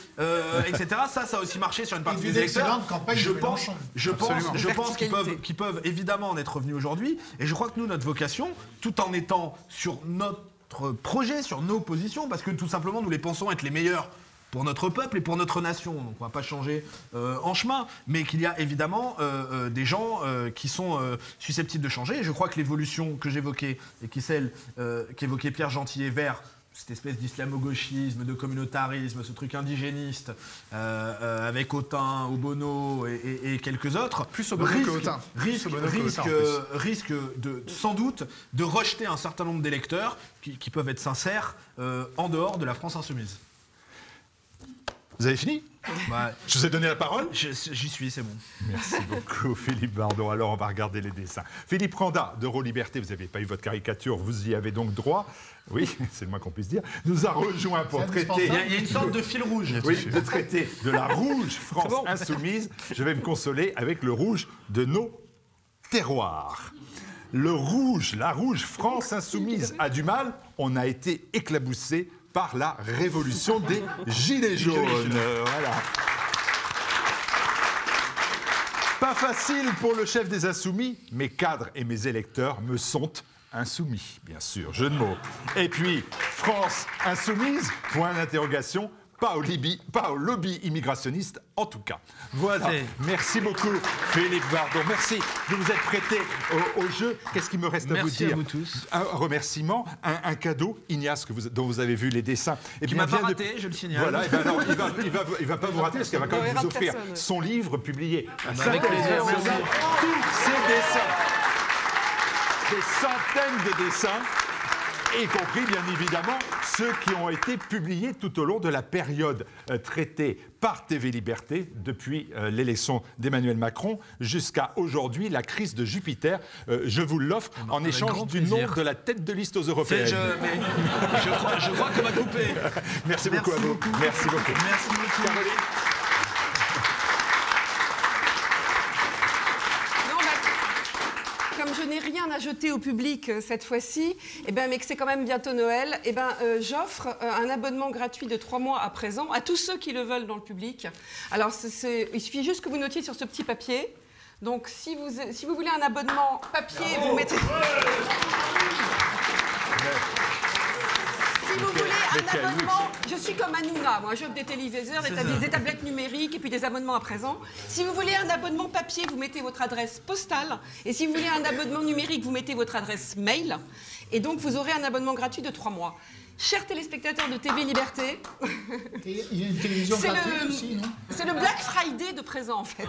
etc. Ça a aussi marché sur une partie des électeurs. Je pense qu'ils peuvent évidemment en être revenus aujourd'hui. Et je crois que nous, notre vocation, tout en étant sur notre projet, sur nos positions, parce que tout simplement, nous les pensons être les meilleurs pour notre peuple et pour notre nation. Donc on ne va pas changer en chemin, mais qu'il y a évidemment des gens qui sont susceptibles de changer. Et je crois que l'évolution que j'évoquais, et qui est celle qu'évoquait Pierre Gentillet vers cette espèce d'islamo-gauchisme, de communautarisme, ce truc indigéniste, avec Autain, Obono et quelques autres, plus Obono que Autain. Risque sans doute de rejeter un certain nombre d'électeurs qui peuvent être sincères en dehors de la France insoumise. Vous avez fini? Je vous ai donné la parole. J'y suis, c'est bon. Merci beaucoup, Philippe Bardon. Alors, on va regarder les dessins. Philippe Randa, d'Euroliberté, vous n'avez pas eu votre caricature, vous y avez donc droit. Oui, c'est le moins qu'on puisse dire. Nous a rejoint pour traiter... Il y a une sorte de fil rouge. Oui, de traiter de la rouge France insoumise. Je vais me consoler avec le rouge de nos terroirs. Le rouge, la rouge France insoumise a du mal. On a été éclaboussé par la révolution des Gilets jaunes. Voilà. Pas facile pour le chef des Insoumis, mes cadres et mes électeurs me sont insoumis, bien sûr, jeu de mots. Et puis, France insoumise, point d'interrogation, pas au lobby immigrationniste, en tout cas. Voilà, merci beaucoup Philippe Bardon. Merci de vous être prêté au jeu. Qu'est-ce qu'il me reste à vous dire? Merci à vous tous. Un remerciement, un cadeau, Ignace, dont vous avez vu les dessins. Et puis, il ne m'a pas raté, je le signale. Voilà, et ben alors, il va pas vous rater, parce qu'il va quand même vous offrir son livre publié. Avec plaisir, merci. Tous ces dessins, des centaines de dessins, y compris, bien évidemment, ceux qui ont été publiés tout au long de la période traitée par TV Liberté, depuis l'élection d'Emmanuel Macron jusqu'à aujourd'hui, la crise de Jupiter. Je vous l'offre en échange du nom de la tête de liste aux européennes. Je crois qu'on va couper. Merci beaucoup à vous. Merci beaucoup. Merci beaucoup. Caroline. Comme je n'ai rien à jeter au public cette fois-ci, mais que c'est quand même bientôt Noël, j'offre un abonnement gratuit de 3 mois à présent à tous ceux qui le veulent dans le public. Alors, il suffit juste que vous notiez sur ce petit papier. Donc, si vous voulez un abonnement papier, vous mettez... Si vous voulez un abonnement, je suis comme Hanouna, moi j'offre des téléviseurs, des tablettes numériques et puis des abonnements à présent. Si vous voulez un abonnement papier, vous mettez votre adresse postale. Et si vous voulez un abonnement numérique, vous mettez votre adresse mail. Et donc vous aurez un abonnement gratuit de 3 mois. Chers téléspectateurs de TV Liberté, il y a une télévision gratuite aussi, non? C'est le Black Friday de présent en fait.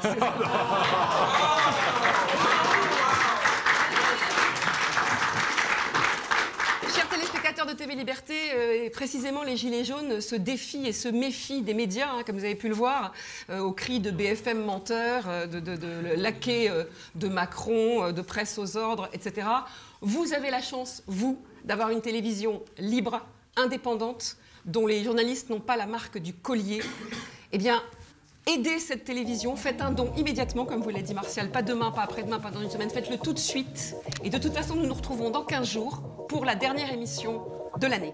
Chers téléspectateurs de TV Liberté, précisément les Gilets jaunes se défient et se méfient des médias, comme vous avez pu le voir, au cri de BFM menteur, de laquais de Macron, de presse aux ordres, etc. Vous avez la chance, vous, d'avoir une télévision libre, indépendante, dont les journalistes n'ont pas la marque du collier. Eh bien, aidez cette télévision, faites un don immédiatement, comme vous l'a dit Martial, pas demain, pas après-demain, pas dans une semaine, faites-le tout de suite. Et de toute façon, nous nous retrouvons dans 15 jours pour la dernière émission de l'année.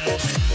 Merci.